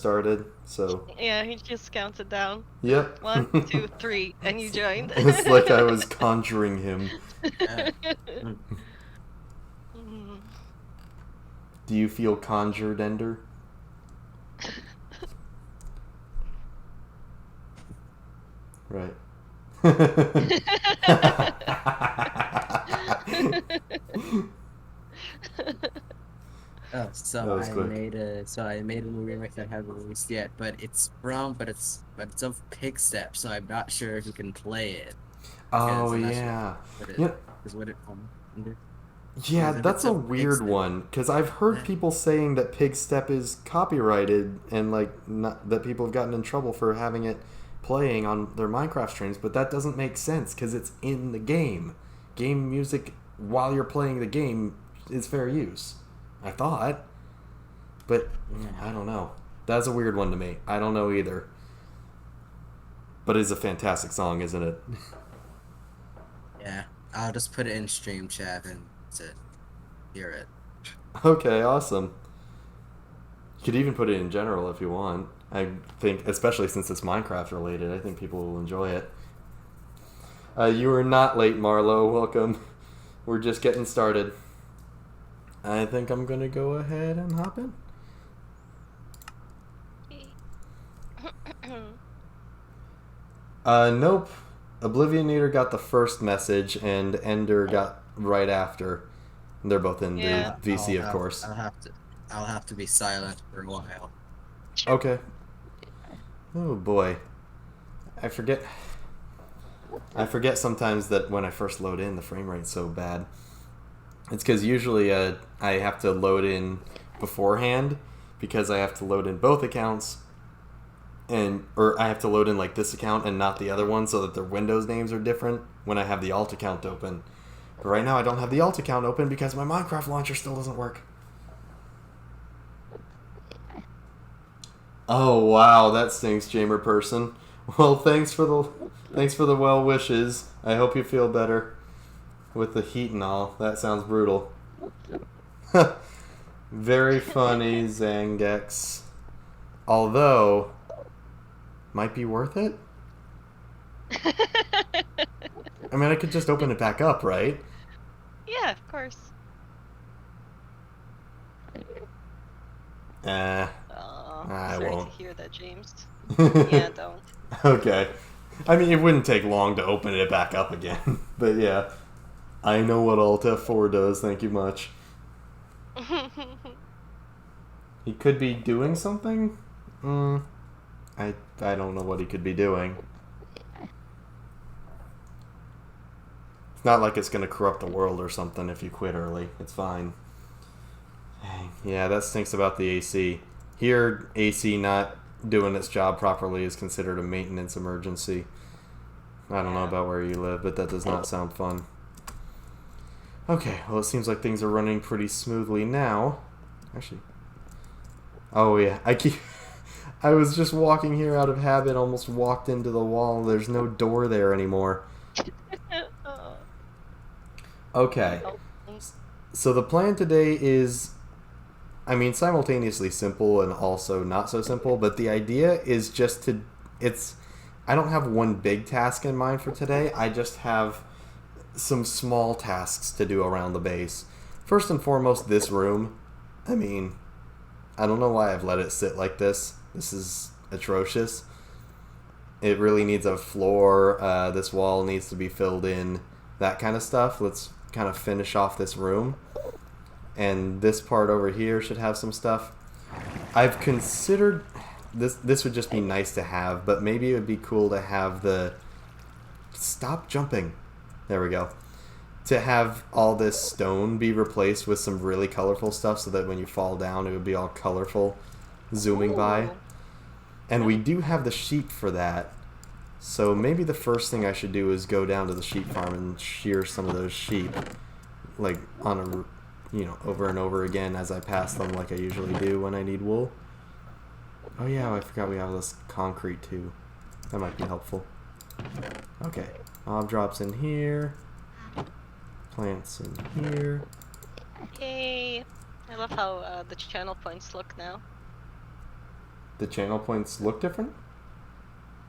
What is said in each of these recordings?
started, so... Yeah, he just counted down. Yep. 1, 2, 3, and you joined. It's like I was conjuring him. Yeah. Mm. Do you feel conjured, Ender? Right. Oh, That was quick. I made a new remake that I haven't released yet, but it's from but it's of Pig Step, so I'm not sure who can play it. Because Oh, I'm not sure yeah. what it Yeah, is what it under. yeah, Because if that's it's a of Pig weird Step, one. Because I've heard people saying that Pig Step is copyrighted and, like, not, that people have gotten in trouble for having it playing on their Minecraft streams, but that doesn't make sense because it's in the game. Game music while you're playing the game is fair use. I thought. But I don't know. That's a weird one to me. I don't know either. But it's a fantastic song, isn't it? yeah, I'll just put it in stream chat and hear it. Okay, awesome. You could even put it in general if you want. I think, especially since it's Minecraft related, I think people will enjoy it. You are not late, Marlo. Welcome. We're just getting started. I think I'm gonna go ahead and hop in. Nope. Oblivion Eater got the first message, and Ender got right after. They're both in Yeah. the VC, of course. I'll have to be silent for a while. Okay. Oh boy. I forget sometimes that when I first load in, the frame rate's so bad. It's because usually I have to load in beforehand because I have to load in both accounts or I have to load in like this account and not the other one so that their Windows names are different when I have the alt account open. But right now I don't have the alt account open because my Minecraft launcher still doesn't work. Oh wow, that stinks, Jamer person. Well, thanks for the well wishes. I hope you feel better with the heat and all. That sounds brutal. Very funny, Zangex. Although, might be worth it? I mean, I could just open it back up, right? Yeah, of course. I Sorry won't. to hear that, James. Yeah, don't. Okay. I mean, it wouldn't take long to open it back up again. But yeah, I know what Alt F4 does. Thank you much. He could be doing something? I don't know what he could be doing. It's not like it's going to corrupt the world or something if you quit early. It's fine. Dang. Yeah, that stinks about the AC. Here, AC not doing its job properly is considered a maintenance emergency. I don't know about where you live, but that does not sound fun. Okay, well it seems like things are running pretty smoothly now. Actually. Oh yeah, I was just walking here out of habit, almost walked into the wall. There's no door there anymore. Okay. So the plan today is, I mean, simultaneously simple and also not so simple, but the idea is just I don't have one big task in mind for today. I just have some small tasks to do around the base. First and foremost, this room. I mean, I don't know why I've let it sit like this. This is atrocious. It really needs a floor. This wall needs to be filled in. That kind of stuff. Let's kind of finish off this room. And this part over here should have some stuff. I've considered... This would just be nice to have, but maybe it would be cool to have the... Stop jumping. There we go. To have all this stone be replaced with some really colorful stuff so that when you fall down it would be all colorful zooming by. And we do have the sheep for that. So maybe the first thing I should do is go down to the sheep farm and shear some of those sheep. Like on a, over and over again as I pass them like I usually do when I need wool. Oh yeah, I forgot we have this concrete too. That might be helpful. Okay. Mob drops in here. Plants in here. Yay! I love how the channel points look now. the channel points look different?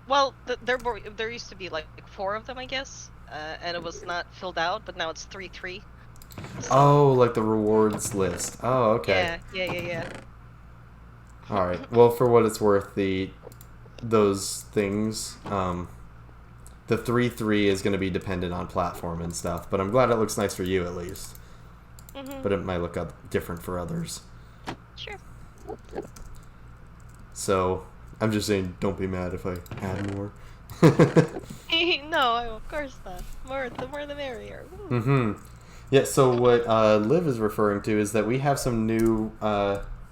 Well, there used to be like four of them, I guess, and it was not filled out, but now it's 3-3. So Oh, like the rewards list. Oh, okay. yeah. All right. Well, for what it's worth, those things, the 3-3 is going to be dependent on platform and stuff. But I'm glad it looks nice for you at least. But it might look different for others. Sure. So I'm just saying, don't be mad if I add more. No, of course not. The more the merrier. Yeah. So what Liv is referring to is that we have some new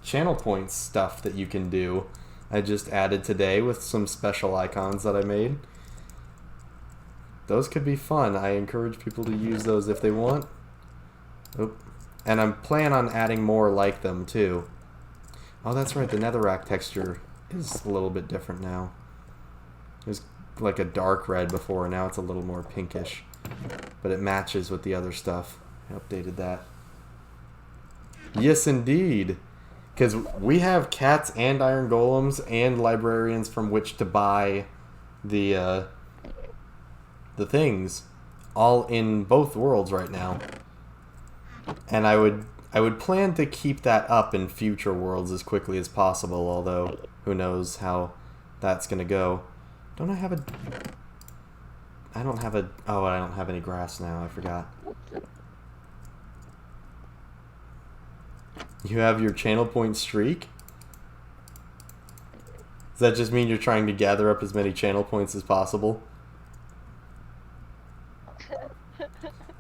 channel points stuff that you can do. I just added today with some special icons that I made. Those could be fun. I encourage people to use those if they want. Oop. And I'm planning on adding more like them too. Oh, that's right. The netherrack texture is a little bit different now. It was like a dark red before, and now it's a little more pinkish. But it matches with the other stuff. I updated that. Yes, indeed. Because we have cats and iron golems and librarians from which to buy the things, all in both worlds right now. And I would plan to keep that up in future worlds as quickly as possible, although who knows how that's gonna go. Don't I have a... I don't have a... Oh, I don't have any grass now, I forgot. You have your channel point streak? Does that just mean you're trying to gather up as many channel points as possible?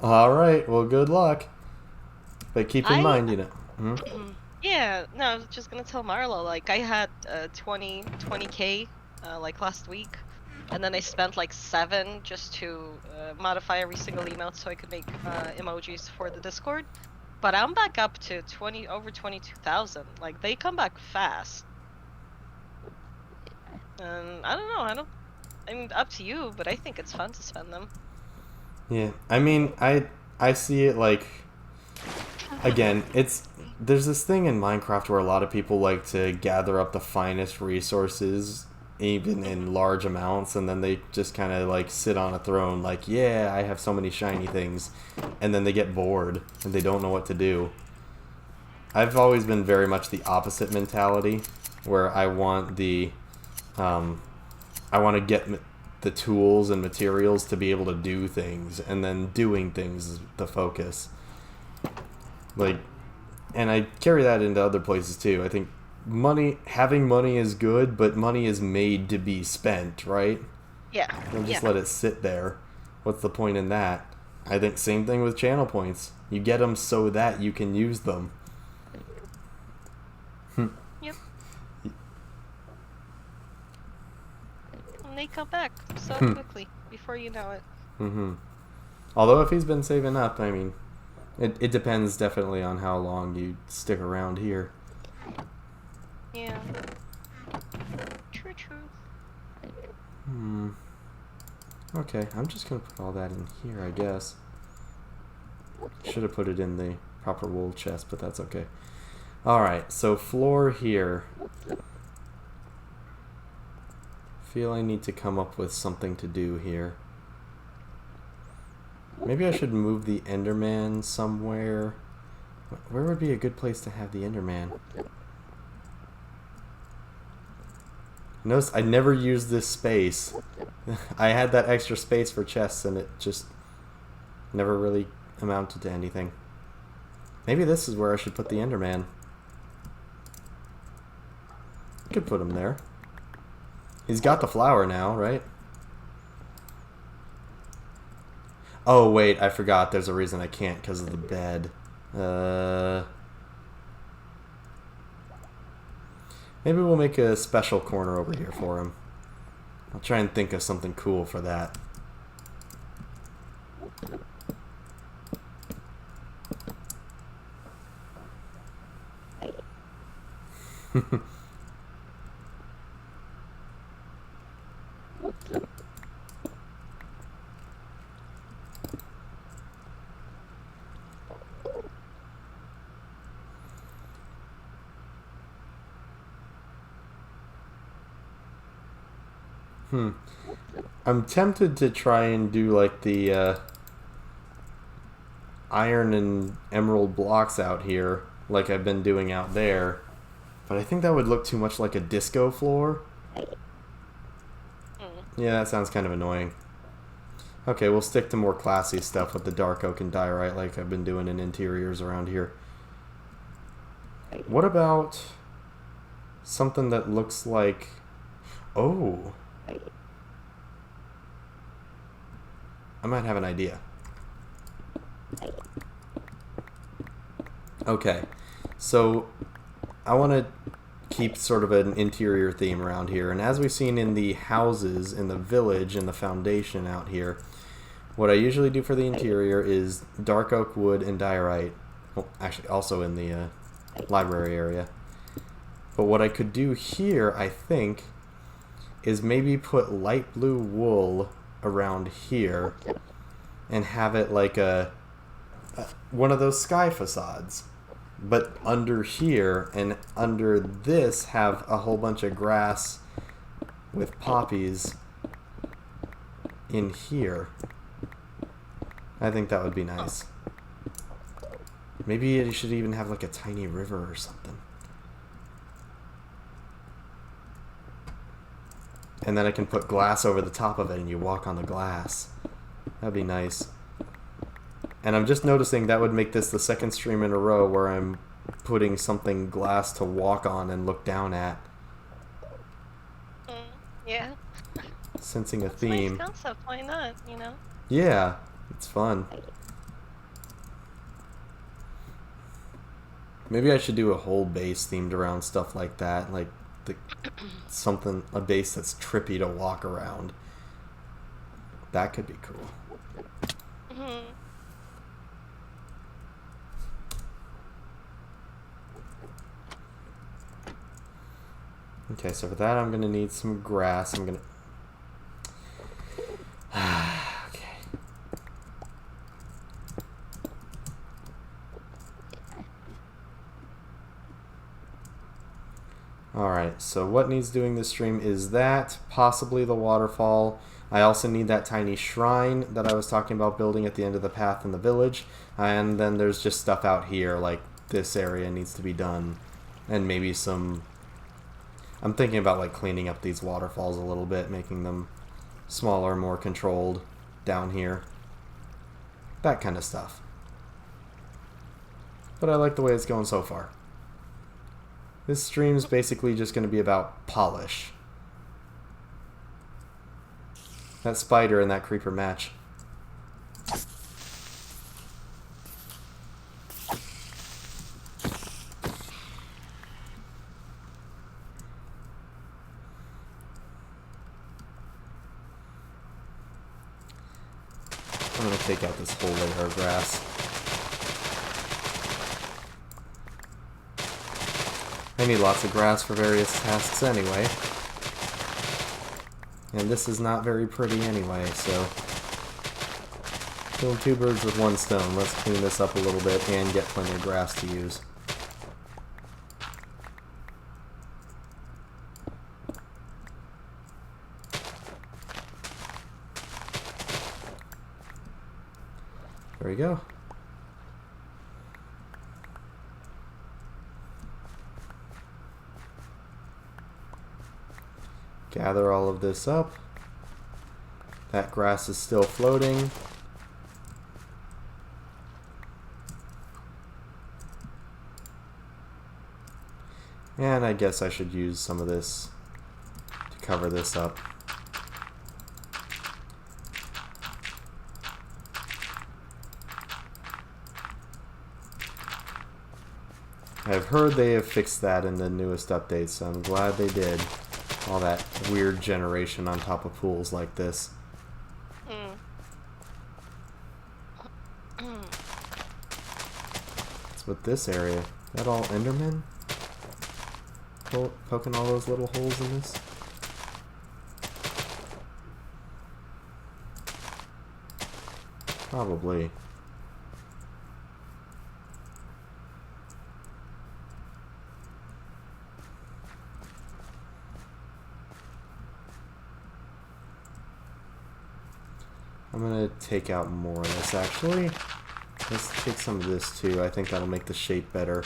Alright, well good luck. But keep in mind, you know... Yeah, no, I was just gonna tell Marlo, like, I had 20k like last week, and then I spent like 7 just to modify every single email so I could make emojis for the Discord. But I'm back up to over 22,000. Like, they come back fast. And I don't know, I mean, up to you, but I think it's fun to spend them. Yeah, I mean, I see it like... Again, there's this thing in Minecraft where a lot of people like to gather up the finest resources, even in large amounts, and then they just kind of like sit on a throne like, yeah, I have so many shiny things, and then they get bored and they don't know what to do. I've always been very much the opposite mentality, where I want I want to get the tools and materials to be able to do things, and then doing things is the focus. Like, and I carry that into other places too. I think having money is good, but money is made to be spent, right? Yeah. Don't just let it sit there. What's the point in that? I think same thing with channel points. You get them so that you can use them. Yep. And they come back so quickly before you know it. Although if he's been saving up, I mean, it depends definitely on how long you stick around here. Yeah. True. Okay, I'm just gonna put all that in here, I guess. Should have put it in the proper wool chest, but that's okay. Alright, so floor here. Feel I need to come up with something to do here. Maybe I should move the Enderman somewhere. Where would be a good place to have the Enderman? Notice I never used this space. I had that extra space for chests and it just never really amounted to anything. Maybe this is where I should put the Enderman. I could put him there. He's got the flower now, right? Oh, wait, I forgot. There's a reason I can't because of the bed. Maybe we'll make a special corner over here for him. I'll try and think of something cool for that. I'm tempted to try and do like the iron and emerald blocks out here, like I've been doing out there. But I think that would look too much like a disco floor. Yeah, that sounds kind of annoying. Okay, we'll stick to more classy stuff with the dark oak and diorite like I've been doing in interiors around here. What about something that looks like... Oh. I might have an idea. Okay, so I want to keep sort of an interior theme around here, and as we've seen in the houses in the village and the foundation out here, what I usually do for the interior is dark oak wood and diorite. Well, actually also in the library area. But what I could do here, I think, is maybe put light blue wool around here and have it like one of those sky facades. But under here and under this have a whole bunch of grass with poppies in here. I think that would be nice. Maybe it should even have like a tiny river or something. And then I can put glass over the top of it and you walk on the glass. That'd be nice. And I'm just noticing that would make this the second stream in a row where I'm putting something glass to walk on and look down at. Yeah. Sensing a It's theme. a nice concept, why not, you know? Yeah, it's fun. Maybe I should do a whole base themed around stuff like that, like a base that's trippy to walk around. That could be cool. Okay, so for that I'm gonna need some grass. I'm gonna... okay. Alright, so what needs doing this stream is that, possibly the waterfall. I also need that tiny shrine that I was talking about building at the end of the path in the village. And then there's just stuff out here, like this area needs to be done. And maybe some... I'm thinking about like cleaning up these waterfalls a little bit, making them smaller, more controlled down here. That kind of stuff. But I like the way it's going so far. This stream's basically just going to be about polish. That spider and that creeper match. I'm going to take out this whole layer of grass. I need lots of grass for various tasks anyway. And this is not very pretty anyway, so... kill two birds with one stone. Let's clean this up a little bit and get plenty of grass to use. There we go. Gather all of this up. That grass is still floating. And I guess I should use some of this to cover this up. I've heard they have fixed that in the newest updates, so I'm glad they did. All that weird generation on top of pools like this. What's with this area? Is that all Endermen? Poking all those little holes in this? Probably. gonna take out more of this, actually. Let's take some of this, too. I think that'll make the shape better.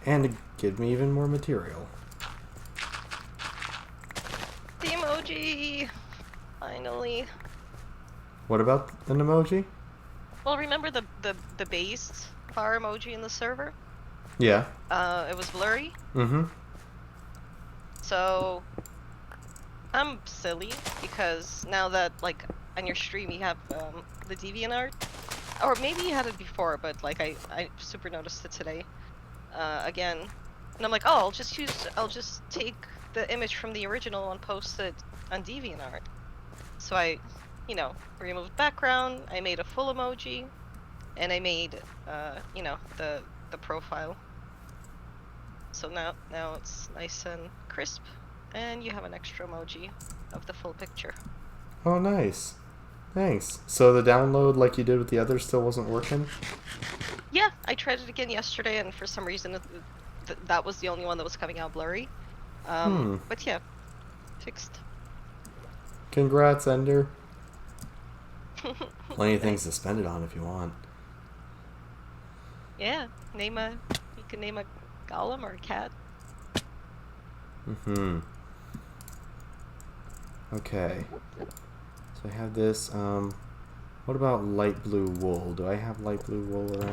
And give me even more material. The emoji! Finally. What about an emoji? Well, remember the base bar emoji in the server? Yeah. It was blurry. Mm-hmm. So I'm silly because now that like on your stream you have the DeviantArt, or maybe you had it before, but like I super noticed it today again, and I'm like, oh, I'll just take the image from the original and post it on DeviantArt. So I, you know, removed background. I made a full emoji, and I made you know, the profile. So now it's nice and crisp, and you have an extra emoji of the full picture. Oh, nice. Thanks. So the download, like you did with the others, still wasn't working? Yeah, I tried it again yesterday, and for some reason that was the only one that was coming out blurry. But yeah, fixed. Congrats, Ender. Plenty of things to spend it on if you want. Yeah, you can name a golem or a cat. Mm-hmm. Okay. So I have this, what about light blue wool? Do I have light blue wool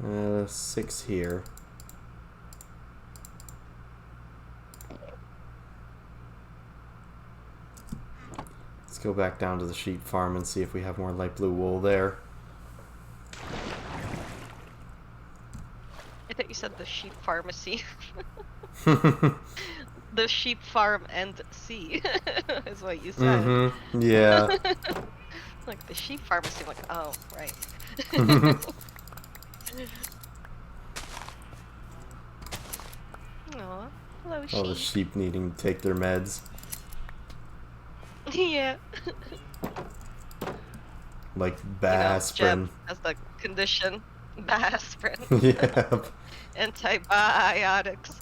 around? 6 here. Let's go back down to the sheep farm and see if we have more light blue wool there. I thought you said the sheep pharmacy. The sheep farm and sea is what you said. Mm-hmm. Yeah. Like the sheep pharmacy, I'm like, oh, right. Aw, hello sheep. All the sheep needing to take their meds. Yeah. Like aspirin. As the condition. Aspirin. Yep. Antibiotics.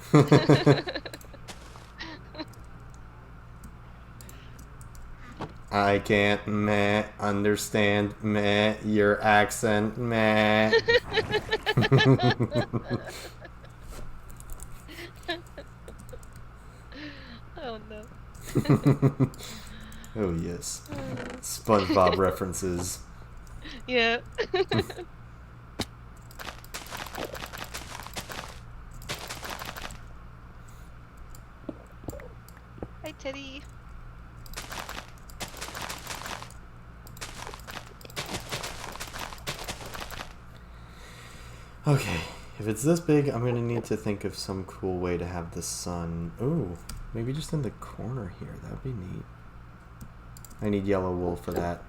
I can't understand your accent Oh no. Oh yes. SpongeBob references. Yeah. Hi Teddy. Okay, if it's this big, I'm gonna need to think of some cool way to have the sun. Ooh, maybe just in the corner here. That'd be neat. I need yellow wool for that.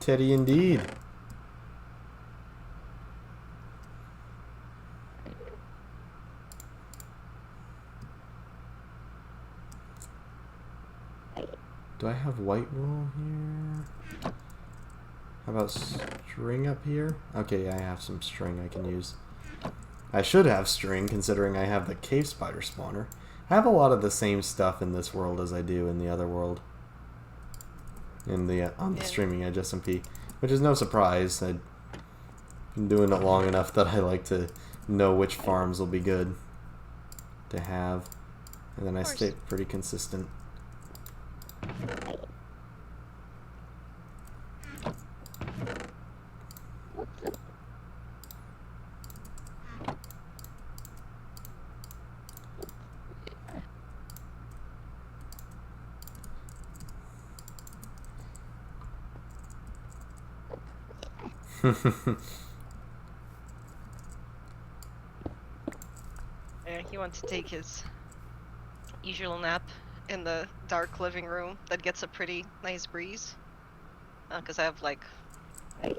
Teddy indeed. Do I have white wool here? How about string up here? Okay, I have some string I can use. I should have string, considering I have the cave spider spawner. I have a lot of the same stuff in this world as I do in the other world. In the on the streaming edge SMP, which is no surprise. I've been doing it long enough that I like to know which farms will be good to have, and then I stay pretty consistent. Yeah, he wants to take his usual nap in the dark living room that gets a pretty nice breeze. Because I have like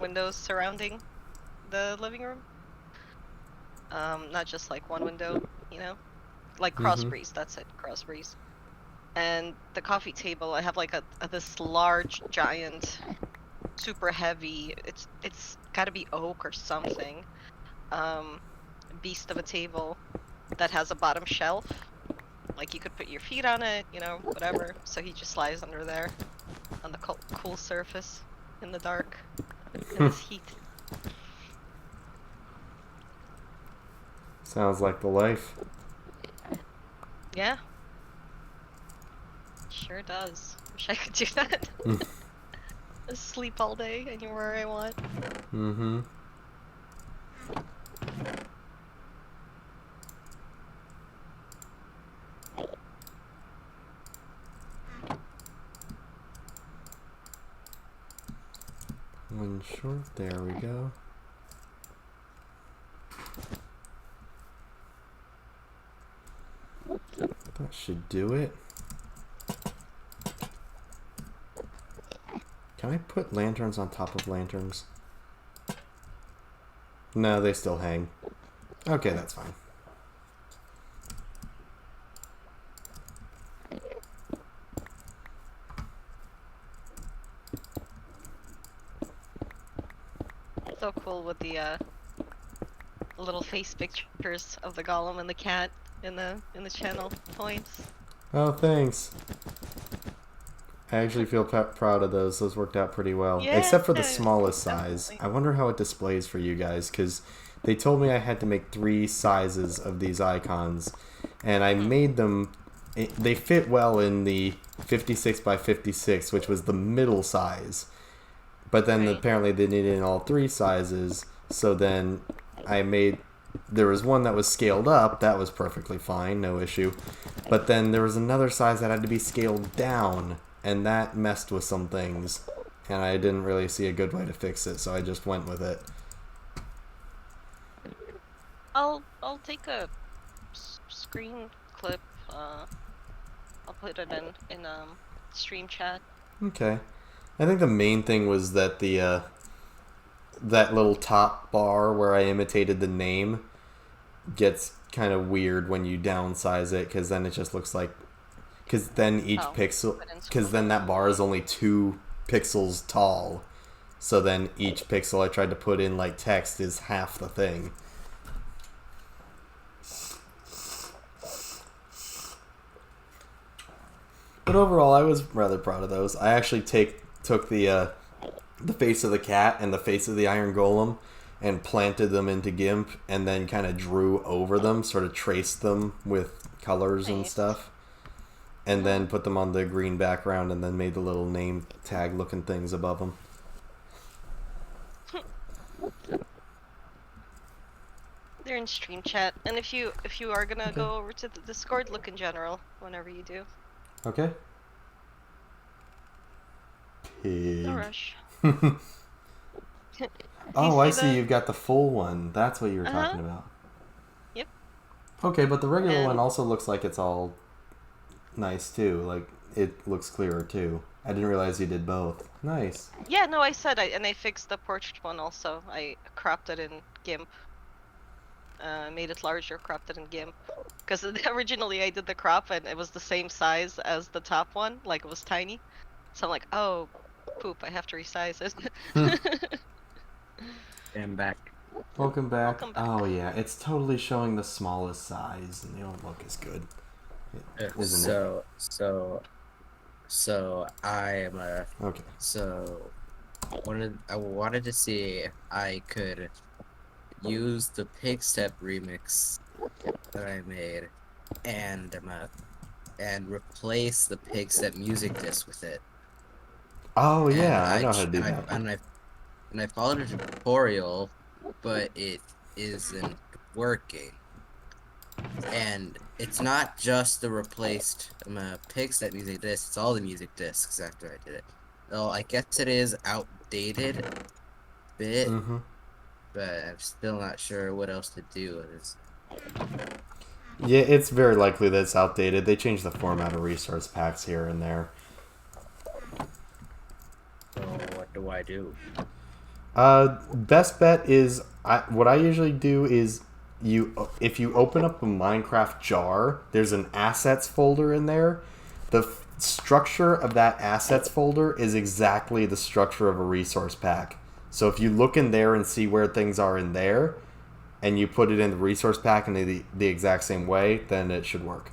windows surrounding the living room. Not just like one window, you know? Like cross breeze, that's it, cross breeze. And the coffee table, I have like this large, giant, super heavy, it's gotta be oak or something, beast of a table that has a bottom shelf Like you could put your feet on it, you know, whatever. So he just slides under there on the cool surface in the dark in this heat. Sounds like the life. Yeah. Sure does. Wish I could do that. Just sleep all day anywhere I want. Mm-hmm. One short, there we go. That should do it. Can I put lanterns on top of lanterns? No, they still hang. Okay, that's fine. So cool with the little face pictures of the golem and the cat in the channel points. Oh, thanks. I actually feel proud of those. Those worked out pretty well. Yeah, Except for the smallest size. definitely. I wonder how it displays for you guys, because they told me I had to make 3 sizes of these icons. And I made them... They fit well in the 56 by 56, which was the middle size. But then Right. apparently they needed in all 3 sizes. So then I made... There was one that was scaled up. That was perfectly fine. No issue. But then there was another size that had to be scaled down. And that messed with some things. And I didn't really see a good way to fix it. So I just went with it. I'll take a screen clip. I'll put it in stream chat. Okay. I think the main thing was that the that little top bar where I imitated the name gets kind of weird when you downsize it, because then it just looks like, because then each pixel, because then that bar is only 2 pixels tall, so then each pixel I tried to put in like text is half the thing. But overall, I was rather proud of those. I actually took the face of the cat and the face of the Iron Golem and planted them into GIMP, and then kind of drew over them, sort of traced them with colors and Nice. stuff, and then put them on the green background, and then made the little name tag looking things above them. They're in stream chat, and if you are gonna go over to the Discord, look in general whenever you do. Okay. Pig. No rush. Oh, I see see. the- You've got the full one. That's what you were talking about. Yep. Okay, but the regular And- one also looks like it's all nice too. Like it looks clearer too. I didn't realize you did both. Nice. Yeah, no, I said and I fixed the portrait one also. I cropped it in GIMP. Made it larger, cropped it in GIMP. Because originally I did the crop and it was the same size as the top one, like it was tiny. So I'm like, oh, poop, I have to resize it. I'm back. Welcome back. Welcome back. Oh yeah, it's totally showing the smallest size, and they don't look as good. Isn't it? So I am Okay. so I wanted to see if I could use the Pig Step remix that I made and replace the Pig Step music disc with it. Oh And yeah, I know how to do that. I followed a tutorial, but it isn't working. And it's not just the replaced Pig Step music disc; it's all the music discs after I did it. Well, I guess it is outdated a bit, Mm-hmm. but I'm still not sure what else to do with this. Yeah, it's very likely that it's outdated. They changed the format of resource packs here and there. So what do I do? Best bet is what I usually do is if you open up a Minecraft jar, there's an assets folder in there. The structure of that assets folder is exactly the structure of a resource pack. So if you look in there and see where things are in there, and you put it in the resource pack in the exact same way, then it should work.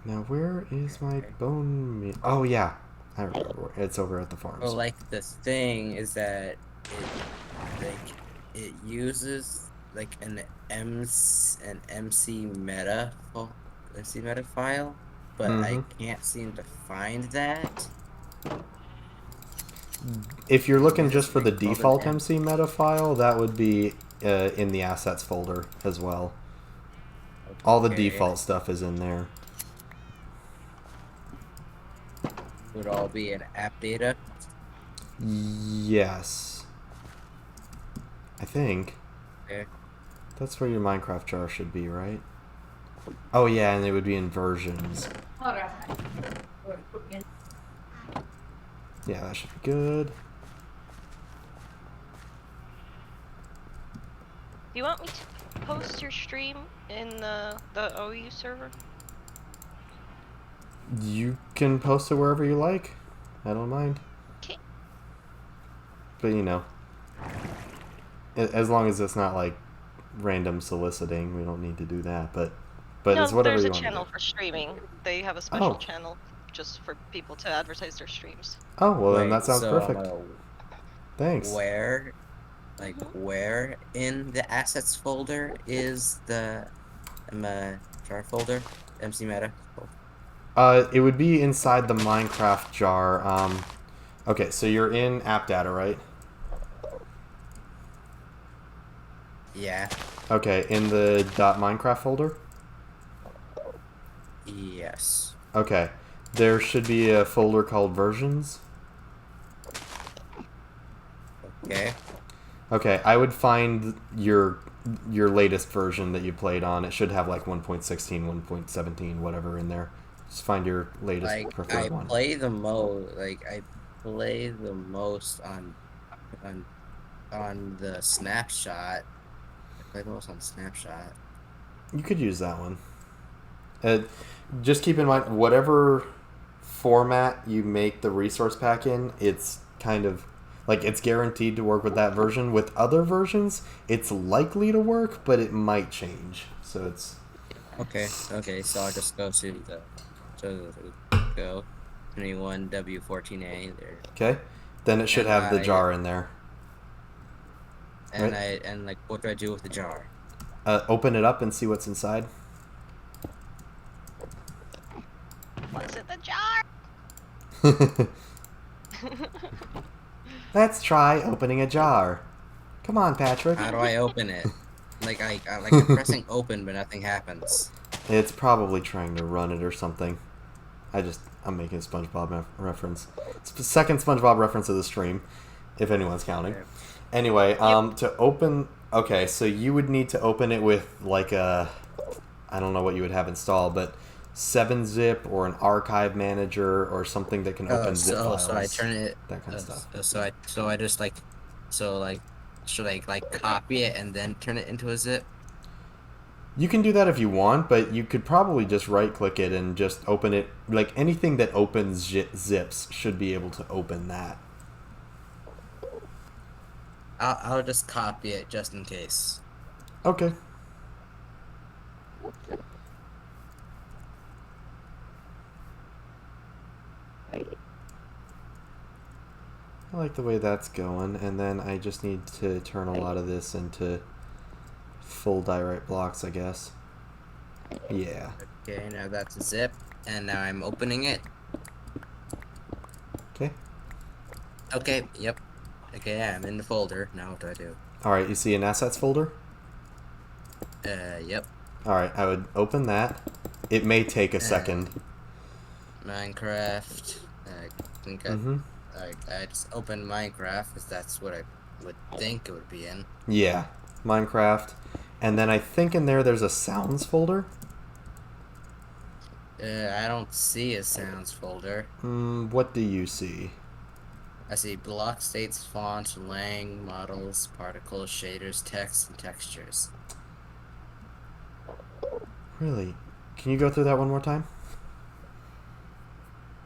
Now, where is my Okay. bone meal? Oh, yeah. I remember. It's over at the farms. Well, like the thing is that like it uses like an MC meta file, but Mm-hmm. I can't seem to find that. If you're It looking just uses for the something called an default MC meta file, that would be in the assets folder as well. All the Okay, default stuff is in there. would all be an app data. Yes. I think. Okay. That's where your Minecraft jar should be, right? Oh, yeah, and it would be in versions. Yeah, that should be good. Do you want me to post your stream in the OU server? You can post it wherever you like. I don't mind. Okay. But, you know, as long as it's not like random soliciting, we don't need to do that. But No, it's whatever there's a you want to do. channel for streaming. They have a special Oh. channel just for people to advertise their streams. Oh, well, then that Wait, sounds so perfect. Thanks. where in the assets folder is the jar folder? MC meta. It would be inside the Minecraft jar. Okay, so you're in app data, right? Yeah. Okay, in the .minecraft folder? Yes. Okay. There should be a folder called versions. Okay. Okay, I would find your latest version that you played on. It should have like 1.16, 1.17, whatever in there. Just find your latest Like preferred I one. play the most. Like I play the most on on the snapshot. I play the most on snapshot. You could use that one. Just keep in mind, whatever format you make the resource pack in, it's kind of like it's guaranteed to work with that version. With other versions, it's likely to work, but it might change. So it's Okay. Okay. So I'll just go go 21W14A there, okay. Then it should and have the jar in there. Right? like what do I do with the jar? Open it up and see what's inside. What's in the jar? Let's try opening a jar. Come on, Patrick. How do I open it? I'm pressing open, but nothing happens. It's probably trying to run it or something. I'm making a SpongeBob reference. It's the second SpongeBob reference of the stream, if anyone's counting. Okay. Anyway, to open... Okay, so you would need to open it with, like, a... I don't know what you would have installed, but 7-zip or an archive manager or something that can open zip files. So I turn it... That kind of stuff. So I just, like... So, like... Should I, like, copy it and then turn it into a zip? You can do that if you want, but you could probably just right-click it and just open it. Like, anything that opens zips should be able to open that. I'll just copy it just in case. Okay. I like the way that's going, and then I just need to turn a lot of this into full direct blocks, I guess. Yeah. Okay, now that's a zip, and now I'm opening it. Okay. Okay, yep. Okay, yeah, I'm in the folder. Now what do I do? Alright, you see an assets folder? Yep. Alright, I would open that. It may take a second. Minecraft. I think I just opened Minecraft because that's what I would think it would be in. Yeah, Minecraft. And then I think in there's a sounds folder. I don't see a sounds folder. What do you see? I see block states, font, lang, models, particles, shaders, text, and textures. Really? Can you go through that one more time?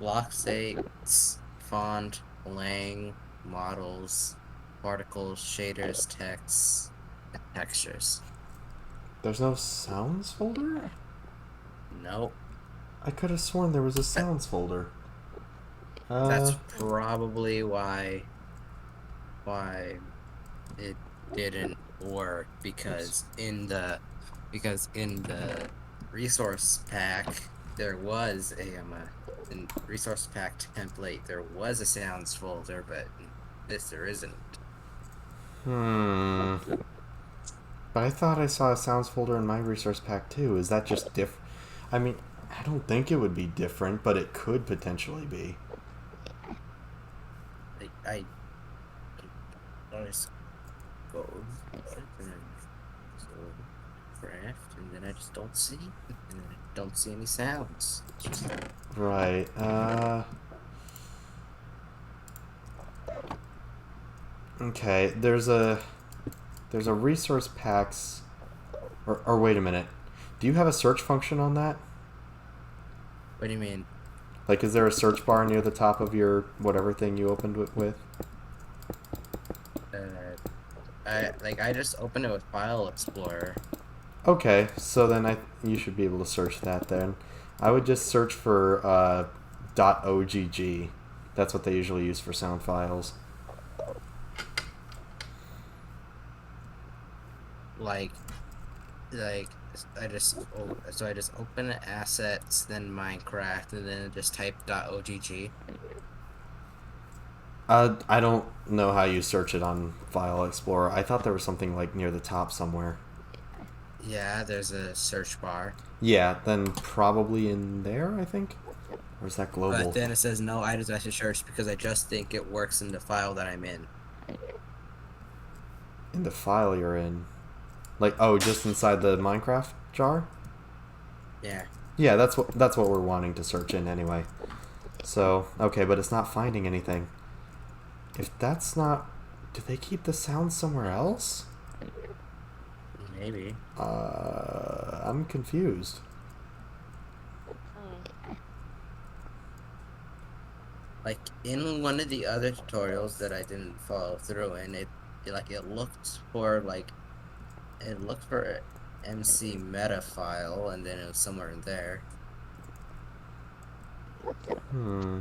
Block states, font, lang, models, particles, shaders, texts, and textures. There's no sounds folder? Nope. I could have sworn there was a sounds folder. That's probably why it didn't work, because in the resource pack there was in resource pack template there was a sounds folder, but in this there isn't. Hmm. But I thought I saw a sounds folder in my resource pack too. Is that just diff? I mean, I don't think it would be different, but it could potentially be. I always go and then so craft, and then I just don't see, and then I don't see any sounds. It's just, Right. Okay. There's a resource packs. Or wait a minute. Do you have a search function on that? what do you mean? Like, is there a search bar near the top of your whatever thing you opened it with? I just opened it with File Explorer. Okay, so then you should be able to search that then. I would just search for .ogg. That's what they usually use for sound files. like like I just so I just open assets, then Minecraft, and then just type .ogg. I don't know how you search it on File Explorer. I thought there was something like near the top somewhere. Yeah, there's a search bar, Yeah, then probably in there, I think. Or is that global? but then it says no items I should search because I just think it works in the file that I'm in. In the file you're in. Like, oh, just inside the Minecraft jar? Yeah. Yeah, that's what we're wanting to search in anyway. So, okay, but it's not finding anything. If that's not... Do they keep the sound somewhere else? Maybe. I'm confused. Like in one of the other tutorials that I didn't follow through, and it looked for MC meta file, and then it was somewhere in there. Hmm.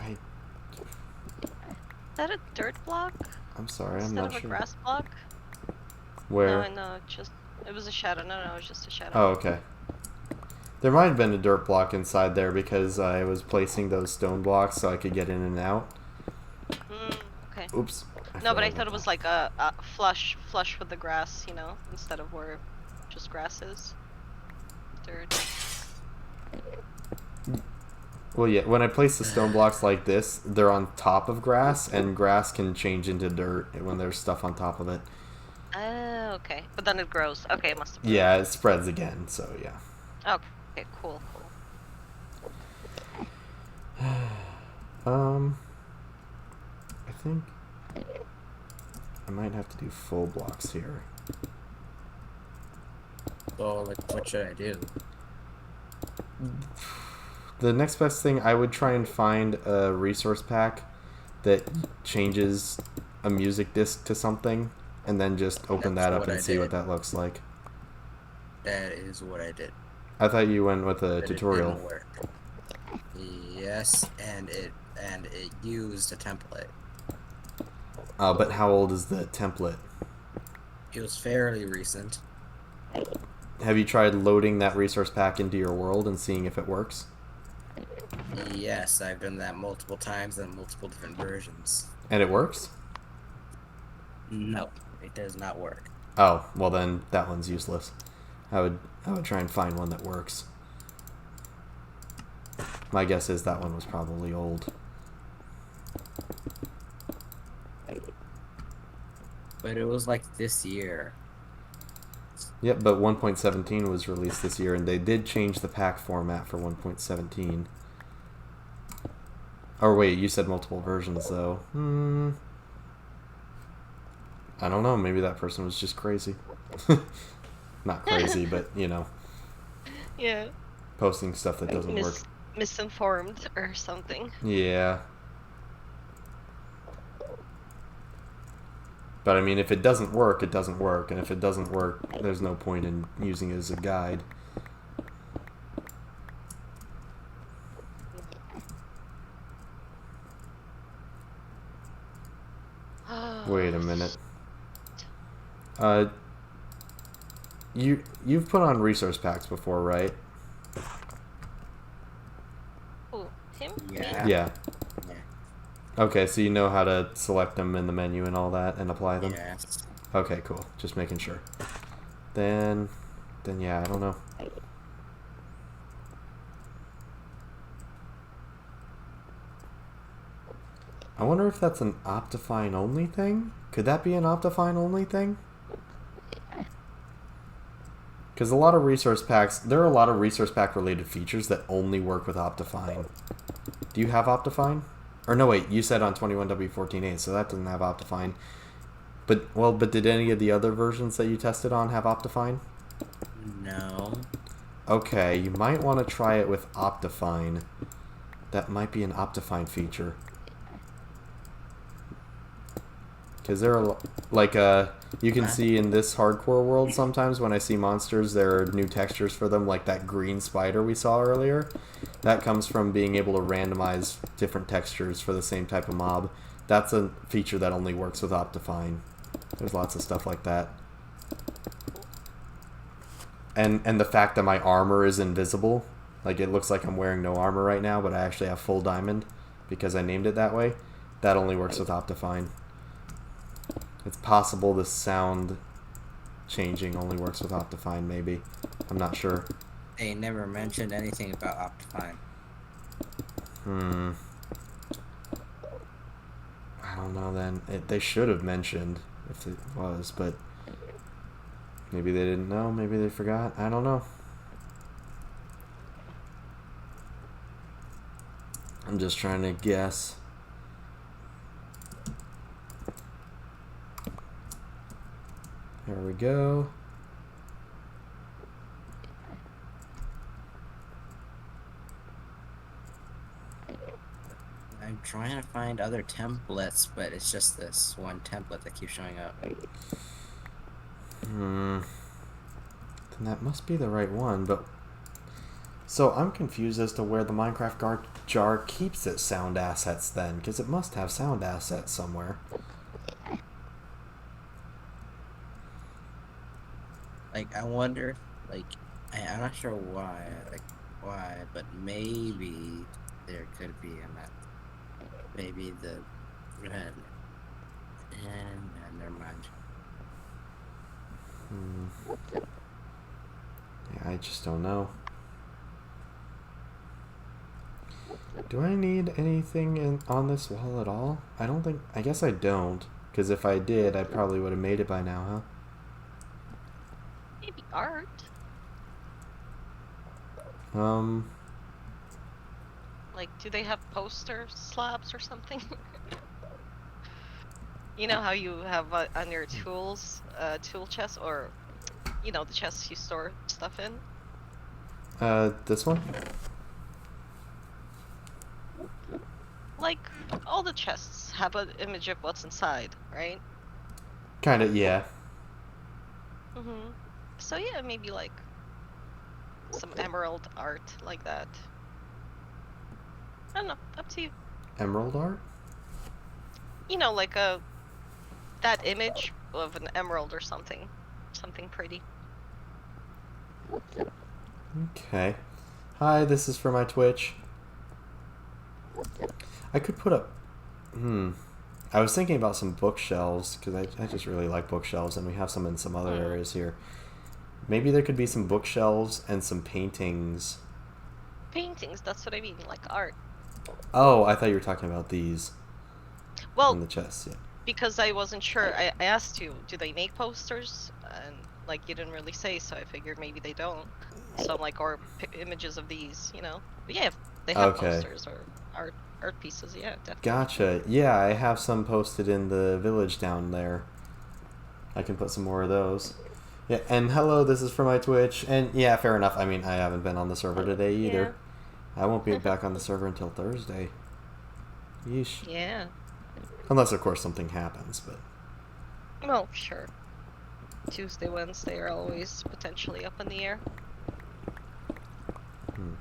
Is that a dirt block I'm sorry, I'm instead not of a sure. grass block? Where? No, it was a shadow. No, it was just a shadow. Oh, okay. There might have been a dirt block inside there because I was placing those stone blocks so I could get in and out. Okay. Oops. No, but I thought it was like a flush with the grass, instead of where just grass is. Dirt. Well, yeah, when I place the stone blocks like this, they're on top of grass, and grass can change into dirt when there's stuff on top of it. Oh, okay. But then it grows. Okay, it must have grown. Yeah, it spreads again, so yeah. Okay, cool. I think I might have to do full blocks here. So, like, what should I do? The next best thing, I would try and find a resource pack that changes a music disc to something, and then just open that up and see what that looks like. That is what I did. I thought you went with a But tutorial. it didn't work. Yes, and it used a template. But how old is the template? It was fairly recent. Have you tried loading that resource pack into your world and seeing if it works? Yes, I've done that multiple times in multiple different versions. And it works? No, it does not work. Oh, well then that one's useless. I would try and find one that works. My guess is that one was probably old. But it was like this year. Yep, but 1.17 was released this year, and they did change the pack format for 1.17. Or wait, you said multiple versions, though. I don't know, maybe that person was just crazy. Not crazy, but, Yeah. posting stuff that doesn't work. Misinformed or something. Yeah. But I mean, if it doesn't work, it doesn't work, and if it doesn't work, there's no point in using it as a guide. Wait a minute. You've put on resource packs before, right? Who? Him? Yeah. Me? Yeah. Yeah. Okay, so you know how to select them in the menu and all that and apply them? Yes. Okay, cool. Just making sure. Then yeah, I don't know. I wonder if that's an Optifine only thing? Could that be an Optifine only thing? Because a lot of resource packs, there are a lot of resource pack related features that only work with Optifine. Do you have Optifine? Or no, wait, you said on 21W14A, so that doesn't have Optifine. But did any of the other versions that you tested on have Optifine? No. Okay, you might want to try it with Optifine. That might be an Optifine feature. Because there are, like, you can see in this hardcore world sometimes when I see monsters, there are new textures for them, like that green spider we saw earlier. That comes from being able to randomize different textures for the same type of mob. That's a feature that only works with Optifine. There's lots of stuff like that. And the fact that my armor is invisible, like it looks like I'm wearing no armor right now, but I actually have full diamond because I named it that way, that only works with Optifine. It's possible the sound changing only works with Optifine, maybe. I'm not sure. They never mentioned anything about Optifine. I don't know then. They should have mentioned if it was, but maybe they didn't know, maybe they forgot. I don't know. I'm just trying to guess. There we go. I'm trying to find other templates, but it's just this one template that keeps showing up. Then that must be the right one, but... So I'm confused as to where the Minecraft jar keeps its sound assets then, because it must have sound assets somewhere. Like, I wonder, like, I'm not sure why, but maybe there could be a map. Maybe the red. And never mind. Yeah, I just don't know. Do I need anything on this wall at all? I don't think... I guess I don't. Because if I did, I probably would have made it by now, huh? Maybe art. Like, do they have poster slabs or something? You know how you have on your tools, tool chest, or, you know, the chests you store stuff in? This one? Like, all the chests have an image of what's inside, right? Kinda, yeah. So yeah, maybe like some emerald art like that. I don't know, up to you. Emerald art? You know, like that image of an emerald or something. Something pretty. Okay. Hi, this is for my Twitch. I could put up... I was thinking about some bookshelves, because I just really like bookshelves, and we have some in some other areas here. Maybe there could be some bookshelves and some paintings. Paintings, that's what I mean, like art. Oh, I thought you were talking about these. Well, in the chest, yeah. Because I wasn't sure, I asked you, do they make posters? And like you didn't really say, so I figured maybe they don't. So I'm like, or images of these, you know? But yeah, if they have posters or art pieces, yeah, definitely. Gotcha. Yeah, I have some posted in the village down there. I can put some more of those. Yeah, and hello, this is for my Twitch. And yeah, fair enough. I mean, I haven't been on the server today either. Yeah. I won't be back on the server until Thursday. Yeesh. Yeah. Unless, of course, something happens, but... Well, sure. Tuesday, Wednesday are always potentially up in the air. Hmm.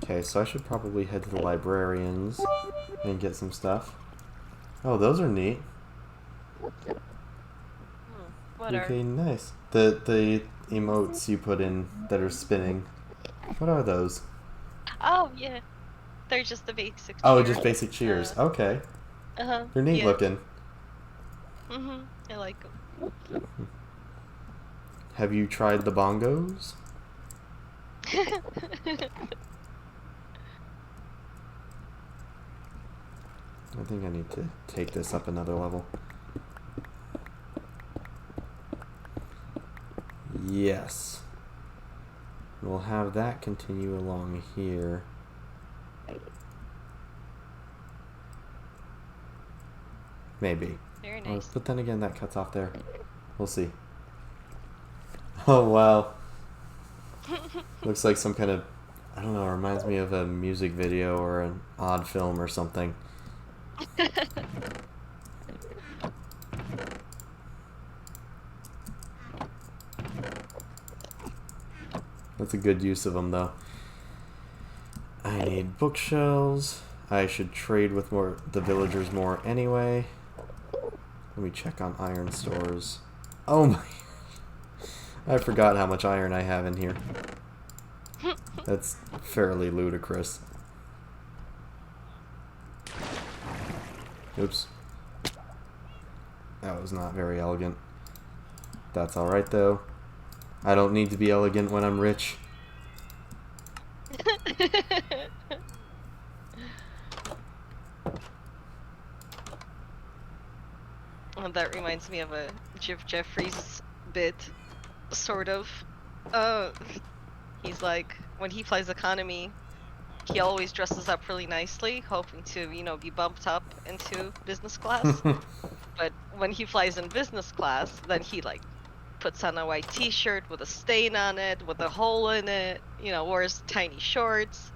Okay, so I should probably head to the librarians and get some stuff. Oh, those are neat. What are? Okay, nice. The emotes you put in that are spinning. What are those? Oh, yeah. They're just the basic Oh, cheers. just basic cheers. Okay. They're neat Yeah. looking. I like them. Have you tried the bongos? I think I need to take this up another level. Yes. We'll have that continue along here. Maybe. Very nice. But then again, that cuts off there. We'll see. Oh, wow. Looks like some kind of, I don't know, reminds me of a music video or an odd film or something. That's a good use of them, though. I need bookshelves. I should trade with the villagers more anyway. Let me check on iron stores. Oh my... I forgot how much iron I have in here. That's fairly ludicrous. Oops. That was not very elegant. That's alright, though. I don't need to be elegant when I'm rich. That reminds me of a Jeffries bit, sort of. He's like, when he flies economy, he always dresses up really nicely, hoping to, be bumped up into business class. But when he flies in business class, then he, puts on a white t-shirt with a stain on it, with a hole in it, wears tiny shorts,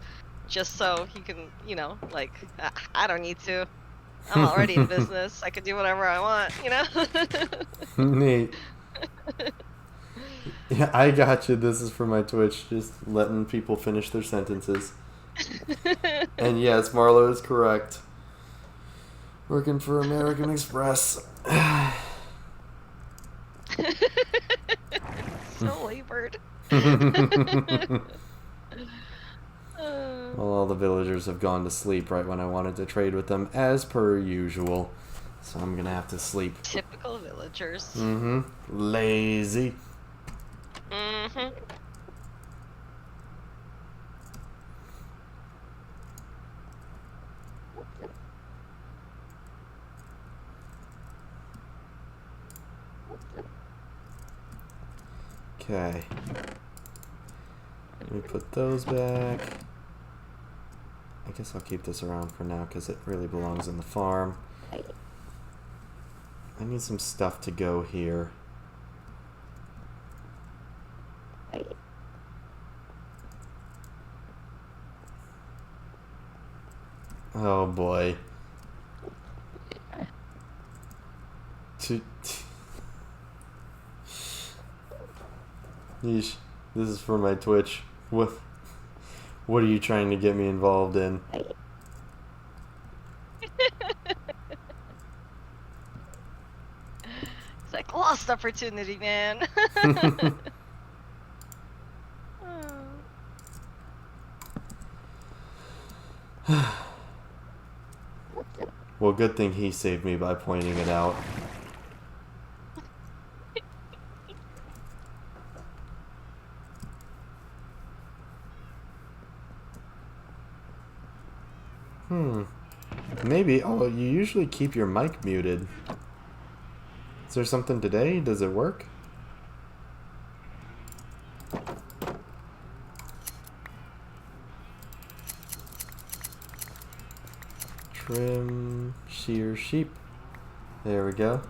just so he can, I don't need to. I'm already in business. I can do whatever I want, Neat. Yeah, I got you. This is for my Twitch, just letting people finish their sentences. And yes, Marlo is correct. Working for American Express. So labored. Well, all the villagers have gone to sleep right when I wanted to trade with them, as per usual. So I'm gonna have to sleep. Typical villagers. Mm-hmm. Lazy. Mm-hmm. Okay. Let me put those back. I guess I'll keep this around for now because it really belongs in the farm. I need some stuff to go here. Oh boy. Yeesh. This is for my Twitch. What are you trying to get me involved in? It's like lost opportunity, man. Well, good thing he saved me by pointing it out. Maybe. Oh, you usually keep your mic muted. Is there something today? Does it work? Trim, shear sheep. There we go.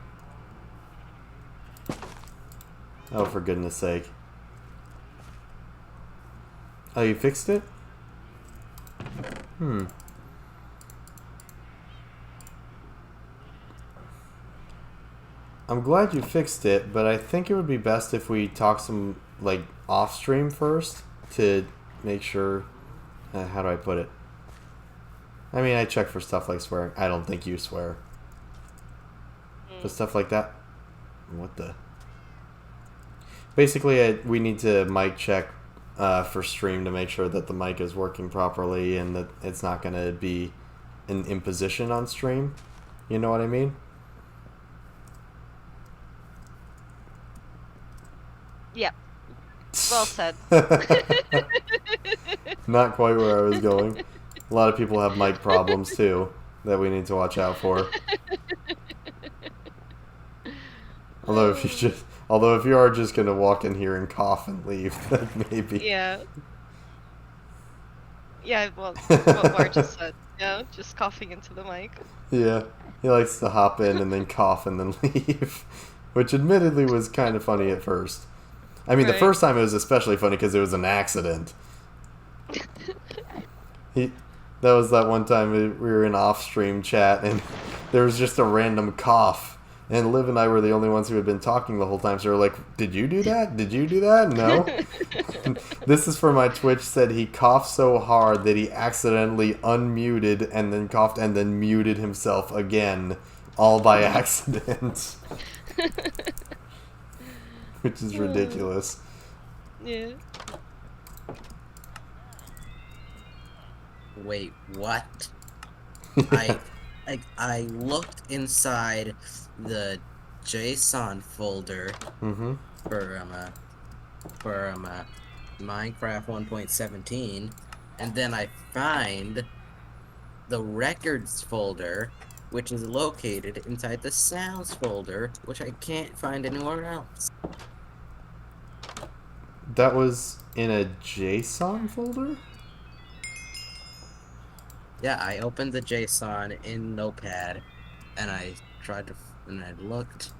Oh, for goodness sake. Oh, you fixed it? Hmm. I'm glad you fixed it, but I think it would be best if we talk some, like, off stream first to make sure. How do I put it? I mean, I check for stuff like swearing. I don't think you swear. But stuff like that. What the? Basically, we need to mic check for stream to make sure that the mic is working properly and that it's not going to be an imposition on stream. You know what I mean? Yeah. Well said. Not quite where I was going. A lot of people have mic problems too that we need to watch out for. Although if you are just gonna walk in here and cough and leave, then maybe. Yeah. Yeah, well, what Mar just said. Yeah, just coughing into the mic. Yeah, he likes to hop in and then cough and then leave, which admittedly was kind of funny at first. I mean, the Right. first time it was especially funny because it was an accident. That was that one time we were in off-stream chat and there was just a random cough. And Liv and I were the only ones who had been talking the whole time, so we were like, did you do that? Did you do that? No. This is for my Twitch said he coughed so hard that he accidentally unmuted and then coughed and then muted himself again, all by accident. Which is ridiculous. Yeah. Wait, what? I looked inside the JSON folder Mm-hmm. for Minecraft 1.17, and then I find the records folder, which is located inside the sounds folder, which I can't find anywhere else. That was in a JSON folder? Yeah, I opened the JSON in Notepad, and I looked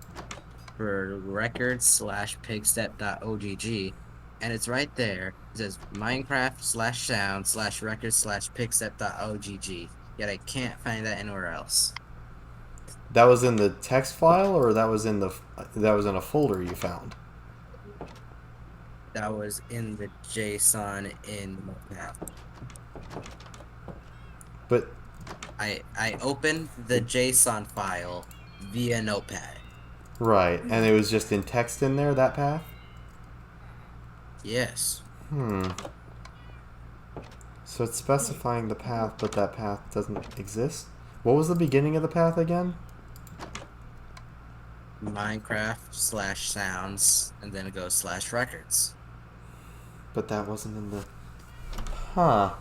for records/pigstep.ogg, and it's right there. It says Minecraft/sound/records/pigstep.ogg. Yet I can't find that anywhere else. That was in the text file, or that was in a folder you found? That was in the JSON in Notepad. But I opened the JSON file via Notepad. right, and it was just in text in there, that path? Yes. So it's specifying the path, but that path doesn't exist? What was the beginning of the path again? Minecraft/sounds, and then it goes /records. But that wasn't in the... Huh.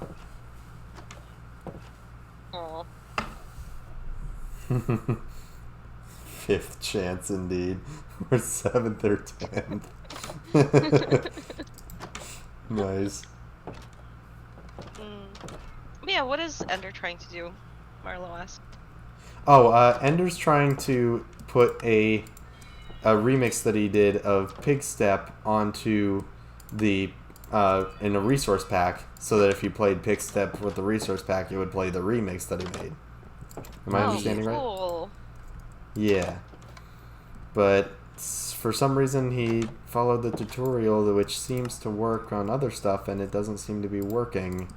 Aw. Fifth chance indeed. Or 7th or 10th. Nice. Yeah, what is Ender trying to do? Marlo asked. Oh, Ender's trying to put a remix that he did of Pigstep onto the in a resource pack, so that if you played Pigstep with the resource pack, it would play the remix that he made. Am I understanding cool. right? Yeah. But for some reason he followed the tutorial, which seems to work on other stuff, and it doesn't seem to be working.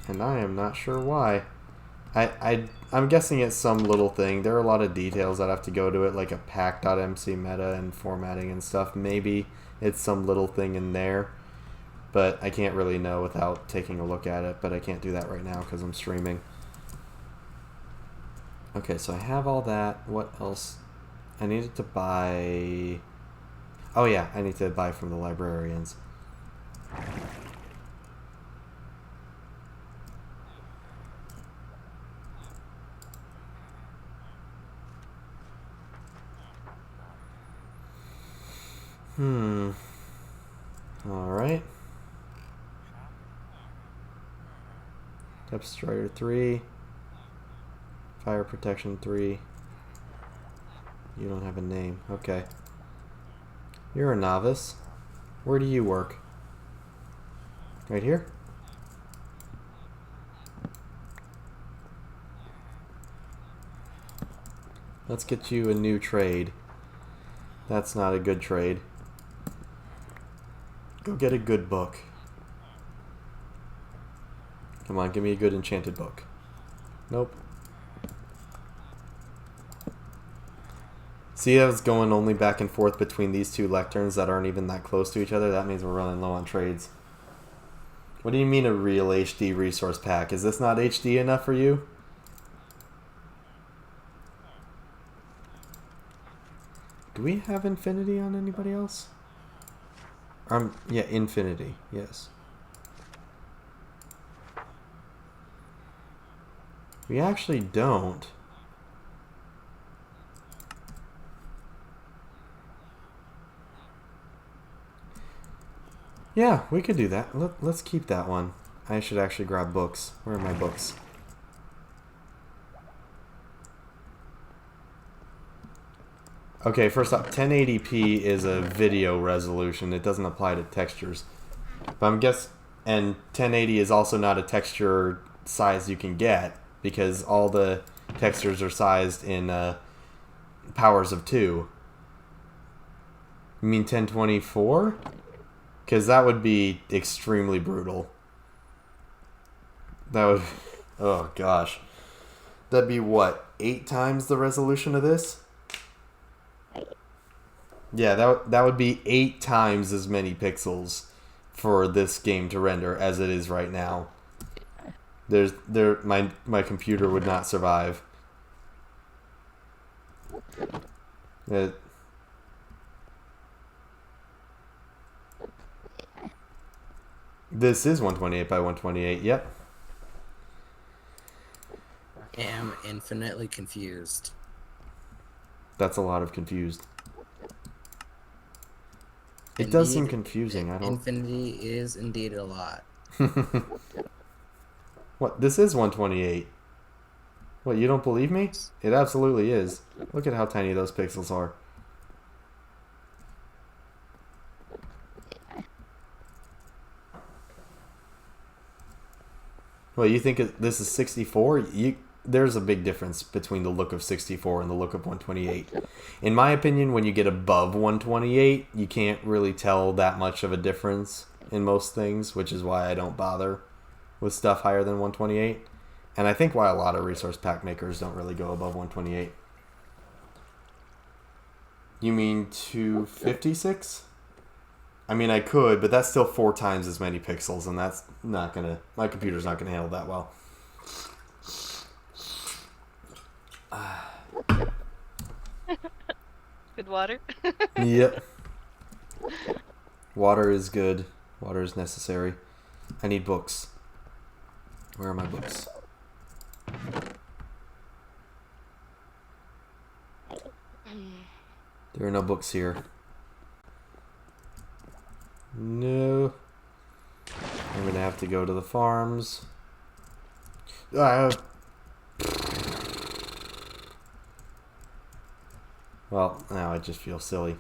And I am not sure why. I'm guessing it's some little thing. There are a lot of details that have to go to it, like a pack.mc meta and formatting and stuff. Maybe it's some little thing in there, but I can't really know without taking a look at it. But I can't do that right now because I'm streaming. Okay, so I have all that. What else? I needed to buy... Oh yeah, I need to buy from the librarians. Alright. Depth Strider 3. Fire Protection 3. You don't have a name. Okay. You're a novice. Where do you work? Right here? Let's get you a new trade. That's not a good trade. Go get a good book. Come on, give me a good enchanted book. Nope. See, I was going only back and forth between these two lecterns that aren't even that close to each other. That means we're running low on trades. What do you mean a real HD resource pack? Is this not HD enough for you? Do we have infinity on anybody else? Yeah, infinity. Yes. We actually don't. Yeah, we could do that. Let's keep that one. I should actually grab books. Where are my books? Okay, first off, 1080p is a video resolution. It doesn't apply to textures. But and 1080 is also not a texture size you can get because all the textures are sized in powers of 2. You mean 1024? Because that would be extremely brutal. That would... Oh, gosh. That'd be, what, 8 times the resolution of this? Yeah, that would be 8 times as many pixels for this game to render as it is right now. My computer would not survive. This is 128 by 128. Yep. I am infinitely confused. That's a lot of confused. It does seem confusing. I don't. Infinity is indeed a lot. What? This is 128. What? You don't believe me? It absolutely is. Look at how tiny those pixels are. Well, you think this is 64? There's a big difference between the look of 64 and the look of 128. In my opinion, when you get above 128, you can't really tell that much of a difference in most things, which is why I don't bother with stuff higher than 128. And I think why a lot of resource pack makers don't really go above 128. You mean 256? I mean, I could, but that's still 4 times as many pixels, and that's not gonna... My computer's not gonna handle that well. Good water? Yep. Water is good. Water is necessary. I need books. Where are my books? There are no books here. No. I'm gonna have to go to the farms. Well, now I just feel silly.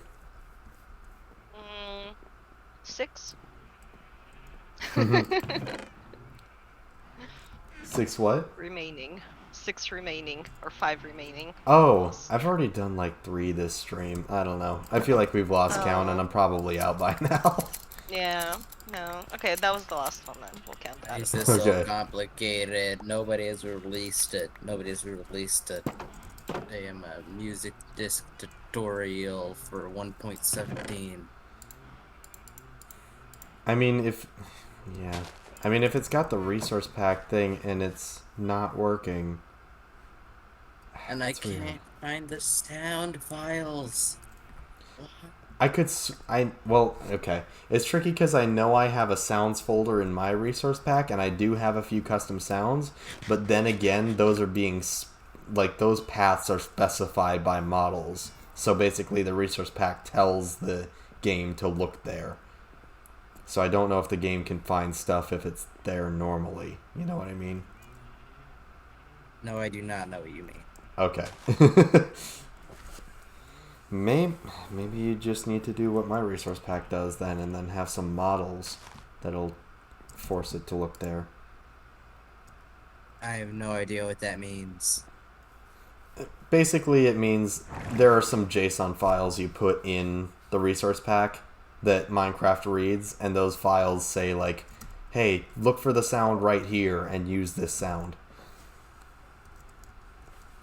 6? 6 what? Remaining. 6 remaining. Or 5 remaining. Oh, I've already done like 3 this stream. I don't know. I feel like we've lost count and I'm probably out by now. Yeah. No. Okay, that was the last one then. We'll count that. This is so complicated. Nobody has released it. Nobody has released a damn music disc tutorial for 1.17. I mean, if it's got the resource pack thing and it's not working. And I can't find the sound files. Well, okay. It's tricky because I know I have a sounds folder in my resource pack, and I do have a few custom sounds, but then again, those are being, those paths are specified by models. So basically, the resource pack tells the game to look there. So I don't know if the game can find stuff if it's there normally. You know what I mean? No, I do not know what you mean. Okay. Maybe you just need to do what my resource pack does then, and then have some models that'll force it to look there. I have no idea what that means. Basically, it means there are some JSON files you put in the resource pack that Minecraft reads, and those files say like, "Hey, look for the sound right here and use this sound."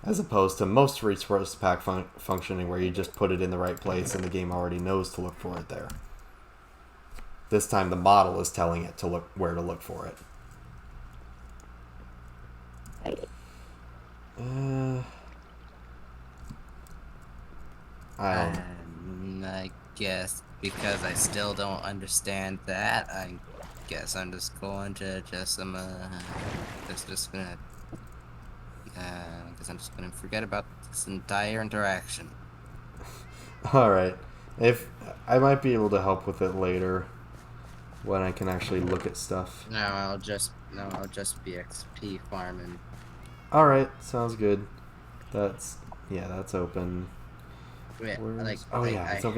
As opposed to most resource pack functioning where you just put it in the right place and the game already knows to look for it there. This time the model is telling it to look where to look for it. I don't know. I guess because I still don't understand that, I guess I'm just going to just gonna guess I'm just gonna forget about this entire interaction. Alright. If I might be able to help with it later when I can actually look at stuff. No, I'll just be XP farming. Alright, sounds good. That's open. Yeah, it's over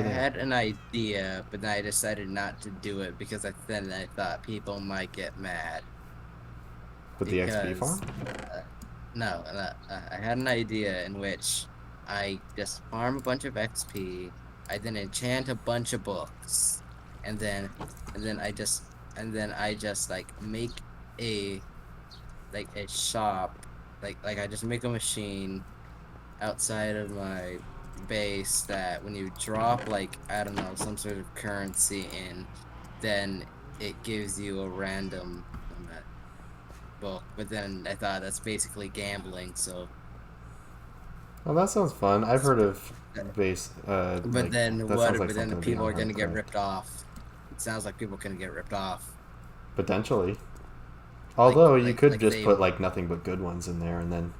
there. I had an idea, but then I decided not to do it because then I thought people might get mad. With the XP farm? No, I had an idea in which I just farm a bunch of XP, I then enchant a bunch of books, and then I just like make a shop, like I just make a machine outside of my base that when you drop like I don't know some sort of currency in, then it gives you a random book. But then I thought that's basically gambling, so. Oh, that sounds fun. I've heard of base. But then that what? sounds like But then the something people are beyond gonna get hardcore. ripped off. It sounds like people are gonna get ripped off. Potentially. Although you could like just they- put like nothing but good ones in there, and then.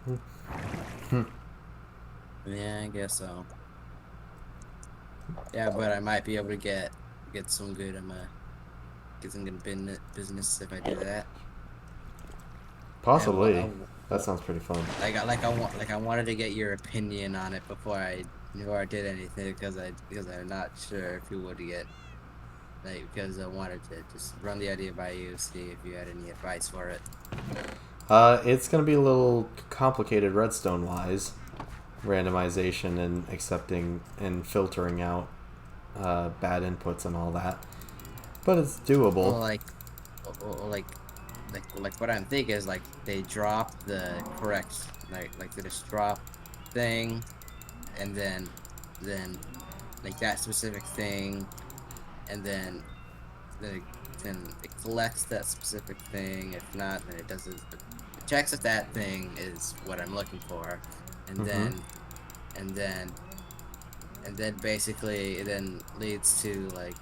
Yeah, I guess so. Yeah, but I might be able to get some good. Get some good business if I do that. Possibly. Yeah, That sounds pretty fun. I wanted to get your opinion on it before I did anything because I'm not sure if you would get because I wanted to just run the idea by you, see if you had any advice for it. It's gonna be a little complicated redstone wise, randomization and accepting and filtering out bad inputs and all that. But it's doable. Well, like what I'm thinking is like they drop the correct like they just drop thing, and then like that specific thing, and then it collects that specific thing. If not, then it doesn't. It checks if that thing is what I'm looking for, and then basically it then leads to like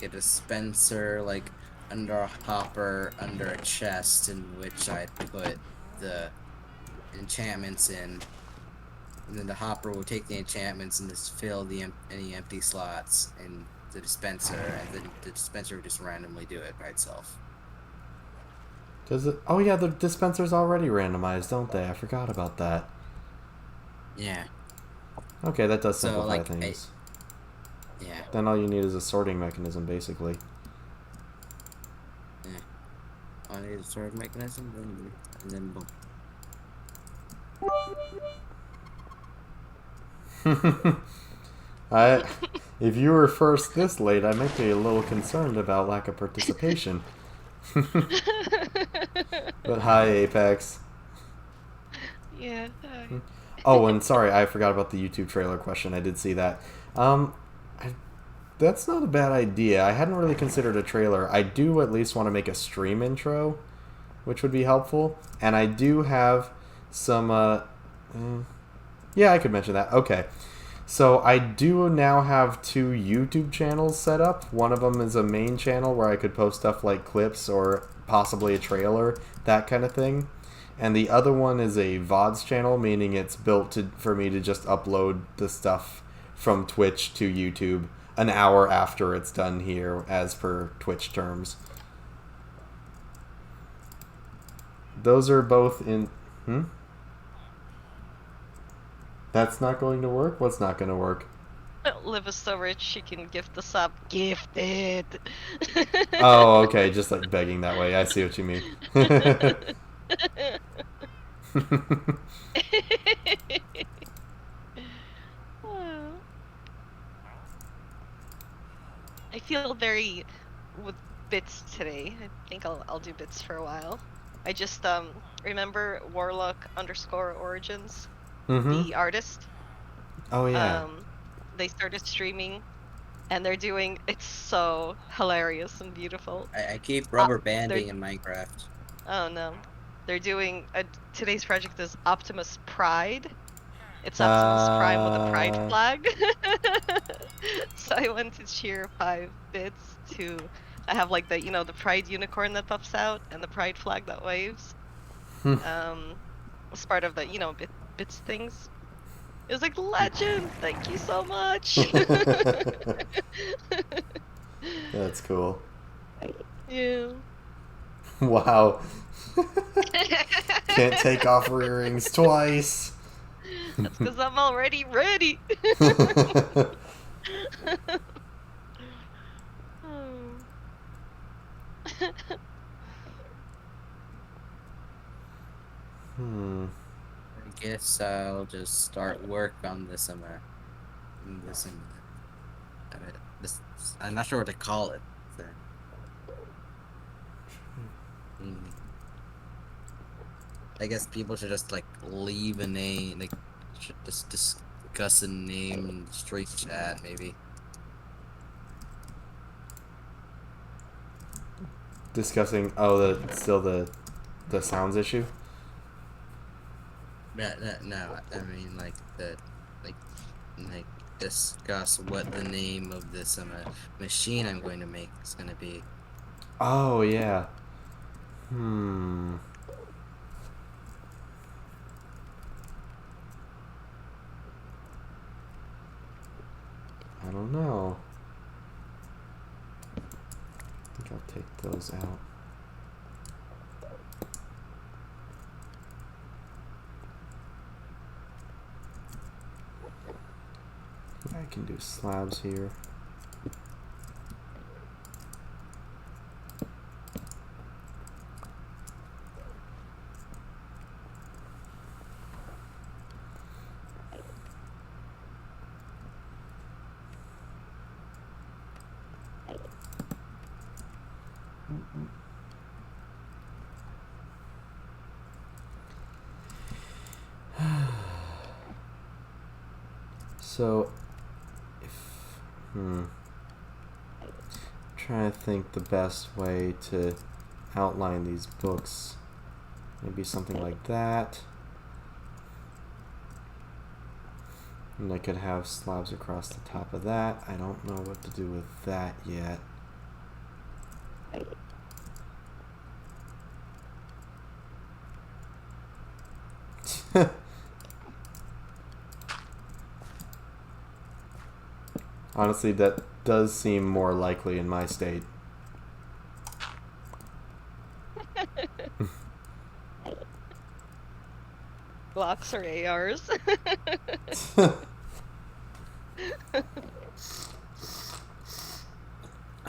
a dispenser like under a hopper under a chest in which I put the enchantments in, and then the hopper will take the enchantments and just fill any empty slots in the dispenser, and then the dispenser will just randomly do it by itself. Does it? Oh yeah, the dispenser's already randomized, don't they? I forgot about that. Yeah. Okay, that does So, simplify like, things. Yeah. Then all you need is a sorting mechanism, basically. Yeah. I need a sword mechanism, and then boom. If you were first this late, I might be a little concerned about lack of participation. But hi, Apex. Yeah. Oh, and sorry, I forgot about the YouTube trailer question. I did see that. That's not a bad idea. I hadn't really considered a trailer. I do at least want to make a stream intro, which would be helpful. And I do have some. Yeah, I could mention that. Okay. So I do now have 2 YouTube channels set up. One of them is a main channel where I could post stuff like clips or possibly a trailer, that kind of thing. And the other one is a VODs channel, meaning it's built for me to just upload the stuff from Twitch to YouTube an hour after it's done here, as per Twitch terms. Those are both in... That's not going to work? What's not going to work? Liv is so rich she can gift the sub. Gifted. Oh, okay. Just like begging that way. I see what you mean. I feel very with bits today. I think I'll do bits for a while. I just remember Warlock underscore Origins, Mm-hmm. the artist. Oh, yeah. They started streaming, and they're doing it's so hilarious and beautiful. I keep Uh, rubber they're banding in Minecraft. oh no, they're doing today's project is Optimus Pride. It's Optimus Prime with a pride Uh, flag. So I went to cheer 5 bits to I have like the the pride unicorn that pops out and the pride flag that waves. As part of the bits things. It was like legend. Thank you so much. That's cool. Yeah. Wow. Can't take off earrings twice. That's because I'm already ready. Oh. I guess I'll just start work on this. This. This. I'm not sure what to call it. So, I guess people should just like leave a name, like should just discuss a name in the straight chat, maybe. Discussing. Still the sounds issue. No, I mean like like discuss what the name of this machine I'm going to make is going to be. Oh yeah. I don't know. I think I'll take those out. I can do slabs here. So, trying to think the best way to outline these books. Maybe something like that. And I could have slabs across the top of that. I don't know what to do with that yet. Honestly, that does seem more likely in my state. Glocks or ARs.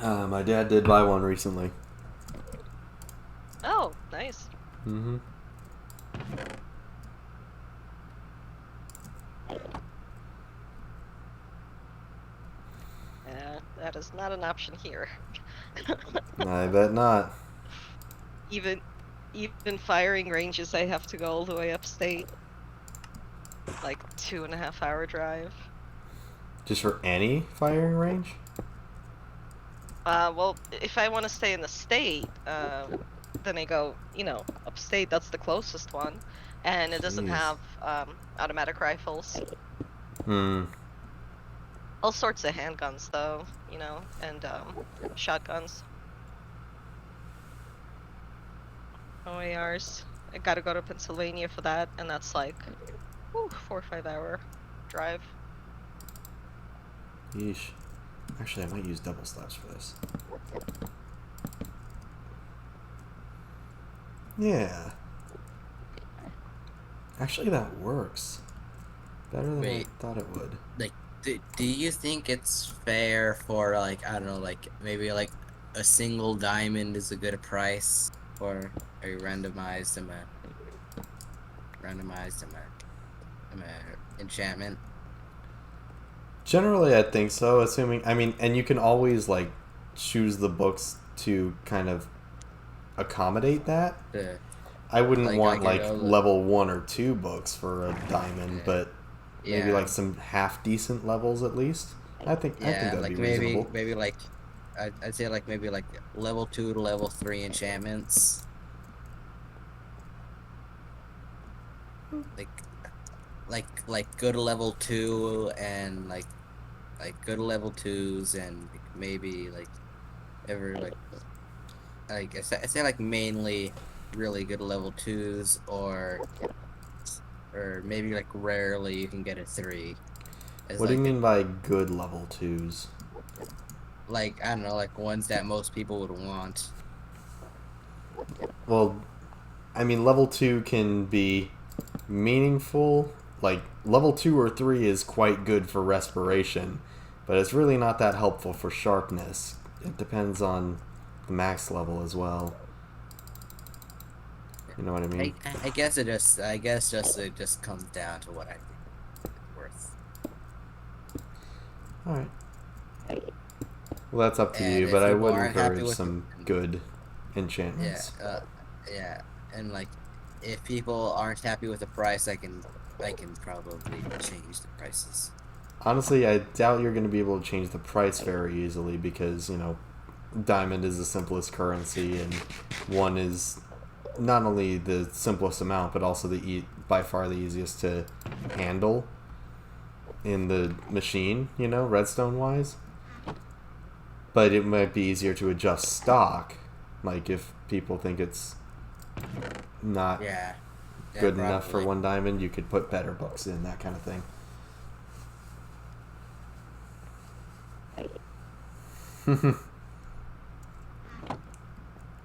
My dad did buy one recently. Oh, nice. Mm-hmm. That is not an option here. I bet not. Even firing ranges, I have to go all the way upstate. Like 2.5 hour drive. Just for any firing range? Well, if I want to stay in the state, then I go, upstate. That's the closest one, and it doesn't Jeez. have automatic rifles. All sorts of handguns, though, and shotguns. OARs. I gotta go to Pennsylvania for that, and that's like 4 or 5 hour drive. Yeesh. Actually, I might use double slabs for this. Yeah. Actually, that works. Better than I Wait, thought it would. like, do you think it's fair for like I don't know, like maybe like a single diamond is a good price for a randomized enchantment? Generally, I think so. Assuming, I mean, and you can always like choose the books to kind of accommodate that. The I wouldn't like I want could like go level 1 or 2 books for a diamond, uh, but maybe yeah like some half decent levels at least. I think yeah that'd be like reasonable. maybe like I'd say like maybe like level 2 to level 3 enchantments like good level 2 and like good level 2s and like maybe like ever like I say like mainly really good level 2s or maybe like rarely you can get a 3 as What do you like mean by good level 2s? like I don't know like ones that most people would want. Well, I mean level 2 can be meaningful. Like level 2 or 3 is quite good for respiration, but it's really not that helpful for sharpness. It depends on the max level as well. You know what I mean? I guess I guess just it just comes down to what I think it's worth. All right. Well, that's up to And you, but if I people would aren't happy encourage with it, some then good yeah, enchantments. yeah, and like if people aren't happy with the price, I can probably change the prices. Honestly, I doubt you're going to be able to change the price very easily because, diamond is the simplest currency, and one is not only the simplest amount, but also by far the easiest to handle in the machine, redstone wise. But it might be easier to adjust stock, like if people think it's not Yeah, yeah, good enough for probably. one diamond, you could put better books in, that kind of thing.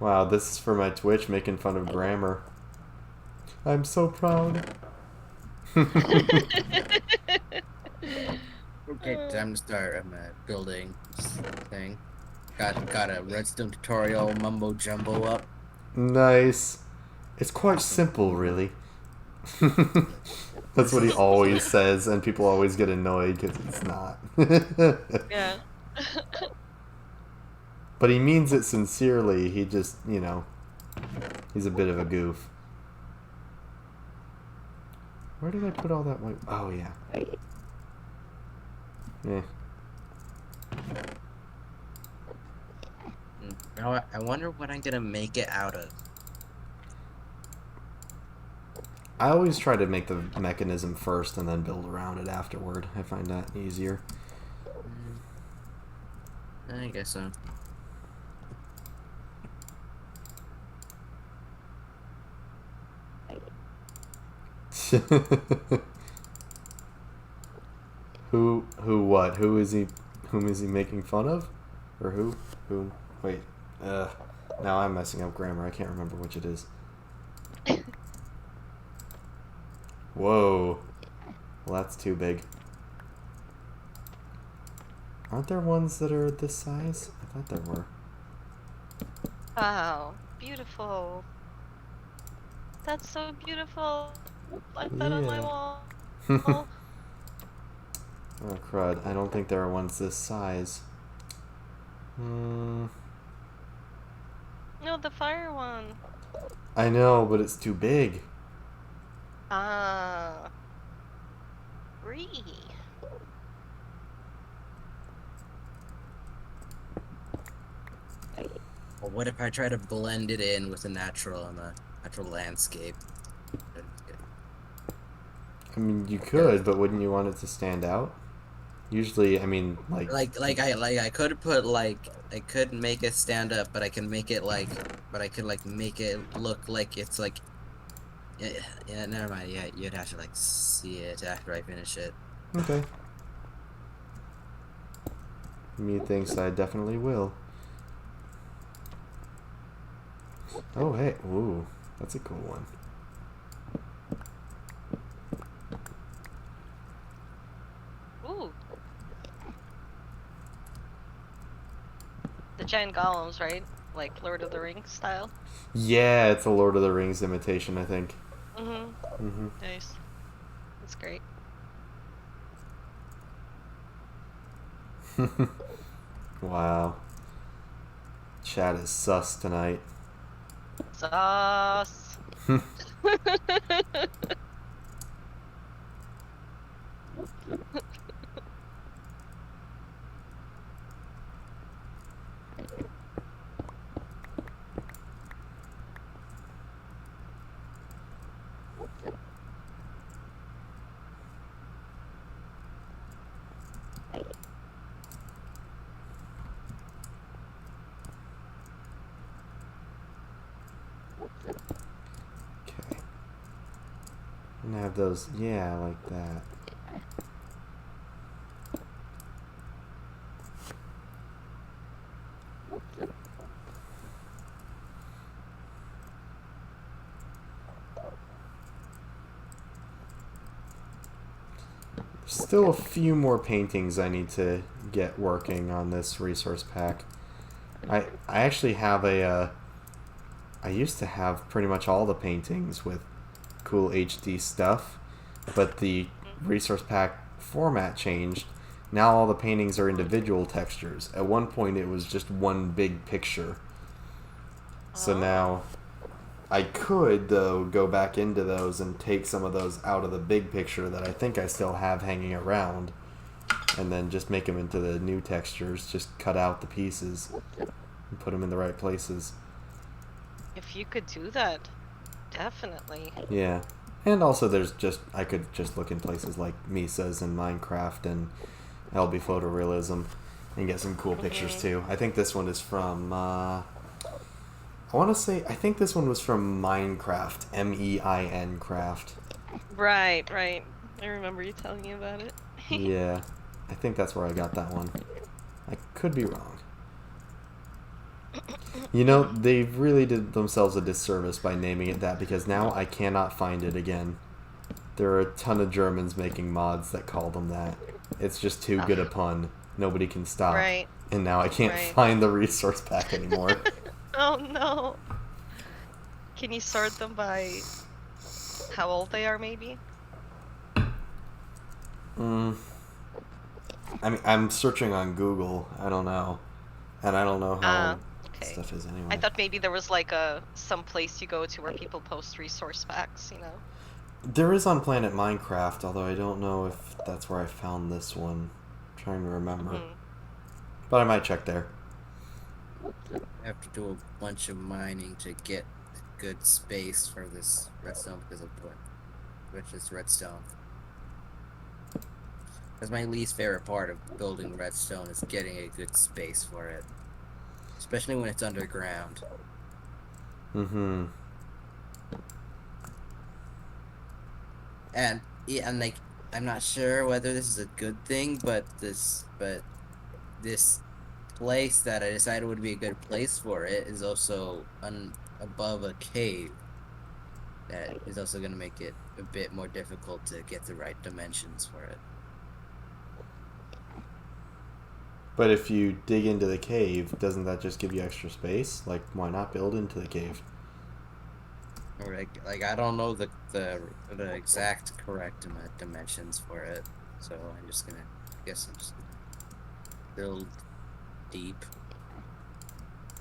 Wow, this is for my Twitch making fun of grammar. I'm so proud. Okay, time to start. I'm building this thing. Got a redstone tutorial mumbo jumbo up. Nice. It's quite simple, really. That's This what he is always says, and people always get annoyed because it's not. Yeah. But he means it sincerely. He just, he's a bit of a goof. Where did I put all that white? Oh, yeah. Eh. Now I wonder what I'm gonna make it out of. I always try to make the mechanism first and then build around it afterward. I find that easier. Mm, I guess so. What? Whom is he making fun of? Or who? Wait. Now I'm messing up grammar. I can't remember which it is. Whoa. Well, that's too big. Aren't there ones that are this size? I thought there were. Wow, beautiful. That's so beautiful. Like that on my Yeah. wall. Oh, crud. I don't think there are ones this size. Hmm. No, the fire one. I know, but it's too big. Ah, Ree. Well, what if I try to blend it in with a natural landscape? I mean, you Yeah, could, but wouldn't you want it to stand out? Usually, I mean, I could put I could make it stand up, but I can make it but I could like make it look like it's like yeah, yeah never mind. Yeah, you'd have to like see it after I finish it. Okay. Methinks I definitely will. Oh, hey. Ooh, that's a cool one. Ooh, the giant golems, right? Like Lord of the Rings style. Yeah, it's a Lord of the Rings imitation, I think. Mm-hmm. Mm-hmm. Nice. That's great. Wow. Chat is sus tonight. Sauce. Okay. And have those, yeah, like that. Still a few more paintings I need to get working on this resource pack. I actually have I used to have pretty much all the paintings with cool HD stuff, but the resource pack format changed. Now all the paintings are individual textures. At one point it was just one big picture. So Oh. now I could, though, go back into those and take some of those out of the big picture that I think I still have hanging around, and then just make them into the new textures. Just cut out the pieces and put them in the right places. If you could do that, definitely. Yeah. And also there's I could just look in places like Misa's and Minecraft and LB Photorealism and get some cool pictures too. I think this one is from, I think this one was from Minecraft, MEIN Craft. Right, right. I remember you telling me about it. Yeah, I think that's where I got that one. I could be wrong. You know, they really did themselves a disservice by naming it that, because now I cannot find it again. There are a ton of Germans making mods that call them that. It's just too good a pun. Nobody can stop. Right. And now I can't Right. find the resource pack anymore. Oh no. Can you sort them by how old they are, maybe? I mean, I'm searching on Google. I don't know. And I don't know how Okay. stuff is anyway. I thought maybe there was like some place you go to where people post resource packs, you know? There is on Planet Minecraft, although I don't know if that's where I found this one. I'm trying to remember. But I might check there. I have to do a bunch of mining to get good space for this redstone because of which is redstone. That's my least favorite part of building redstone is getting a good space for it, especially when it's underground. Mm-hmm. And yeah, and like I'm not sure whether this is a good thing, but this place that I decided would be a good place for it is also above a cave. That is also going to make it a bit more difficult to get the right dimensions for it. But if you dig into the cave, doesn't that just give you extra space? Like, why not build into the cave? Or like I don't know the exact correct dimensions for it, so I guess I'm just gonna build deep.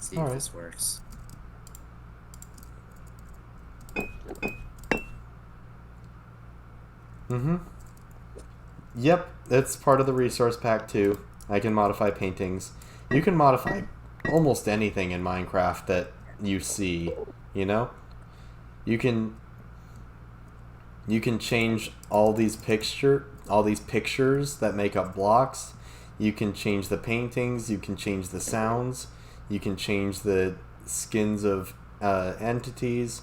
See if this works. Mm-hmm. Yep, it's part of the resource pack too. I can modify paintings. You can modify almost anything in Minecraft that you see, you know? You can change all these pictures that make up blocks. You can change the paintings, you can change the sounds, you can change the skins of entities.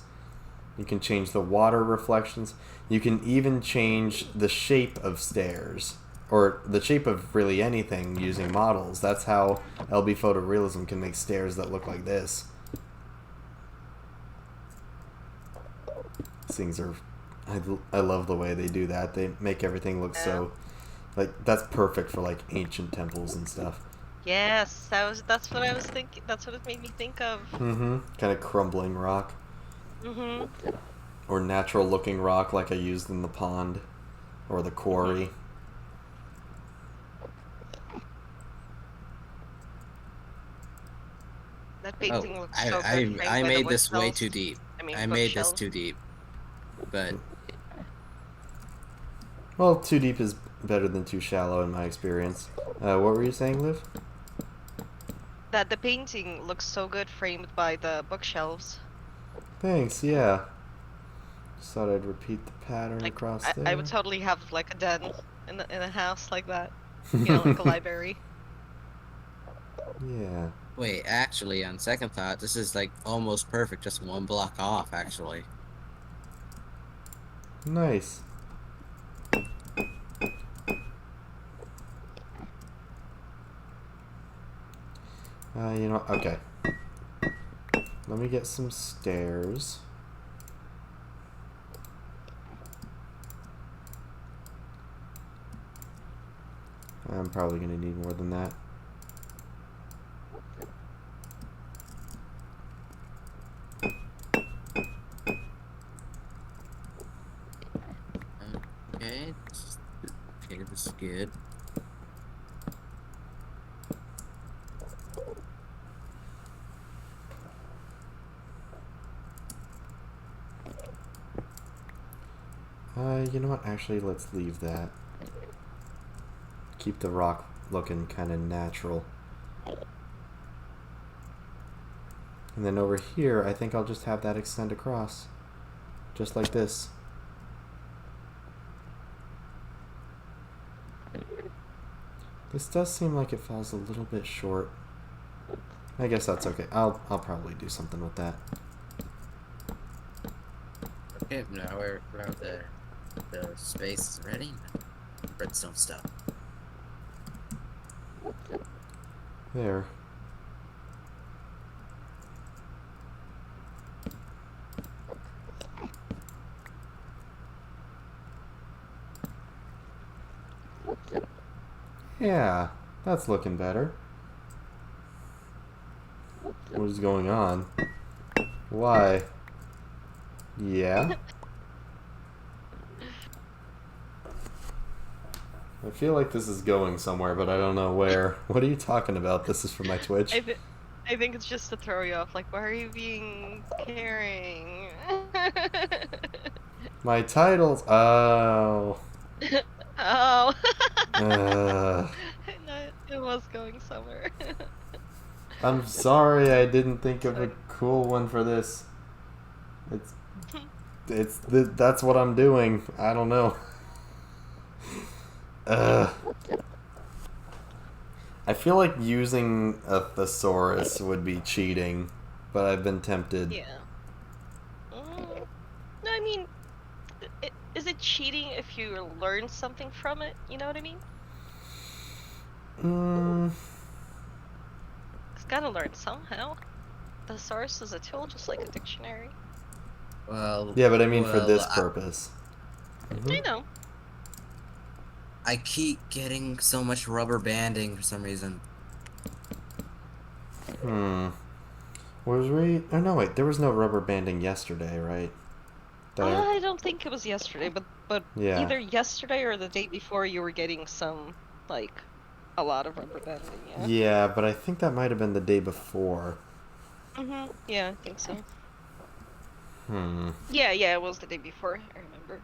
You can change the water reflections. You can even change the shape of stairs, or the shape of really anything using models. That's how LB Photorealism can make stairs that look like this. These things are... I love the way they do that. They make everything look so Like that's perfect for like ancient temples and stuff. Yes, that's what I was thinking. That's what it made me think of. Mm-hmm. Kind of crumbling rock. Mhm. Or natural looking rock like I used in the pond. Or the Mhm. quarry. That Oh, painting looks so good framed I by the made this way bookshelves. too deep. I mean I made this too bookshelves. deep. But Well, too deep is better than too shallow in my experience. What were you saying, Liv? That the painting looks so good framed by the bookshelves. Thanks, yeah. Just thought I'd repeat the pattern Like across I would there. totally have like a den in a house like that. You know, like a library. Yeah. wait, actually, on second thought, this is like almost perfect, just one block off, actually. Nice. You know, okay. Let me get some stairs. I'm probably gonna need more than that. Okay, okay, this is good. You know what? Actually, let's leave that. Keep the rock looking kind of natural. And then over here, I think I'll just have that extend across. Just like this. This does seem like it falls a little bit short. I guess that's okay. I'll probably do something with that. Okay, now we're the space is ready. Redstone stuff. There. Yeah, that's looking better. What is going on? Why? Yeah? I feel like this is going somewhere, but I don't know where. What are you talking about? This is from my Twitch. I th I think it's just to throw you off. Like, why are you being caring? My titles. Oh. Oh. Uh, No, it was going somewhere. I'm sorry I didn't think of a Sorry. cool one for this. It's that's what I'm doing. I don't know. Uh, I feel like using a thesaurus would be cheating, but I've been tempted. Yeah. No, I mean, is it cheating if you learn something from it? You know what I mean? Mm, It's gotta learn somehow. The source is a tool, just like a dictionary. yeah, but I mean for Well, this purpose. I know. I keep getting so much rubber banding for some reason. Hmm. Was we? Oh no, wait. There was no rubber banding yesterday, right? That I. I don't think it was yesterday, but Yeah. either yesterday or the day before you were getting some, like, a lot of rubber banding, yeah? Yeah, but I think that might have been the day before. Yeah, I think so. Hmm. Yeah, it was the day before, I remember.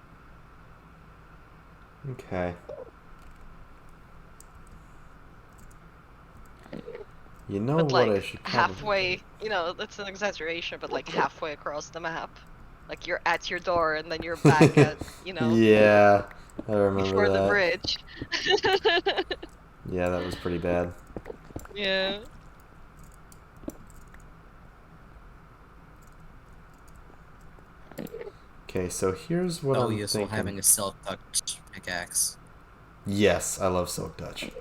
Okay. You know But what I like should probably halfway, you know, that's an exaggeration, but like halfway across the map. Like you're at your door and then you're back do? at, you know, Yeah, I remember before the that. bridge. Yeah, that was pretty bad. Yeah. Okay, so here's what Oh, I'm you're still thinking. having a self-touch pickaxe. Yes, I love Silk Touch.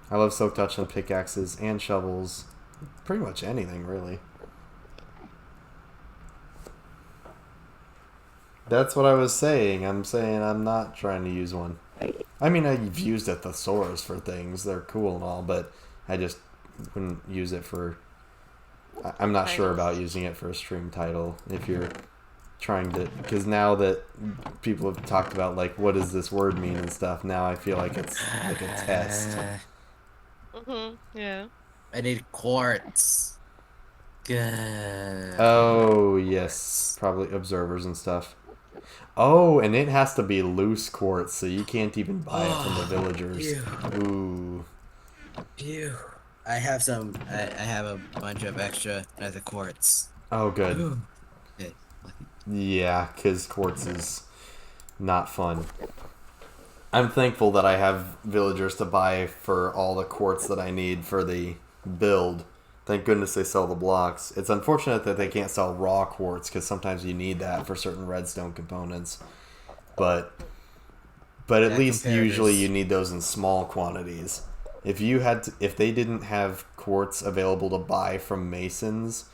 I love Silk Touch on pickaxes and shovels. Pretty much anything, really. That's what I was saying. I'm saying I'm not trying to use one. I mean, I've used a thesaurus for things. They're cool and all, but I just wouldn't use it for... I'm not sure about using it for a stream title if you're trying to... Because now that people have talked about, like, what does this word mean and stuff, now I feel like it's like a test. Yeah. I need quartz. Good. Oh, yes. Probably observers and stuff. Oh, and it has to be loose quartz, so you can't even buy it from the villagers. Ew. Ooh. Ew. I have some. I have a bunch of extra nether quartz. Oh, good. Ooh. Okay. Yeah, because quartz is not fun. I'm thankful that I have villagers to buy for all the quartz that I need for the build. Thank goodness they sell the blocks. It's unfortunate that they can't sell raw quartz, because sometimes you need that for certain redstone components. But at least usually you need those in small quantities. If they didn't have quartz available to buy from masons,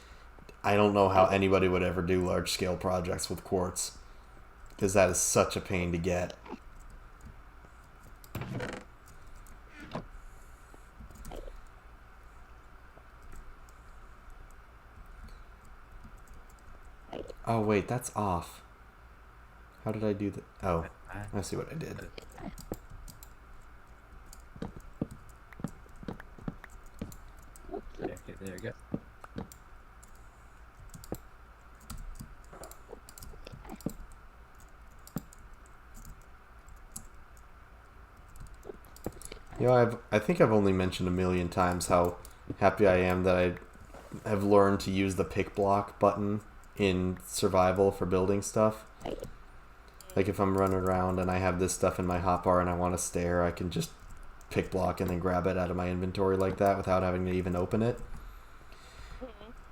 I don't know how anybody would ever do large scale projects with quartz, because that is such a pain to get. Oh wait, that's off. How did I do that? Oh, I see what I did. Okay, there we go. You know, I think I've only mentioned a million times how happy I am that I have learned to use the pick block button in survival for building stuff. Like if I'm running around and I have this stuff in my hotbar and I want to stare, I can just pick block and then grab it out of my inventory like that without having to even open it.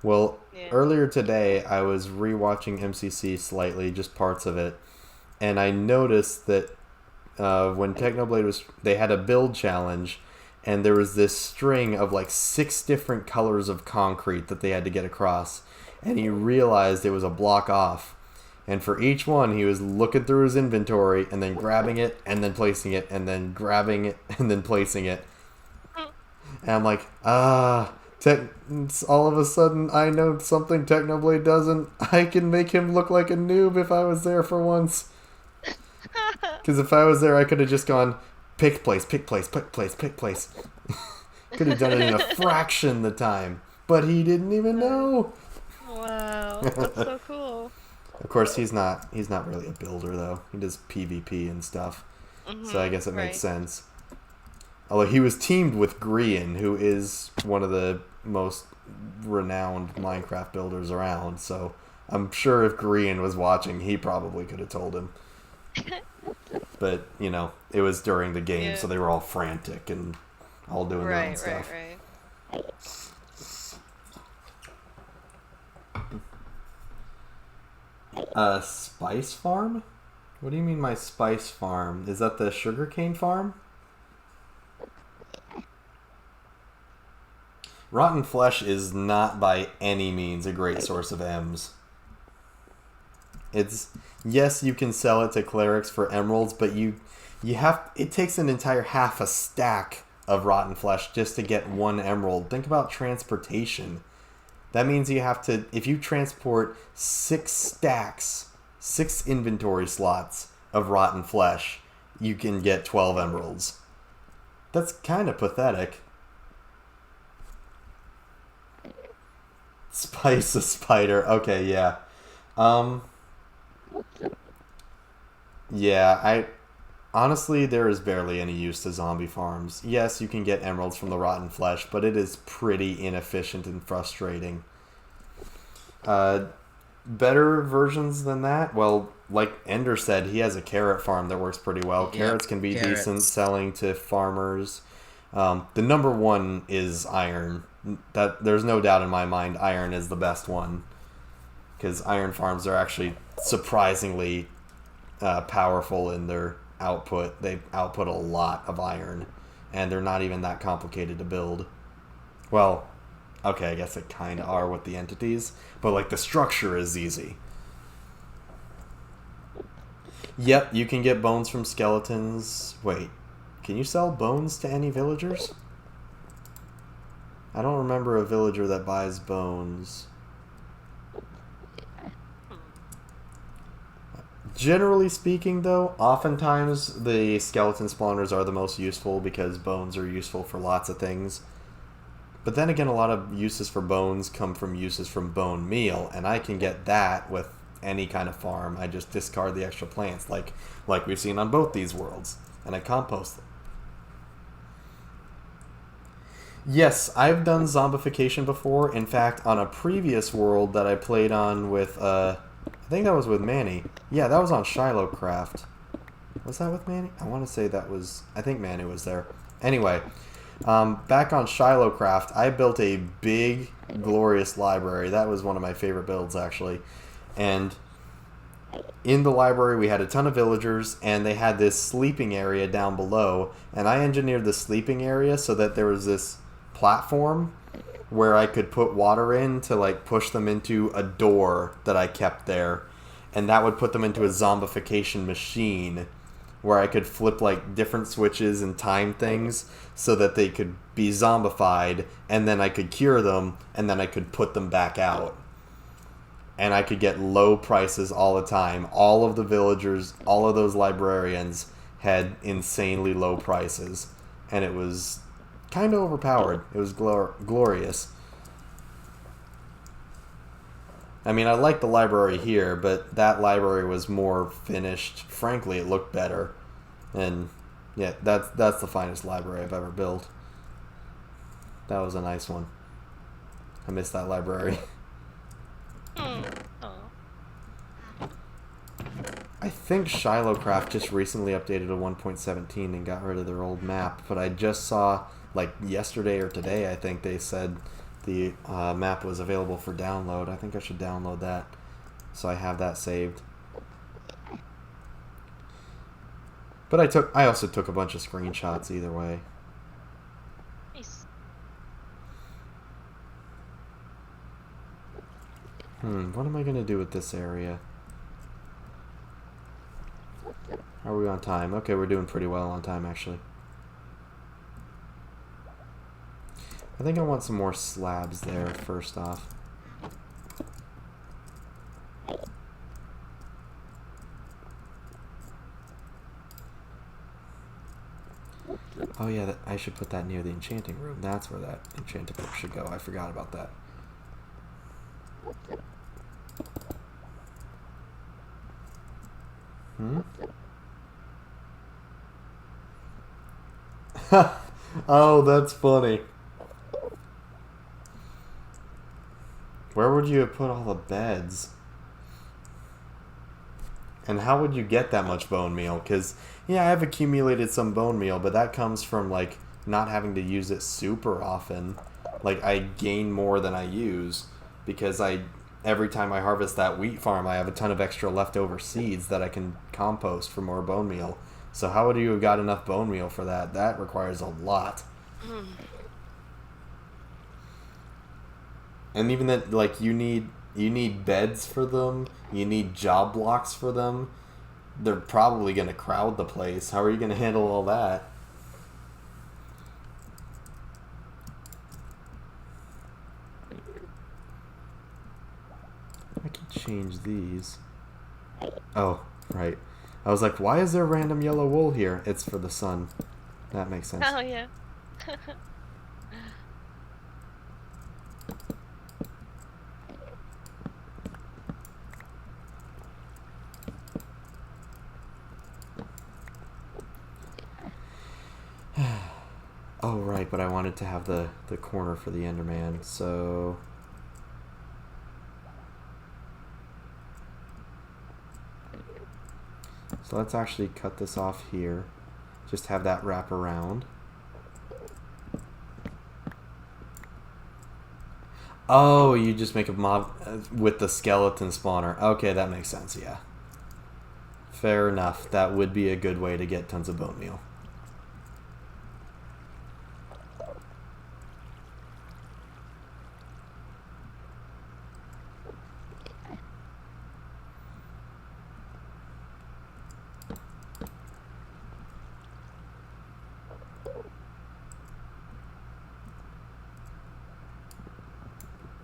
Well, earlier today I was rewatching MCC slightly, just parts of it, and I noticed that when Technoblade they had a build challenge, and there was this string of like 6 different colors of concrete that they had to get across, and he realized it was a block off, and for each one he was looking through his inventory and then grabbing it and then placing it and then grabbing it and then placing it, and I'm like, all of a sudden I know something Technoblade doesn't. I can make him look like a noob if I was there for once. Because if I was there, I could have just gone, pick place, pick place, pick place, pick place. Could have done it in a fraction the time. But he didn't even know. Wow, that's so cool. Of course, he's not really a builder, though. He does PvP and stuff. So I guess it makes sense. Although he was teamed with Grian, who is one of the most renowned Minecraft builders around. So I'm sure if Grian was watching, he probably could have told him. But, you know, it was during the game, so they were all frantic and all doing their own stuff. Spice farm? What do you mean my spice farm? Is that the sugarcane farm? Rotten flesh is not by any means a great source of M's. Yes, you can sell it to clerics for emeralds, but it takes an entire half a stack of rotten flesh just to get 1 emerald. Think about transportation. That means you have to, if you transport 6 stacks, 6 inventory slots of rotten flesh, you can get 12 emeralds. That's kind of pathetic. Spice a spider. Okay, yeah. Yeah, honestly, there is barely any use to zombie farms. Yes, you can get emeralds from the rotten flesh, but it is pretty inefficient and frustrating. Better versions than that? Well, like Ender said, he has a carrot farm that works pretty well. Yep, carrots can be decent selling to farmers. The number one is iron. There's no doubt in my mind iron is the best one. Because iron farms are actually surprisingly powerful in their output. They output a lot of iron, and they're not even that complicated to build. Well, okay, I guess they kind of are with the entities, but like the structure is easy. Yep, you can get bones from skeletons. Wait, can you sell bones to any villagers? I don't remember a villager that buys bones. Generally speaking, though, oftentimes the skeleton spawners are the most useful because bones are useful for lots of things. But then again, a lot of uses for bones come from uses from bone meal, and I can get that with any kind of farm. I just discard the extra plants, like we've seen on both these worlds, and I compost them. Yes, I've done zombification before. In fact, on a previous world that I played on with, I think that was with Manny. Yeah, that was on Shilocraft. Was that with Manny? I want to say that was... I think Manny was there. Anyway, back on Shilocraft, I built a big, glorious library. That was one of my favorite builds, actually. And in the library, we had a ton of villagers, and they had this sleeping area down below. And I engineered the sleeping area so that there was this platform where I could put water in to like push them into a door that I kept there, and that would put them into a zombification machine where I could flip like different switches and time things so that they could be zombified, and then I could cure them, and then I could put them back out. And I could get low prices all the time. All of the villagers, all of those librarians had insanely low prices, and it was kind of overpowered. It was glorious. I mean, I like the library here, but that library was more finished. Frankly, it looked better. And yeah, that's the finest library I've ever built. That was a nice one. I miss that library. I think Shilocraft just recently updated to 1.17 and got rid of their old map, but I just saw, like, yesterday or today, I think they said the map was available for download. I think I should download that, so I have that saved. But I also took a bunch of screenshots either way. Nice. What am I gonna do with this area? How are we on time? Okay, we're doing pretty well on time, actually. I think I want some more slabs there, first off. Oh yeah, I should put that near the enchanting room. That's where that enchanting book should go. I forgot about that. Oh, that's funny. Where would you have put all the beds? And how would you get that much bone meal? Because, yeah, I've accumulated some bone meal, but that comes from, like, not having to use it super often. Like, I gain more than I use because every time I harvest that wheat farm, I have a ton of extra leftover seeds that I can compost for more bone meal. So how would you have got enough bone meal for that? That requires a lot. And even that, like, you need beds for them. You need job blocks for them. They're probably going to crowd the place. How are you going to handle all that? I can change these. Oh, right. I was like, why is there random yellow wool here? It's for the sun. That makes sense. Oh, yeah. Oh, right, but I wanted to have the corner for the Enderman, so... So let's actually cut this off here. Just have that wrap around. Oh, you just make a mob with the skeleton spawner. Okay, that makes sense, yeah. Fair enough. That would be a good way to get tons of bone meal.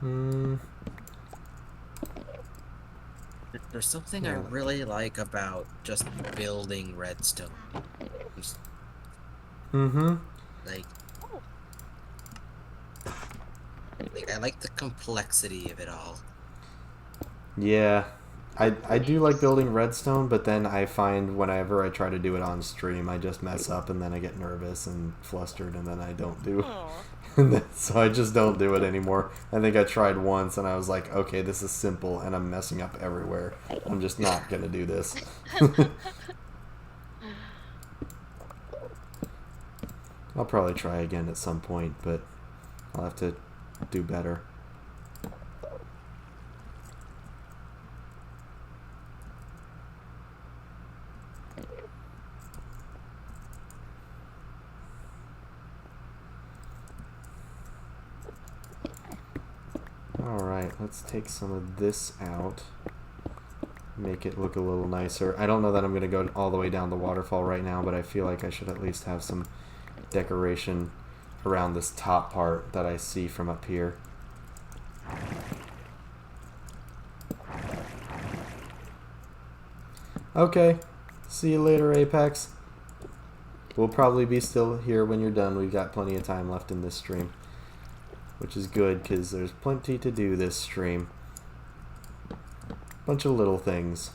Mm, There's something I yeah. really like about just building redstone. Just, Mm-hmm. like, Oh, I like the complexity of it all. Yeah. I do like nice. building redstone, but then I find whenever I try to do it on stream, I just mess up and then I get nervous and flustered and then I don't do. Oh, So I just don't do it anymore. I think I tried once and I was like, okay, this is simple and I'm messing up everywhere. I'm just not gonna do this. I'll probably try again at some point, but I'll have to do better. Alright, let's take some of this out. Make it look a little nicer. I don't know that I'm going to go all the way down the waterfall right now, but I feel like I should at least have some decoration around this top part that I see from up here. Okay, see you later, Apex. We'll probably be still here when you're done. We've got plenty of time left in this stream, which is good because there's plenty to do this stream. Bunch of little things.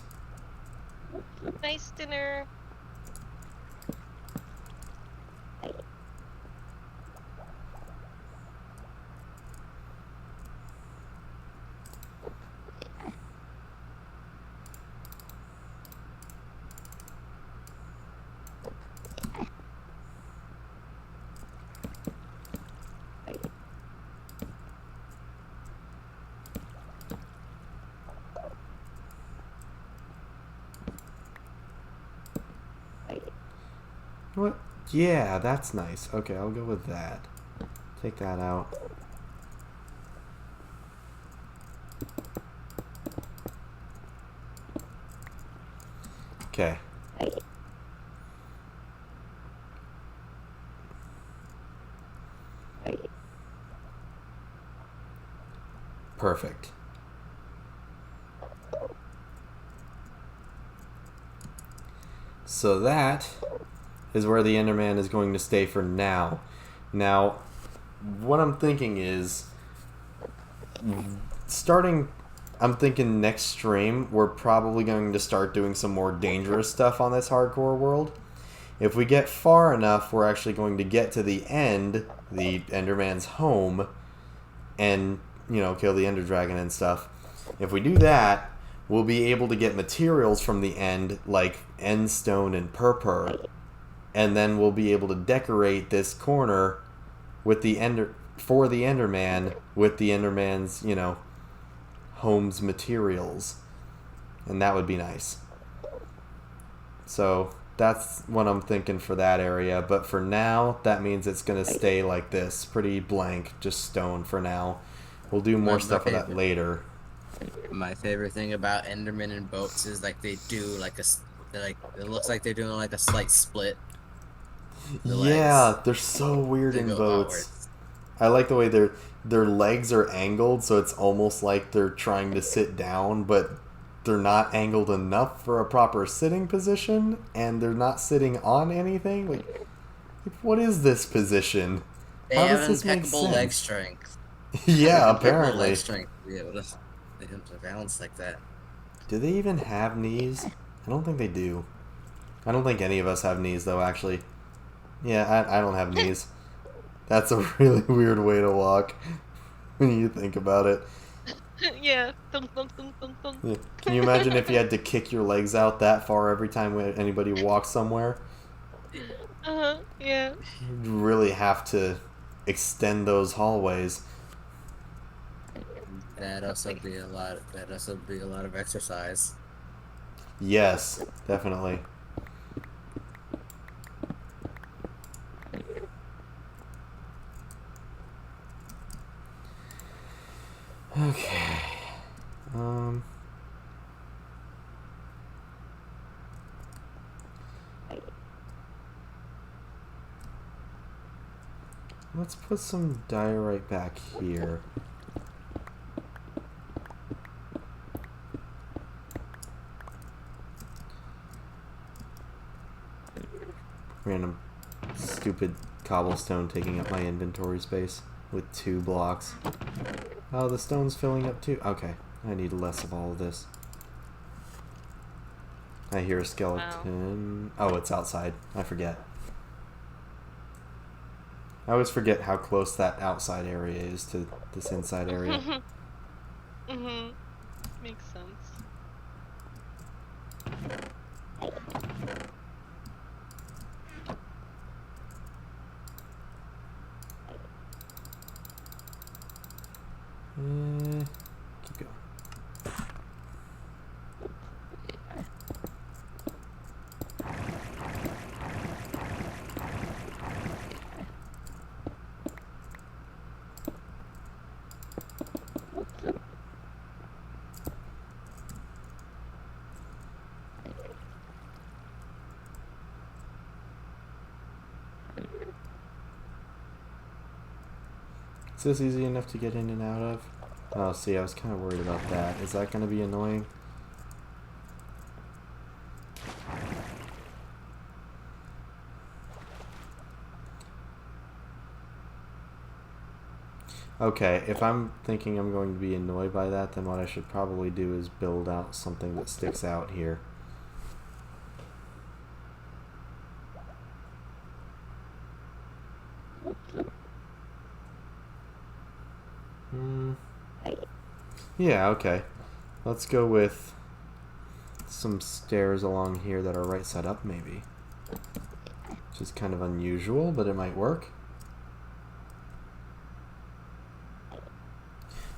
nice dinner. What? Yeah, that's nice. Okay, I'll go with that. Take that out. Okay. Perfect. So that is where the Enderman is going to stay for now. Now, what I'm thinking is, I'm thinking next stream, we're probably going to start doing some more dangerous stuff on this hardcore world. If we get far enough, we're actually going to get to the end, the Enderman's home, and, kill the Ender Dragon and stuff. If we do that, we'll be able to get materials from the end, like end stone and purpur, and then we'll be able to decorate this corner with the Enderman with the Enderman's, home's materials. And that would be nice. So that's what I'm thinking for that area. But for now, that means it's going to stay like this. Pretty blank, just stone for now. We'll do more stuff with that later. My favorite thing about Enderman and boats is they do it looks like they're doing like a slight split. The Yeah, legs they're so weird to in go boats. outwards. I like the way their legs are angled, so it's almost like they're trying to sit down, but they're not angled enough for a proper sitting position, and they're not sitting on anything. Like, what is this position? They How have does this make impeccable leg sense? strength. Yeah, Impeccable leg apparently. strength to be able to balance like that. Do they even have knees? I don't think they do. I don't think any of us have knees, though, actually. Yeah, I don't have knees. That's a really weird way to walk when you think about it. Yeah. Dun, dun, dun, dun, dun. Yeah. Can you imagine if you had to kick your legs out that far every time anybody walks somewhere? Yeah. You'd really have to extend those hallways. That'd also be a lot. That'd also be a lot of exercise. Yes, definitely. Okay. Let's put some diorite back here. stupid cobblestone taking up my inventory space with 2 blocks. Oh, the stone's filling up too. Okay, I need less of all of this. I hear a skeleton. Wow. Oh, it's outside. I forget. I always forget how close that outside area is to this inside area. Mhm. Makes sense. Keep going. Is this easy enough to get in and out of? Oh, see, I was kind of worried about that. Is that going to be annoying? Okay, if I'm thinking I'm going to be annoyed by that, then what I should probably do is build out something that sticks out here. Yeah, okay. Let's go with some stairs along here that are right side up, maybe. Which is kind of unusual, but it might work.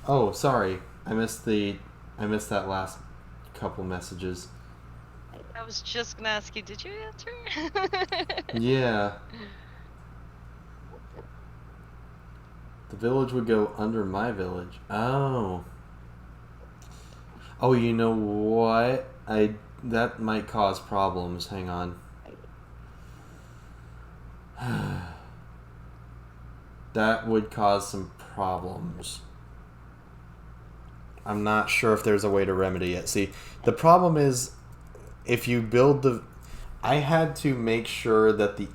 Oh, sorry. I missed that last couple messages. I was just gonna ask you, did you answer? Yeah. The village would go under my village. Oh. Oh, you know what? That might cause problems. Hang on. That would cause some problems. I'm not sure if there's a way to remedy it. See, the problem is if you build the... I had to make sure that the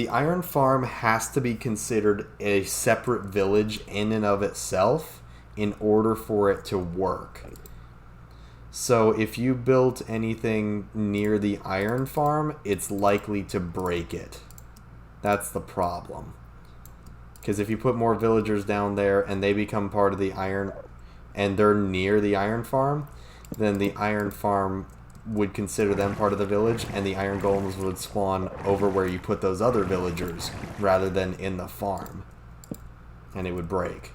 iron farm has to be considered a separate village in and of itself in order for it to work. So if you built anything near the iron farm, it's likely to break it. That's the problem. Because if you put more villagers down there and they become part of the iron, and they're near the iron farm, then the iron farm would consider them part of the village, and the iron golems would spawn over where you put those other villagers rather than in the farm. And it would break.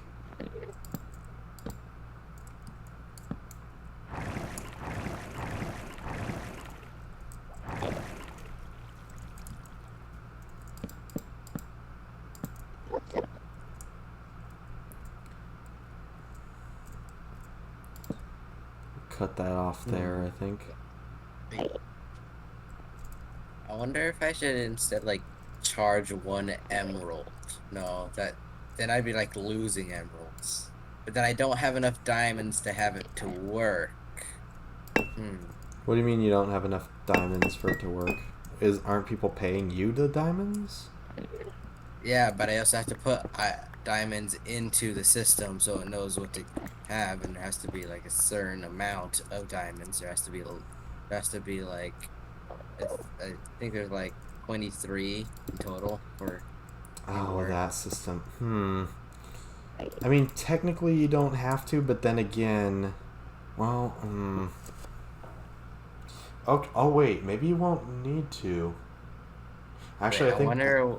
Cut that off there, I think. I wonder if I should instead like charge 1 emerald. No, then I'd be like losing emeralds. But then I don't have enough diamonds to have it to work. What do you mean you don't have enough diamonds for it to work? Aren't people paying you the diamonds? Yeah, but I also have to put diamonds into the system so it knows what to have, and there has to be like a certain amount of diamonds. There has to be like I think there's like 23 in total for. Oh, that system. I mean, technically you don't have to, but then again, well, Oh wait, maybe you won't need to. Actually, I wonder.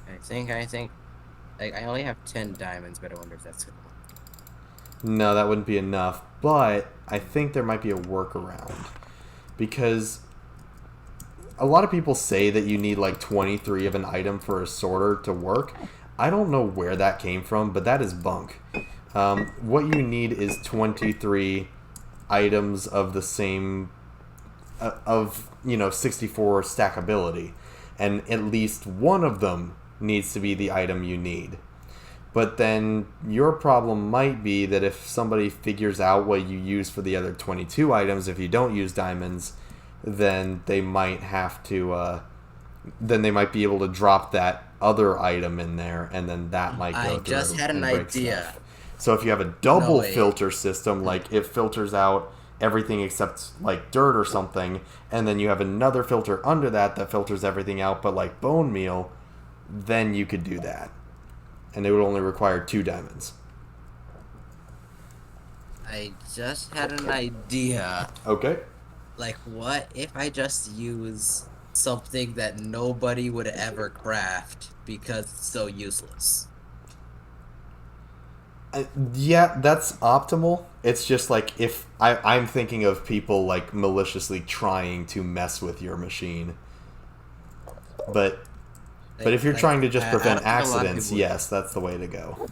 I think. Like, I only have 10 diamonds, but I wonder if that's gonna work. No, that wouldn't be enough. But I think there might be a workaround, because a lot of people say that you need like 23 of an item for a sorter to work. I don't know where that came from, but that is bunk. What you need is 23 items of the same, 64 stackability, and at least one of them needs to be the item you need. But then your problem might be that if somebody figures out what you use for the other 22 items, if you don't use diamonds, then they might have to then they might be able to drop that other item in there, and then that might I go just through had an and break idea. stuff. So if you have a No, double wait. filter system, like it filters out everything except like dirt or something, and then you have another filter under that that filters everything out but like bone meal, then you could do that. And it would only require 2 diamonds. I just had an idea. Okay. Like, what if I just use something that nobody would ever craft because it's so useless? Yeah, that's optimal. It's just like if I'm thinking of people like maliciously trying to mess with your machine. But if you're trying to just I prevent don't think a lot of accidents, people would. yes, that's the way to go.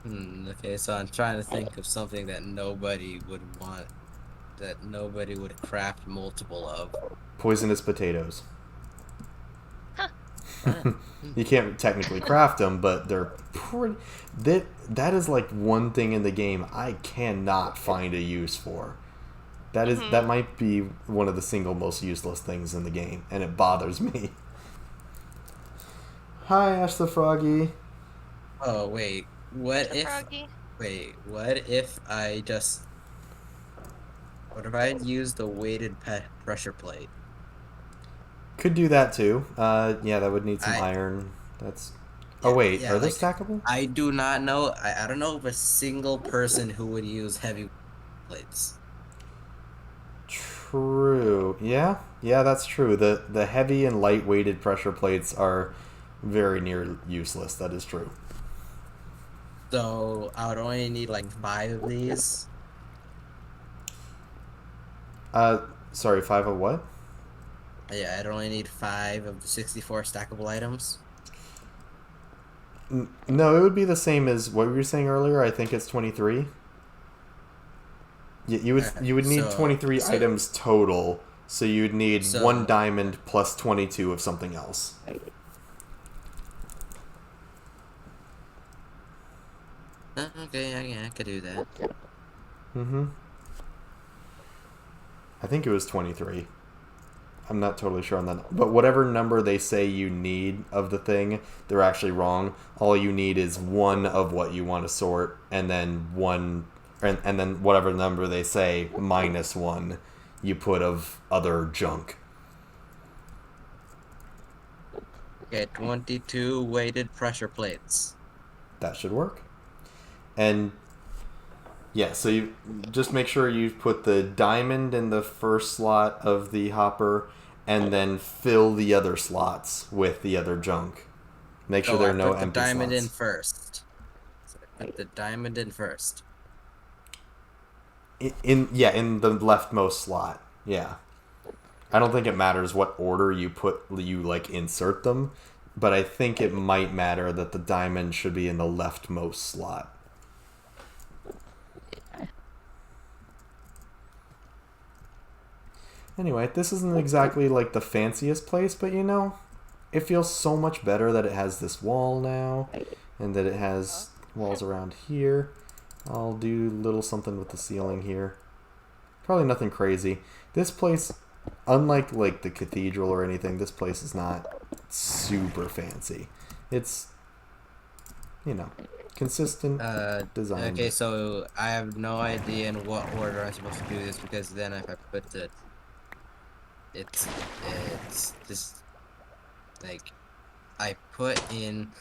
Okay, so I'm trying to think of something that nobody would want, that nobody would craft multiple of. Poisonous potatoes. Huh. You can't technically craft them, but they're pretty. That is like one thing in the game I cannot find a use for. That might be one of the single most useless things in the game, and it bothers me. Hi, Ash the Froggy. Oh, wait. What The if... froggy. Wait, what if I just... What if I use the weighted pressure plate? Could do that too. Yeah, that would need some I... iron. That's. Oh Yeah, wait, yeah, are those like, stackable? I do not know... I don't know of a single person who would use heavy plates. True. Yeah, that's true. The heavy and light weighted pressure plates are very near useless. That is true. So, I would only need like 5 of these. Sorry, 5 of what? Yeah, I'd only need 5 of the 64 stackable items. No, it would be the same as what we were saying earlier. I think it's 23. You would need 23 items total. So you'd need So- 1 diamond plus 22 of something else. Okay, yeah, I could do that. Mm-hmm. I think it was 23. I'm not totally sure on that. But whatever number they say you need of the thing, they're actually wrong. All you need is 1 of what you want to sort, and then 1, and then whatever number they say minus 1 you put of other junk. Okay, 22 weighted pressure plates. That should work. And yeah, so you just make sure you put the diamond in the first slot of the hopper, and then fill the other slots with the other junk. Make sure there are no I put empty the diamond slots. in first. So I put the diamond in first. In the leftmost slot. Yeah. I don't think it matters what order you insert them, but I think it might matter that the diamond should be in the leftmost slot. Anyway, this isn't exactly like the fanciest place, but it feels so much better that it has this wall now, and that it has walls around here. I'll do a little something with the ceiling here. Probably nothing crazy. This place, unlike like the cathedral or anything, this place is not super fancy. It's, consistent design. Okay, so I have no idea in what order I'm supposed to do this, because then if I put it's just like I put in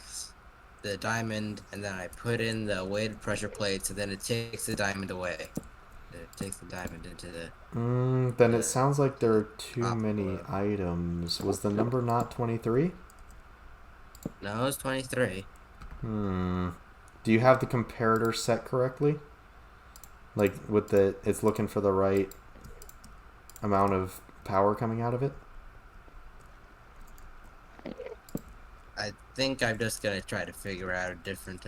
the diamond and then I put in the weighted pressure plates, and then it takes the diamond away. It takes the diamond into the... Then it sounds like there are too top many order. items. Was the number not 23? No, it's 23. Do you have the comparator set correctly? Like with it's looking for the right amount of power coming out of it? I think I'm just gonna try to figure out a different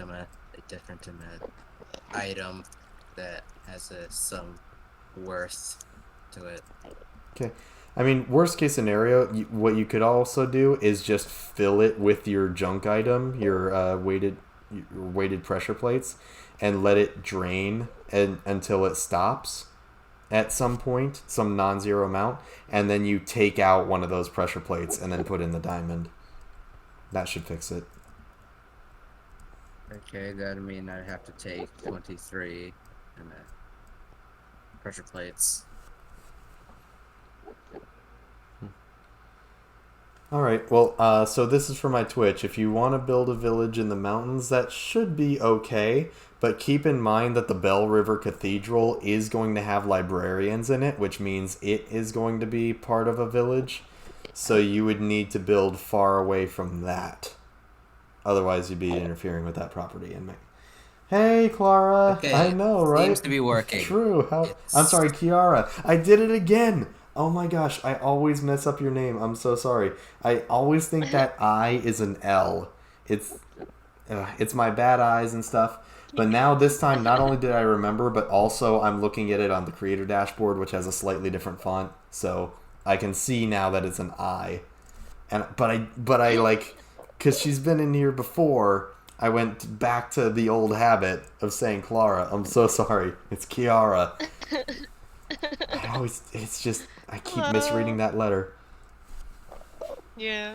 item that has some worth to it. Okay. I mean, worst case scenario, what you could also do is just fill it with your junk item, your weighted pressure plates, and let it drain until it stops. at some point, some non-zero amount, and then you take out one of those pressure plates and then put in the diamond. That should fix it. Okay, that'd mean I'd have to take 23 and pressure plates. All right. Well, so this is for my Twitch. If you want to build a village in the mountains, that should be okay. But keep in mind that the Bell River Cathedral is going to have librarians in it, which means it is going to be part of a village. So you would need to build far away from that. Otherwise, you'd be interfering with that property and make. Hey, Clara. Okay, I know, right? seems to be working. True. How? It's... I'm sorry, Kiara. I did it again. Oh my gosh, I always mess up your name. I'm so sorry. I always think that I is an L. It's my bad eyes and stuff. But now this time, not only did I remember, but also I'm looking at it on the creator dashboard, which has a slightly different font, so I can see now that it's an I. And but I like, because she's been in here before. I went back to the old habit of saying Clara. I'm so sorry. It's Kiara. I keep misreading that letter. Yeah.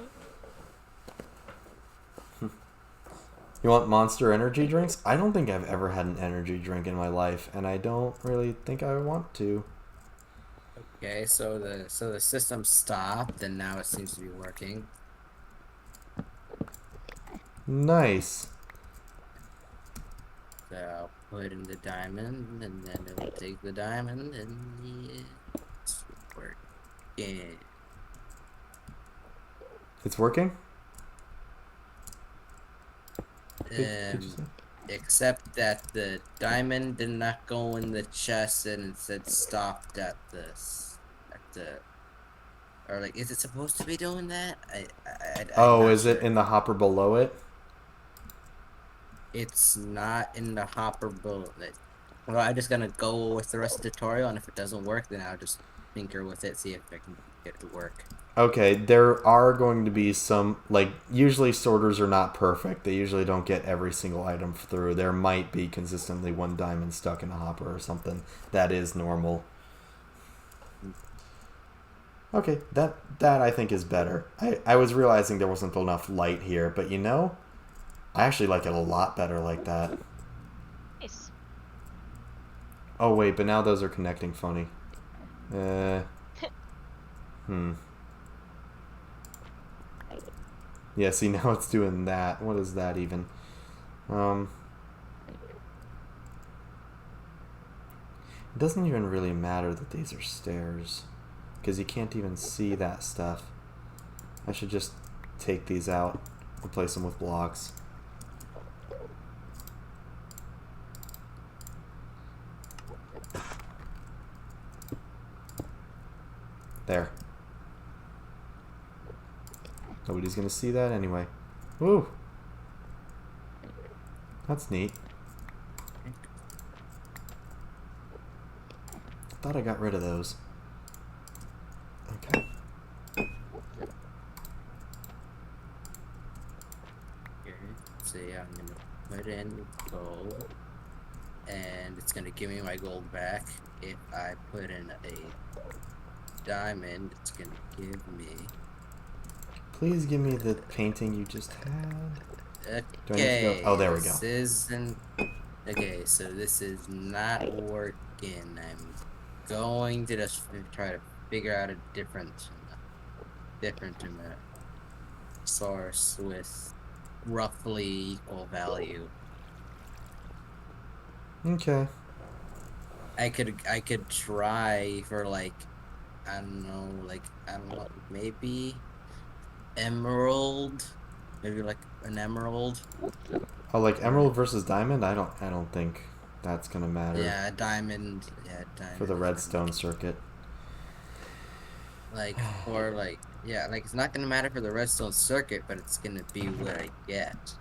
You want Monster energy drinks? I don't think I've ever had an energy drink in my life, and I don't really think I want to. Okay, so the system stopped, and now it seems to be working. Nice. So I'll put in the diamond, and then it'll take the diamond, and yeah, it's working. It's working? Did you say? Except that the diamond did not go in the chest and instead stopped at the, or like, is it supposed to be doing that? Oh, is it in the hopper below it? It's not in the hopper below it. Well, I'm just gonna go with the rest of the tutorial, and if it doesn't work, then I'll just tinker with it, see if I can get it to work. Okay, there are going to be some, like, usually sorters are not perfect. They usually don't get every single item through. There might be consistently one diamond stuck in a hopper or something. That is normal. Okay, that I think is better. I was realizing there wasn't enough light here, but you know, I actually like it a lot better like that. Nice. Oh wait, but now those are connecting funny. Yeah, see, now it's doing that. What is that even? It doesn't even really matter that these are stairs, because you can't even see that stuff. I should just take these out, replace them with blocks. There. Nobody's gonna see that anyway. Woo! That's neat. Thought I got rid of those. Okay. Here, so yeah, I'm gonna put in gold, and it's gonna give me my gold back. If I put in a diamond, it's gonna give me. Please give me the painting you just had. Okay. Do I need to go? Oh, there we go. This isn't. Okay, so this is not working. I'm going to just try to figure out a different source with roughly equal value. Okay. I could try for like, I don't know, maybe emerald, maybe like an emerald. Oh, like emerald versus diamond? I don't think that's gonna matter. Yeah, diamond. Yeah, diamond. For the redstone circuit. Like, or like, yeah, like it's not gonna matter for the redstone circuit, but it's gonna be what I get.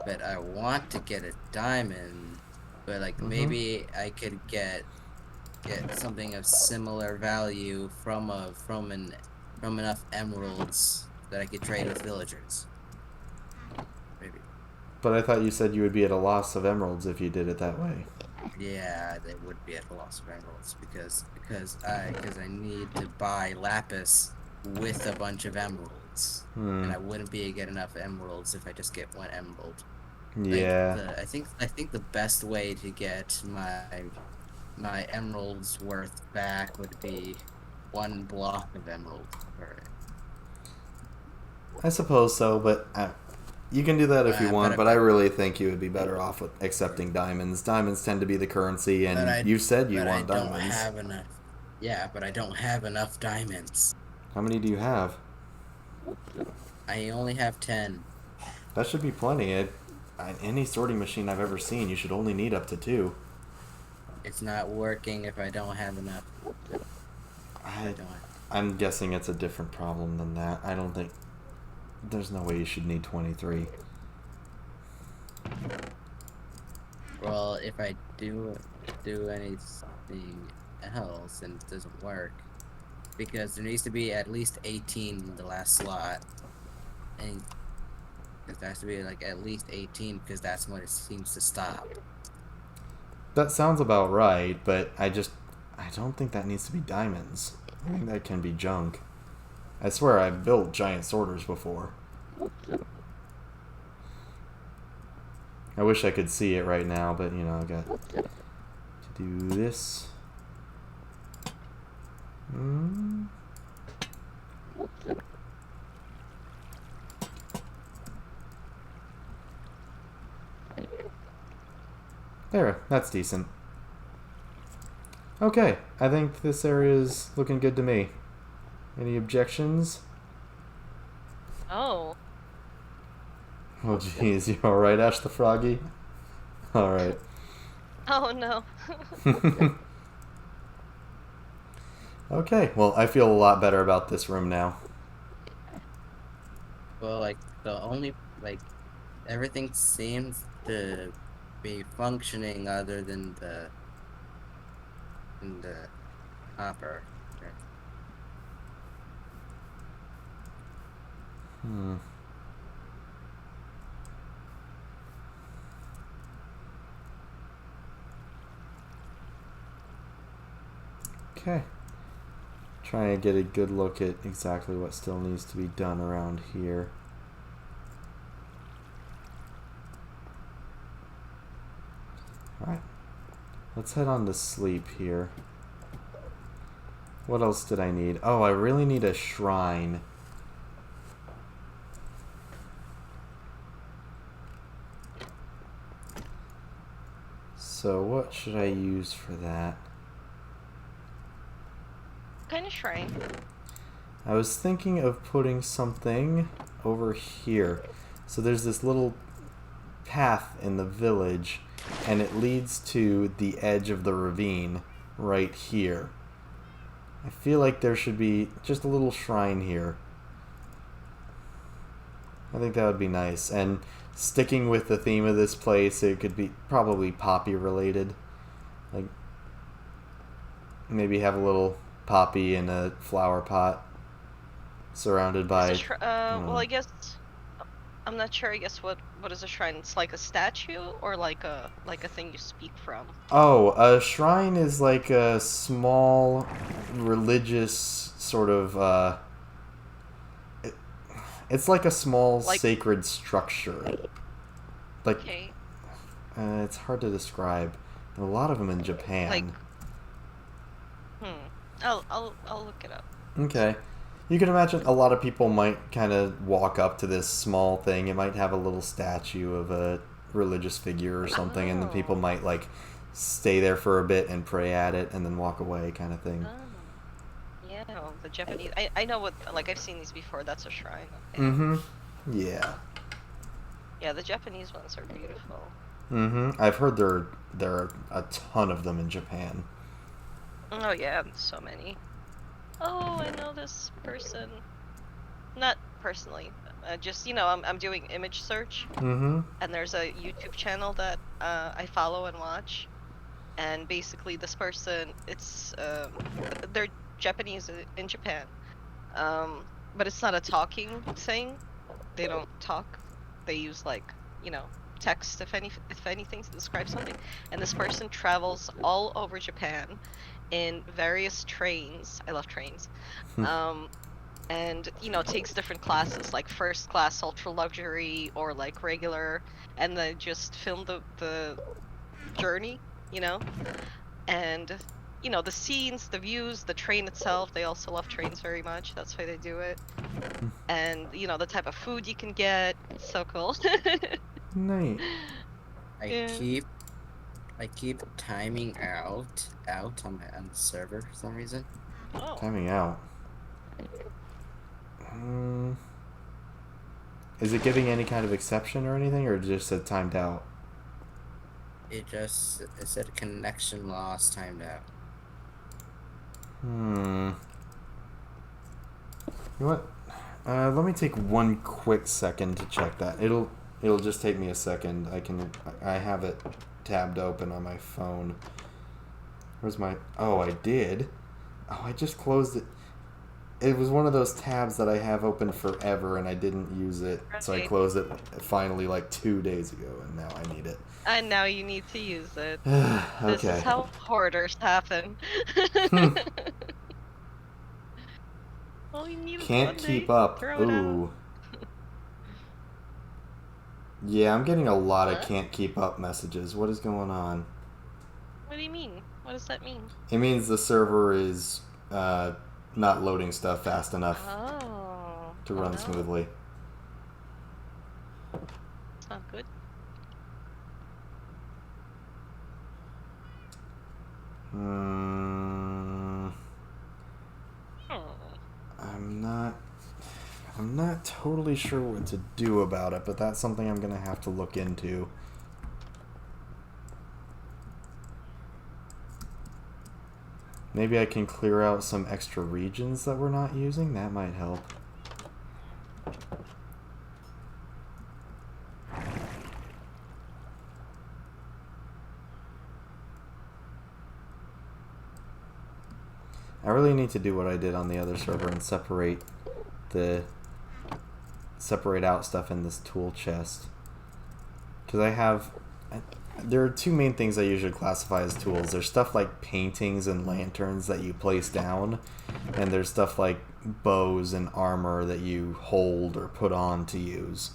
But I want to get a diamond, but like maybe I could get something of similar value from enough emeralds that I could trade with villagers. Maybe. But I thought you said you would be at a loss of emeralds if you did it that way. Yeah, they would be at a loss of emeralds because I need to buy lapis with a bunch of emeralds, and I wouldn't be able to get enough emeralds if I just get one emerald. Like Yeah. I think the best way to get my emeralds worth back would be one block of emerald. Alright. I suppose so, but you can do that if you want, but I really think you would be better off with accepting diamonds. Diamonds tend to be the currency, but and I you said you but I want don't diamonds. have enough. Yeah, but I don't have enough diamonds. How many do you have? I only have 10. That should be plenty. Any sorting machine I've ever seen, you should only need up to 2. It's not working if I don't have enough. I I, don't. I'm guessing it's a different problem than that. I don't think... There's no way you should need 23. Well, if I do anything else and it doesn't work, because there needs to be at least 18 in the last slot, and it has to be like at least 18 because that's when it seems to stop. That sounds about right, but I don't think that needs to be diamonds. I think that can be junk. I swear I've built giant sorters before. I wish I could see it right now, but I got to do this. There, that's decent. Okay, I think this area is looking good to me. Any objections? Oh. Oh jeez, you alright, Ash the Froggy? Alright. Oh no. Okay, well, I feel a lot better about this room now. Well, like the only everything seems to be functioning other than the hopper. Hmm. Okay. Trying to get a good look at exactly what still needs to be done around here. Alright. Let's head on to sleep here. What else did I need? Oh, I really need a shrine. So what should I use for that? Kind of shrine. I was thinking of putting something over here. So there's this little path in the village, and it leads to the edge of the ravine right here. I feel like there should be just a little shrine here. I think that would be nice. And sticking with the theme of this place, it could be probably poppy related. Like, maybe have a little poppy in a flower pot surrounded by... Well, I guess... I'm not sure, I guess what is a shrine? It's like a statue or like a thing you speak from? Oh, a shrine is like a small religious sort of it's like a small sacred structure. Like Okay. It's hard to describe. A lot of them in Japan. I'll look it up. Okay. You can imagine a lot of people might kind of walk up to this small thing. It might have a little statue of a religious figure or something, and then people might like stay there for a bit and pray at it and then walk away, kind of thing. Yeah, the Japanese. I know what, like, I've seen these before. That's a shrine. Okay. Mm-hmm. Yeah. Yeah, the Japanese ones are beautiful. Mm-hmm. I've heard there are a ton of them in Japan. Oh yeah, so many. Oh, I know this person. Not personally. Just, I'm doing image search. Mm-hmm. And there's a YouTube channel that I follow and watch. And basically this person, they're Japanese in Japan. But it's not a talking thing. They don't talk. They use, like, text if anything to describe something, and this person travels all over Japan in various trains. I love trains. And takes different classes like first class, ultra luxury, or like regular, and then just film the journey, and the scenes, the views, the train itself. They also love trains very much. That's why they do it. And the type of food you can get. It's so cool. Nice. Yeah. I keep timing out on the server for some reason. Oh. Timing out. Is it giving any kind of exception or anything, or just said timed out? It said connection loss, timed out. You know what? Let me take one quick second to check that. It'll just take me a second. I have it tabbed open on my phone. Where's my? Oh, I did. Oh, I just closed it. It was one of those tabs that I have open forever, and I didn't use it, so I Right. closed it finally like 2 days ago, and now I need it. And now you need to use it. This is Okay. how hoarders happen. All you need is Can't one keep day. up. Throw it out. Ooh. Yeah, I'm getting a lot of What? can't keep up messages. What is going on? What do you mean? What does that mean? It means the server is not loading stuff fast enough Oh. to Oh, run no. smoothly. It's not good. I'm not totally sure what to do about it, but that's something I'm gonna have to look into. Maybe I can clear out some extra regions that we're not using. That might help. I really need to do what I did on the other server and separate out stuff in this tool chest. Because there are two main things I usually classify as tools. There's stuff like paintings and lanterns that you place down, and there's stuff like bows and armor that you hold or put on to use.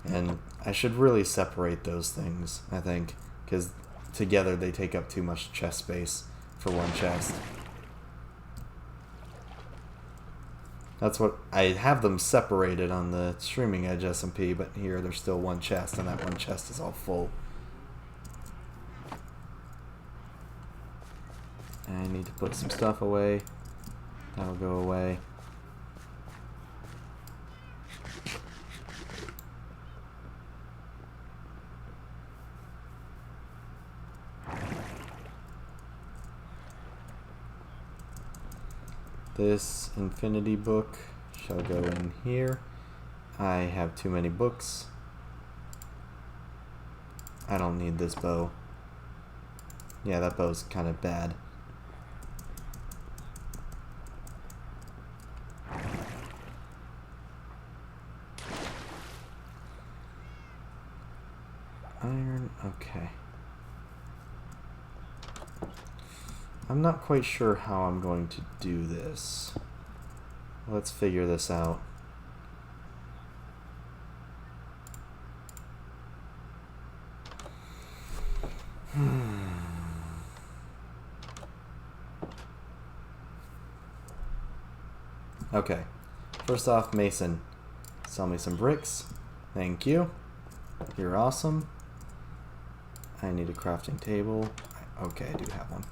And I should really separate those things, I think, because together they take up too much chest space for one chest. That's what I have them separated on the Streaming Edge SMP, but here there's still one chest, and that one chest is all full. I need to put some stuff away. That'll go away. This infinity book shall go in here. I have too many books. I don't need this bow. Yeah, that bow's kind of bad. Iron, okay. I'm not quite sure how I'm going to do this. Let's figure this out. Okay. First off, Mason, sell me some bricks. Thank you. You're awesome. I need a crafting table. Okay, I do have one.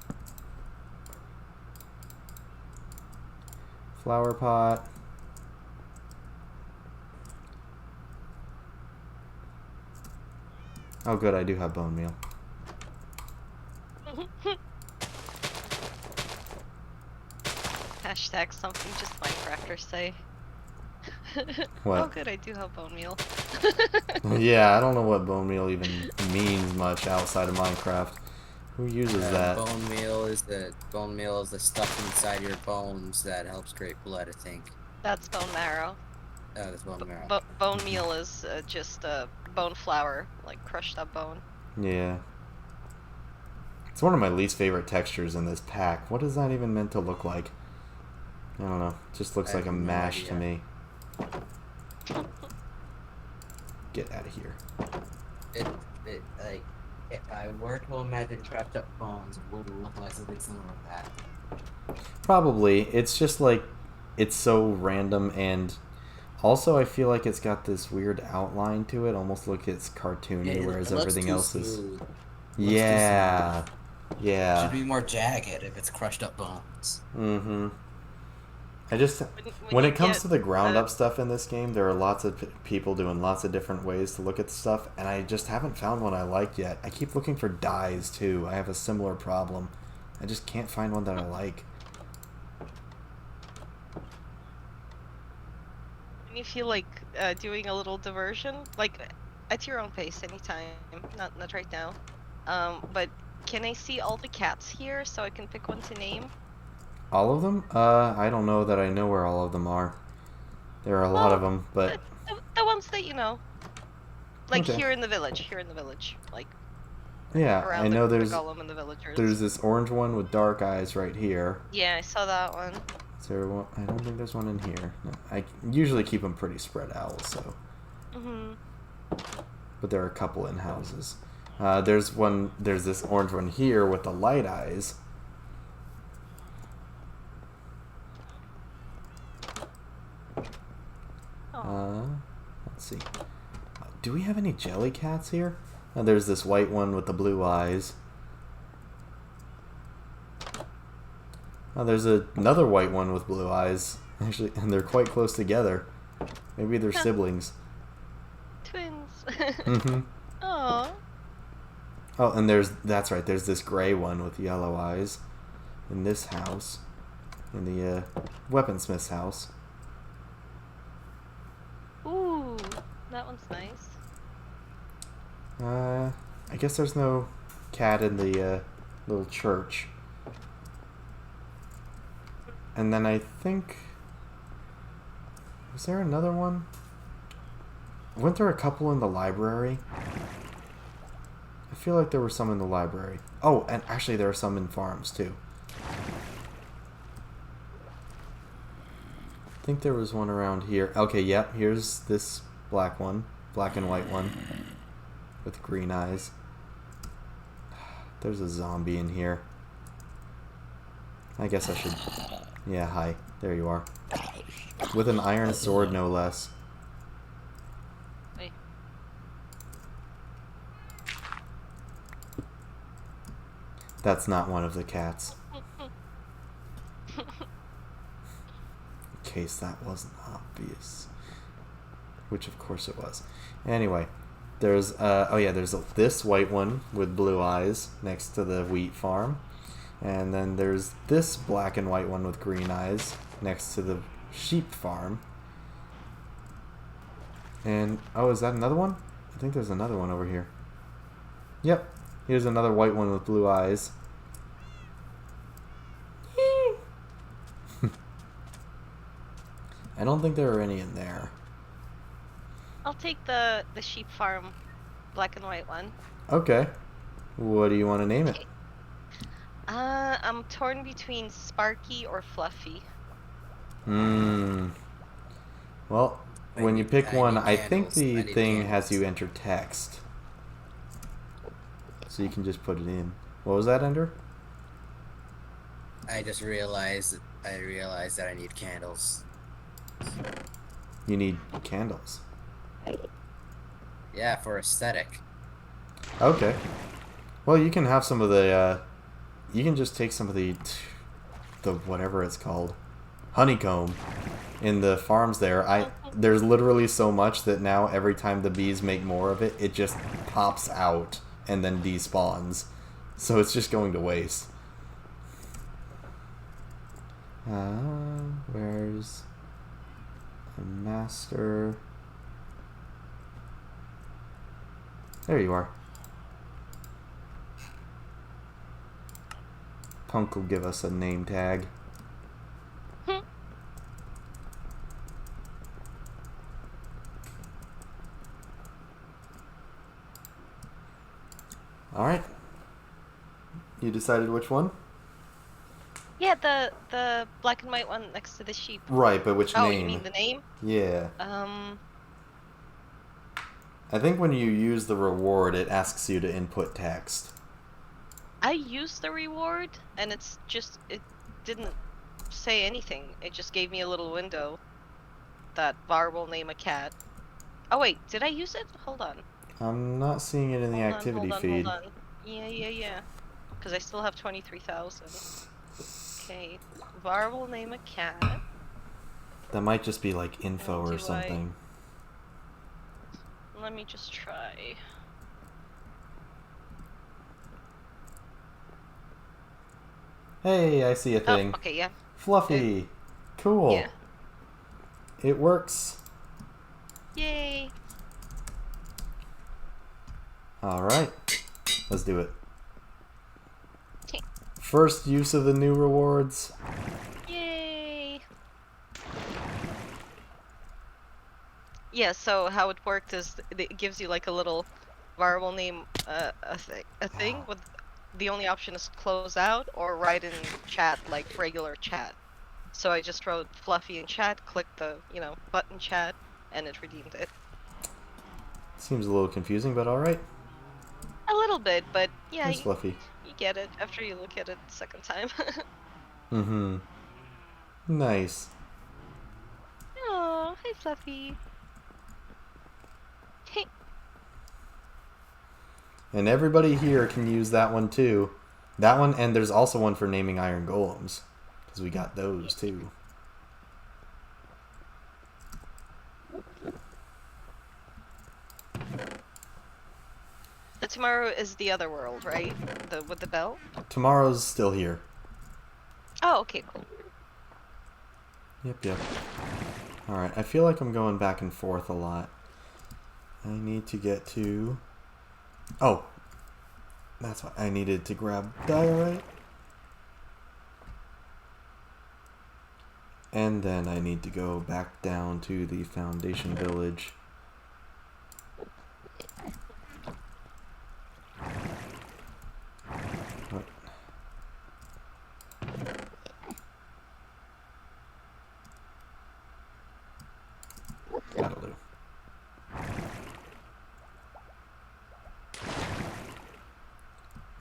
Flower pot. Oh good, I do have bone meal. Hashtag something just Minecrafters say. What? Oh good, I do have bone meal. Yeah, I don't know what bone meal even means much outside of Minecraft. Who uses that? Bone meal is the stuff inside your bones that helps create blood, I think. That's bone marrow. Oh, that's bone marrow. Bone meal is just like bone flour, like crushed up bone. Yeah. It's one of my least favorite textures in this pack. What is that even meant to look like? I don't know. It just looks I like have a no mash to idea. me. Get out of here. It like if I were to imagine trapped up bones, it would look like something similar to that. Probably. It's just like it's so random, and also I feel like it's got this weird outline to it, almost like it's cartoony, It whereas looks everything too else is. smooth. Looks too smooth. Yeah. It should Yeah. be more jagged if it's crushed up bones. Mm-hmm. I just When when you it comes get to the ground up stuff in this game, there are lots of people doing lots of different ways to look at the stuff, and I just haven't found one I like yet. I keep looking for dyes too. I have a similar problem. I just can't find one that I like. when you feel like doing a little diversion, like at your own pace, anytime. Not right now. But can I see all the cats here so I can pick one to name? All of them? I don't know that I know where all of them are. There are a lot of Well, them, but the ones that you know, like okay. here in the village, like Yeah, I around know the golem and the there's villagers. this orange one with dark eyes right here. Yeah, I saw that one. Is there one? I don't think there's one in here. No, I usually keep them pretty spread out, so. Mhm. But there are a couple in houses. There's this orange one here with the light eyes. Oh. Let's see. Do we have any jelly cats here? There's this white one with the blue eyes. There's another white one with blue eyes. Actually, and they're quite close together. Maybe they're siblings. Twins. Mm-hmm. Aw. Oh, and that's right. There's this gray one with yellow eyes in this house, in the weaponsmith's house. Ooh, that one's nice. I guess there's no cat in the little church. And then I think, was there another one? Weren't there a couple in the library? I feel like there were some in the library. Oh, and actually there are some in farms too. I think there was one around here. Okay, yep, here's this black one. Black and white one. With green eyes. There's a zombie in here. I guess I should... Yeah, hi. There you are. With an iron sword, no less. Wait. That's not one of the cats. In case that wasn't obvious. Which of course it was. Anyway, there's this white one with blue eyes next to the wheat farm. And then there's this black and white one with green eyes next to the sheep farm. And, oh, is that another one? I think there's another one over here. Yep, here's another white one with blue eyes. I don't think there are any in there. I'll take the sheep farm black and white one. Okay. What do you want to name it? I'm torn between Sparky or Fluffy. Well, when you pick I one, need I think candles. the I need thing has candles. you enter text. So you can just put it in. What was that, Ender? I just realized that I need candles. You need candles. Yeah, for aesthetic. Okay. Well, you can have some of the, you can just take some of the whatever it's called, honeycomb, in the farms there. There's literally so much that now every time the bees make more of it, it just pops out and then despawns. So it's just going to waste. Where's the master? There you are. Punk will give us a name tag. All right. You decided which one? Yeah, the black and white one next to the sheep. Right, but which Oh, you name? mean the name? Yeah. Um, I think when you use the reward, it asks you to input text. I used the reward, and it didn't say anything. It just gave me a little window that var will name a cat. Oh wait, did I use it? Hold on. I'm not seeing it in the Hold on, activity hold on, hold feed. on. Yeah. Because I still have 23,000. Okay. Var will name a cat. That might just be like info And or do I... something. Let me just try. Hey, I see a Oh, thing. okay, yeah. Fluffy. Cool. Yeah. It works. Yay. All right. Let's do it. Okay. First use of the new rewards. Yay. Yeah, so how it worked is it gives you like a little variable name a thing with the only option is close out or write in chat like regular chat. So I just wrote Fluffy in chat, clicked the, button chat, and it redeemed it. Seems a little confusing, but all right. A little bit, but yeah, Nice, Fluffy. you get it after you look at it the second time. Mm-hmm. Nice. Oh, hi Fluffy. Hey. And everybody here can use that one too. That one, and there's also one for naming iron golems. Because we got those too. The tomorrow is the other world, right? With the bell? Tomorrow's still here. Oh, okay, cool. Yep. Alright, I feel like I'm going back and forth a lot. I need to get to... Oh! That's why I needed to grab diorite. And then I need to go back down to the foundation village. What? That'll do.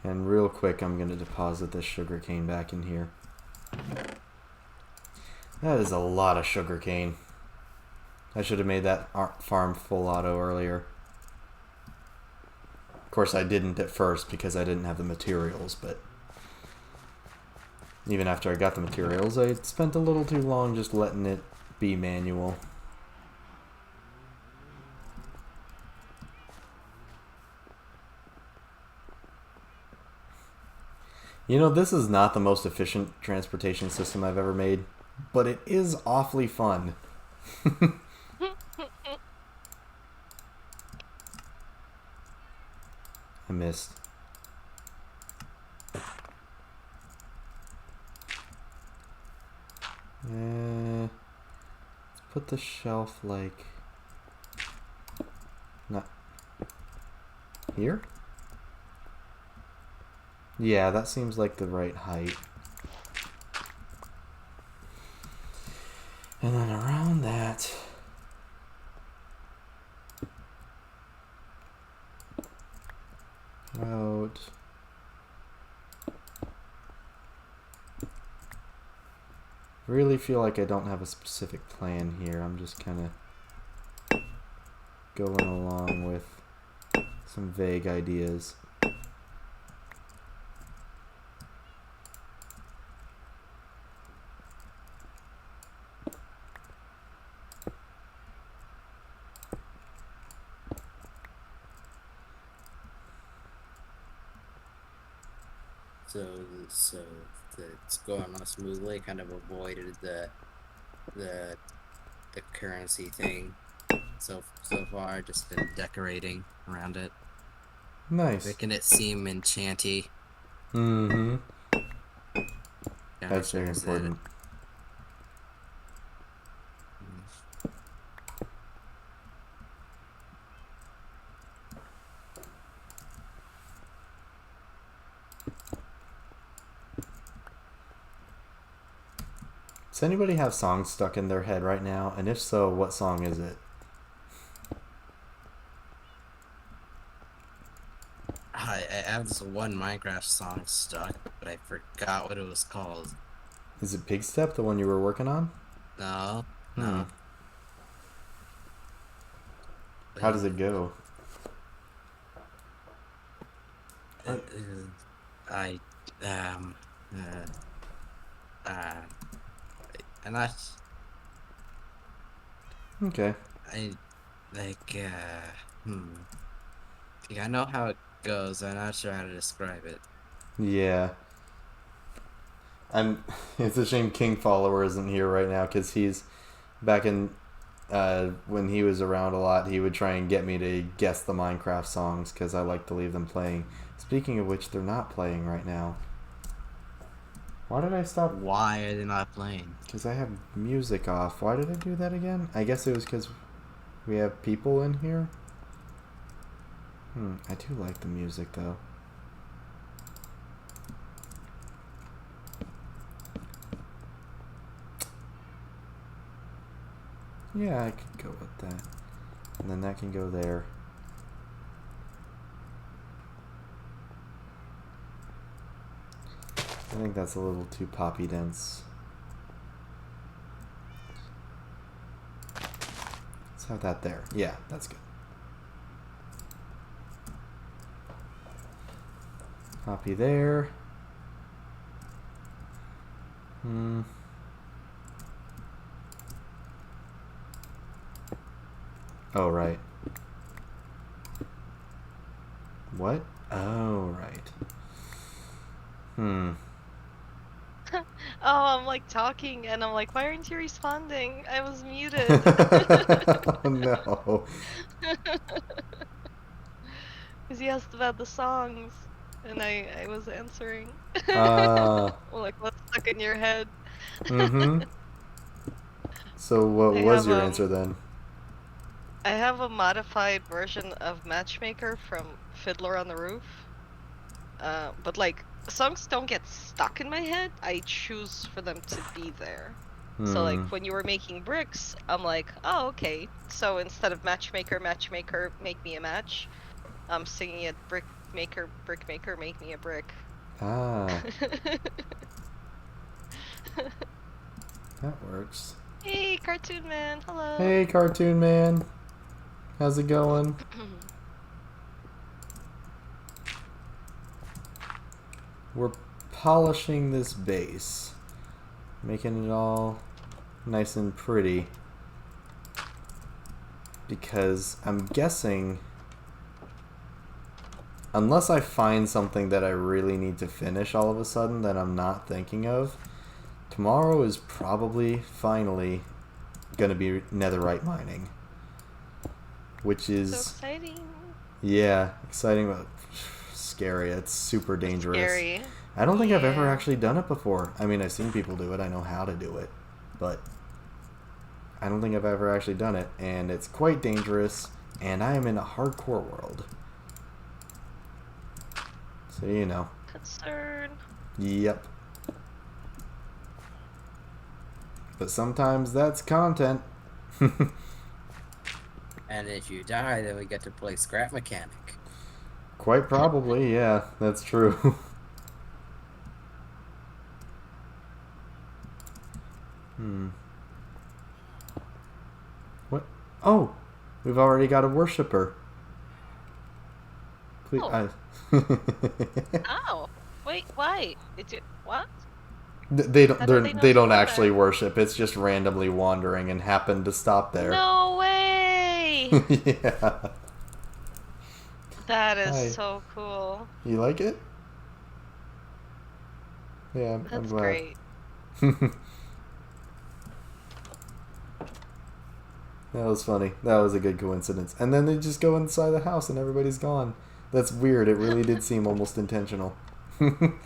And real quick, I'm going to deposit this sugarcane back in here. That is a lot of sugarcane. I should have made that farm full auto earlier. Of course, I didn't at first because I didn't have the materials, but even after I got the materials, I spent a little too long just letting it be manual. You know, this is not the most efficient transportation system I've ever made, but it is awfully fun. I missed. Let's put the shelf like... not... here? Yeah, that seems like the right height. And then around that... about... really feel like I don't have a specific plan here. I'm just kind of going along with some vague ideas. So it's going on smoothly. Kind of avoided the currency thing so far. Just been decorating around it, Nice. making it seem enchanty. Mm-hmm. Kinda That's very shows that important. Does anybody have songs stuck in their head right now? And if so, what song is it? I have this one Minecraft song stuck, but I forgot what it was called. Is it Pig Step, the one you were working on? No, Hmm. no. How does it go? Uh, I um uh, I'm not. Okay. I like I know how it goes. I'm not sure how to describe it. Yeah. I'm. It's a shame King Follower isn't here right now because he's back in when he was around a lot. He would try and get me to guess the Minecraft songs because I like to leave them playing. Speaking of which, they're not playing right now. Why did I stop? Why are they not playing? Because I have music off. Why did I do that again? I guess it was because we have people in here. I do like the music though. Yeah, I could go with that. And then that can go there. I think that's a little too poppy dense. Let's have that there. Yeah, that's good. Poppy there. Oh, right. What? Oh, right. Oh, I'm like talking and I'm like, why aren't you responding? I was muted. Oh, no. Because he asked about the songs and I was answering. Uh, Well, like, what's stuck in your head? mm-hmm. So what I was have your answer then? I have a modified version of Matchmaker from Fiddler on the Roof. But like songs don't get stuck in my head. I choose for them to be there. So like when you were making bricks, I'm like, oh okay. So instead of matchmaker, make me a match, I'm singing it brick maker, make me a brick. Ah, that works. Hey, Cartoon Man, hello. Hey, Cartoon Man. How's it going? We're polishing this base, making it all nice and pretty, because I'm guessing, unless I find something that I really need to finish all of a sudden that I'm not thinking of, tomorrow is probably finally gonna be netherite mining, which is So exciting. Yeah, exciting but scary. It's super dangerous. Scary. I don't think I've ever Yeah. actually done it before. I mean, I've seen people do it. I know how to do it, but I don't think I've ever actually done it, and it's quite dangerous, and I am in a hardcore world. So, you know. Concern. Yep. But sometimes that's content. And if you die, then we get to play Scrap Mechanic. Quite probably, yeah, that's true. What? Oh! We've already got a worshipper. Please, Oh. Oh. Wait, why? Did you what? They don't. How do they know They to don't go actually there? worship. It's just randomly wandering and happened to stop there. No way! Yeah. That is Hi. so cool. You like it? Yeah, I'm That's glad. great. That was funny. That was a good coincidence. And then they just go inside the house and everybody's gone. That's weird. It really did seem almost intentional. Can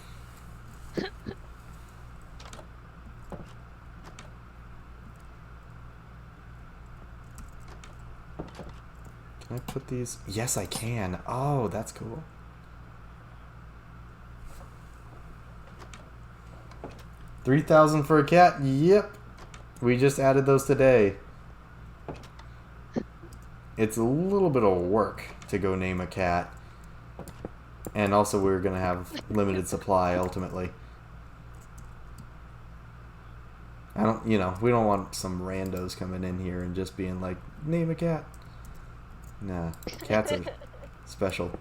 I put these? Yes, I can. Oh, that's cool. 3,000 for a cat? Yep. We just added those today. It's a little bit of work to go name a cat. And also we're going to have limited supply ultimately. I don't, we don't want some randos coming in here and just being like, name a cat. Nah, cats are special.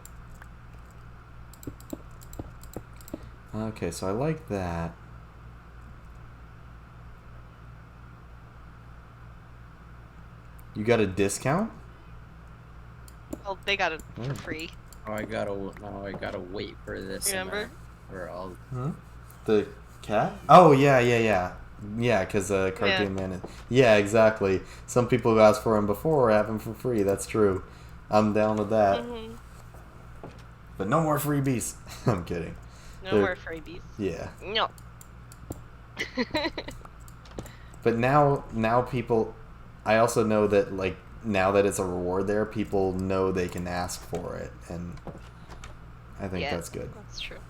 Okay, so I like that. You got a discount? Well, they got it for free. Oh, I gotta wait for this. Remember? For all. Huh? The cat? Oh, yeah. Yeah, because Cartoon Man. Yeah, exactly. Some people who asked for him before have him for free. That's true. I'm down with that. Mm-hmm. But no more freebies. I'm kidding. No more freebies. Yeah. No. But now people, I also know that like now that it's a reward there, people know they can ask for it, and I think that's good. That's true.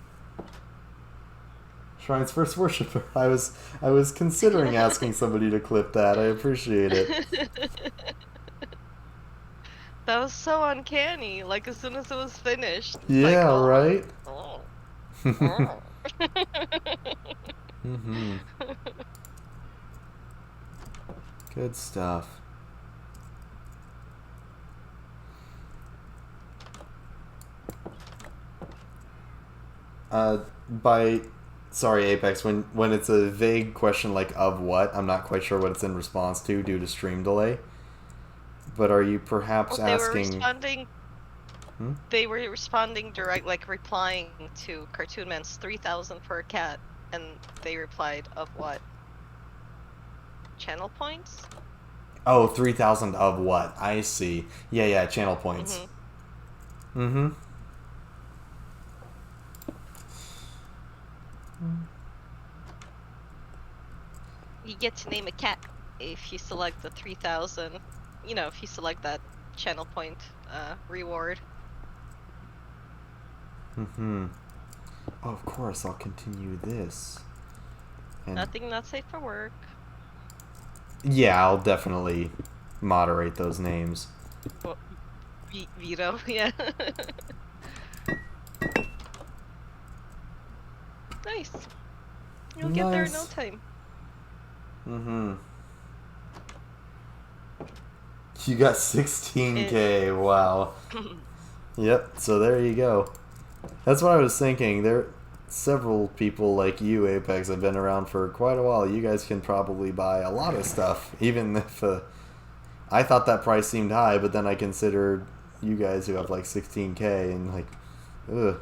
Shrine's first worshiper. I was considering asking somebody to clip that. I appreciate it. That was so uncanny. Like as soon as it was finished. Yeah, like, right? Oh. Mm-hmm. Good stuff. Sorry, Apex, when it's a vague question like of what, I'm not quite sure what it's in response to due to stream delay. But are you perhaps Well, they asking... were responding... They were responding direct, like replying to Cartoon Man's 3,000 for a cat, and they replied, of what? Channel points? Oh, 3,000 of what? I see. Yeah, channel points. Mm-hmm. You get to name a cat if you select the 3,000, if you select that channel point reward. Mm-hmm. Oh, of course, I'll continue this. And Nothing not safe for work. yeah, I'll definitely moderate those names. Well, veto, yeah. Nice. You'll get there in no time. Mm-hmm. You got 16K, wow. Yep, so there you go. That's what I was thinking. There, several people like you, Apex, have been around for quite a while. You guys can probably buy a lot of stuff, even if I thought that price seemed high, but then I considered you guys who have like 16K and like, ugh,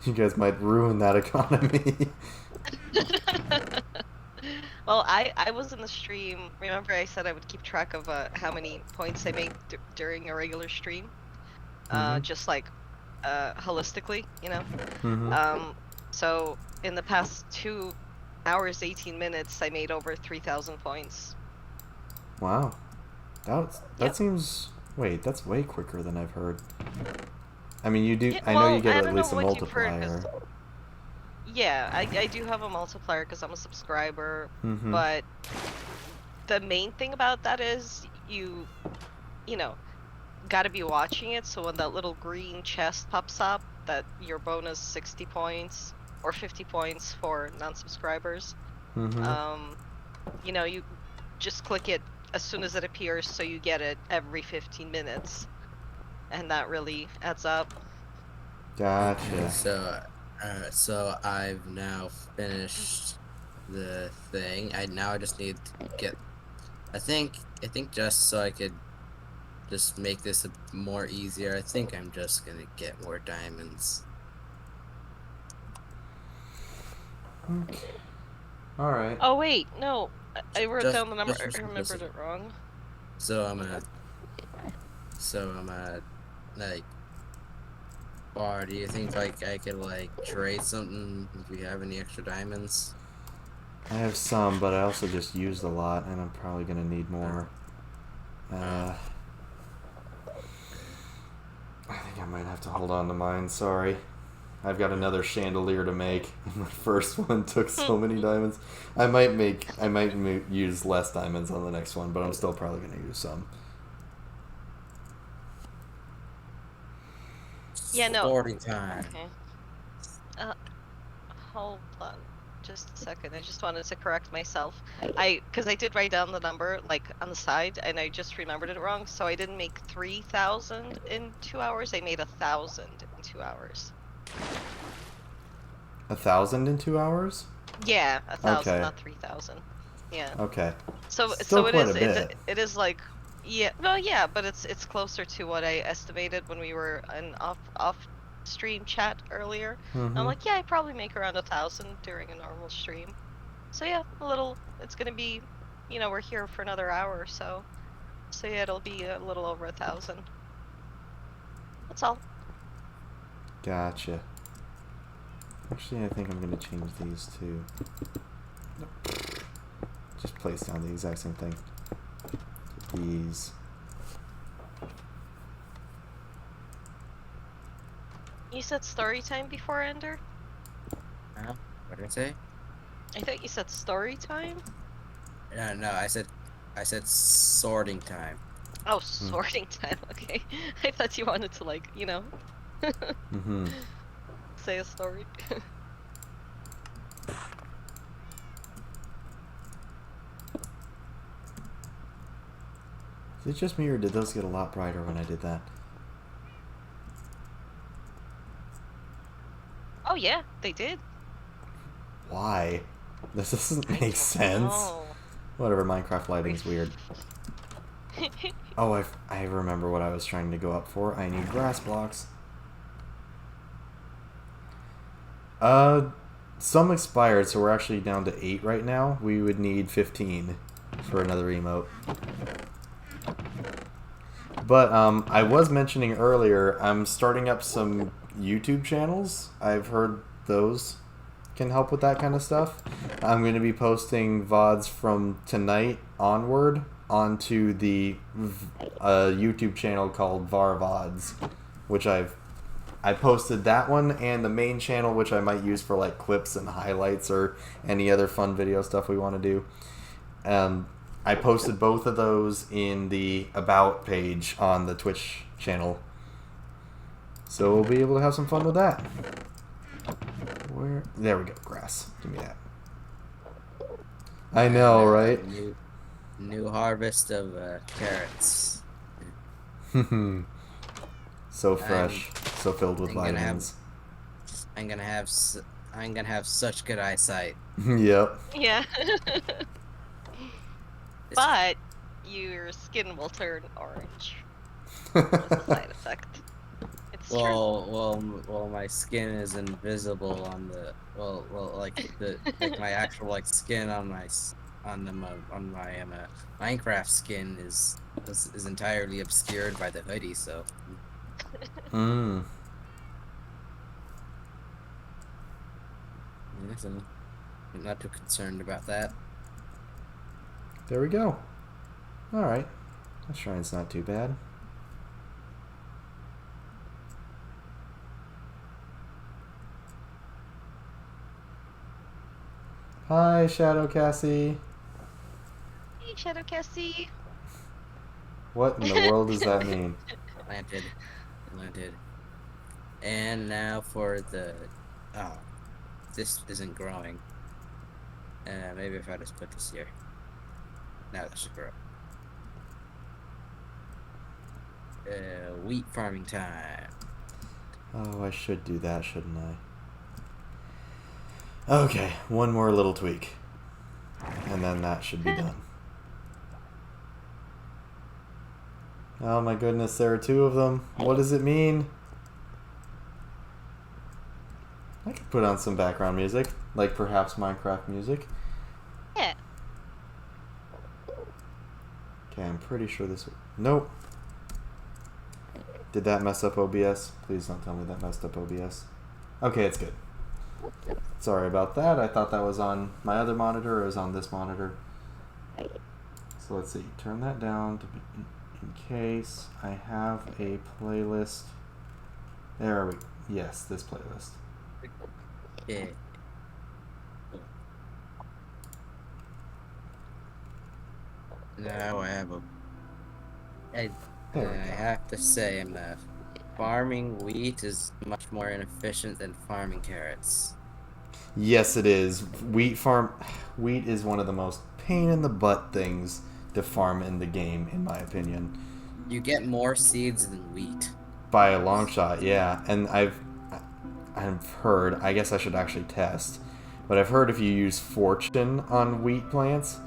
you guys might ruin that economy. Well, I was in the stream. Remember I said I would keep track of how many points I made during a regular stream? Just like holistically, So in the past 2 hours, 18 minutes, I made over 3,000 points. Wow. That seems... Wait, that's way quicker than I've heard. I mean, you do... Yeah, I know you get at least a multiplier. Yeah, I do have a multiplier because I'm a subscriber, but the main thing about that is you gotta be watching it, so when that little green chest pops up, that your bonus 60 points or 50 points for non-subscribers, you just click it as soon as it appears, so you get it every 15 minutes, and that really adds up. Gotcha. So I've now finished the thing. I just need to get. I think just so I could just make this more easier. I think I'm just gonna get more diamonds. Okay. All right. Oh wait, no, I wrote down the number. I remembered it wrong. So I'm like. Or do you think like I could like trade something if you have any extra diamonds? I have some, but I also just used a lot, and I'm probably gonna need more. I think I might have to hold on to mine. Sorry. I've got another chandelier to make. My first one took so many diamonds. I might use less diamonds on the next one, but I'm still probably gonna use some. Yeah, no. Sorting time. Okay. Hold on. Just a second. I just wanted to correct myself. Because I did write down the number, like, on the side, and I just remembered it wrong, so I didn't make 3,000 in 2 hours, I made 1,000 in 2 hours. 1,000 in 2 hours? Yeah, 1,000, Okay. not 3,000. Yeah. Okay. So Still it quite is a bit. it is like, yeah, well, yeah, but it's closer to what I estimated when we were in off stream chat earlier. I'm like, yeah, I probably make around 1,000 during a normal stream. So yeah, it's gonna be, we're here for another hour or so. So yeah, it'll be a little over 1,000. That's all. Gotcha. Actually, I think I'm gonna change these too. Just place down the exact same thing. These. You said story time before, Ender? Huh? What did I say? I thought you said story time? No, I said sorting time. Oh, sorting time, okay. I thought you wanted to, like, say a story. Is it just me, or did those get a lot brighter when I did that? Oh yeah, they did. Why? This doesn't I make don't sense. know. Whatever, Minecraft lighting's weird. Oh, I remember what I was trying to go up for. I need grass blocks. Some expired, so we're actually down to 8 right now. We would need 15 for another emote. But, I was mentioning earlier, I'm starting up some YouTube channels. I've heard those can help with that kind of stuff. I'm going to be posting VODs from tonight onward onto the YouTube channel called VAR VODs, which I posted that one, and the main channel, which I might use for like clips and highlights or any other fun video stuff we want to do. I posted both of those in the About page on the Twitch channel. So we'll be able to have some fun with that. Where? There we go. Grass. Give me that. I know, right? New harvest of carrots. So fresh, so filled with vitamins. I'm gonna have such good eyesight. Yep. Yeah. But your skin will turn orange. As a side effect. It's true. Well, my skin is invisible on the like my actual like skin on my Minecraft skin is entirely obscured by the hoodie, so. Mm. Yeah, so I'm not too concerned about that. There we go. Alright. That shrine's not too bad. Hi, Shadow Cassie. Hey, Shadow Cassie. What in the world does that mean? Planted. And now for the... Oh. This isn't growing. Maybe if I just put this here. Now that should grow. Wheat farming time. Oh, I should do that, shouldn't I? Okay, one more little tweak. And then that should be done. Oh my goodness, there are 2 of them. What does it mean? I could put on some background music, like perhaps Minecraft music. Yeah. Okay, I'm pretty sure this... Nope. Did that mess up OBS? Please don't tell me that messed up OBS. Okay, it's good. Sorry about that. I thought that was on my other monitor, or it was on this monitor. So let's see. Turn that down to in case I have a playlist. There we go. Yes, this playlist. Okay. Now I have a. I There we go. have to say, farming wheat is much more inefficient than farming carrots. Yes, it is. Wheat is one of the most pain in the butt things to farm in the game, in my opinion. You get more seeds than wheat. By a long shot, yeah. And I've heard. I guess I should actually test, but I've heard if you use fortune on wheat plants,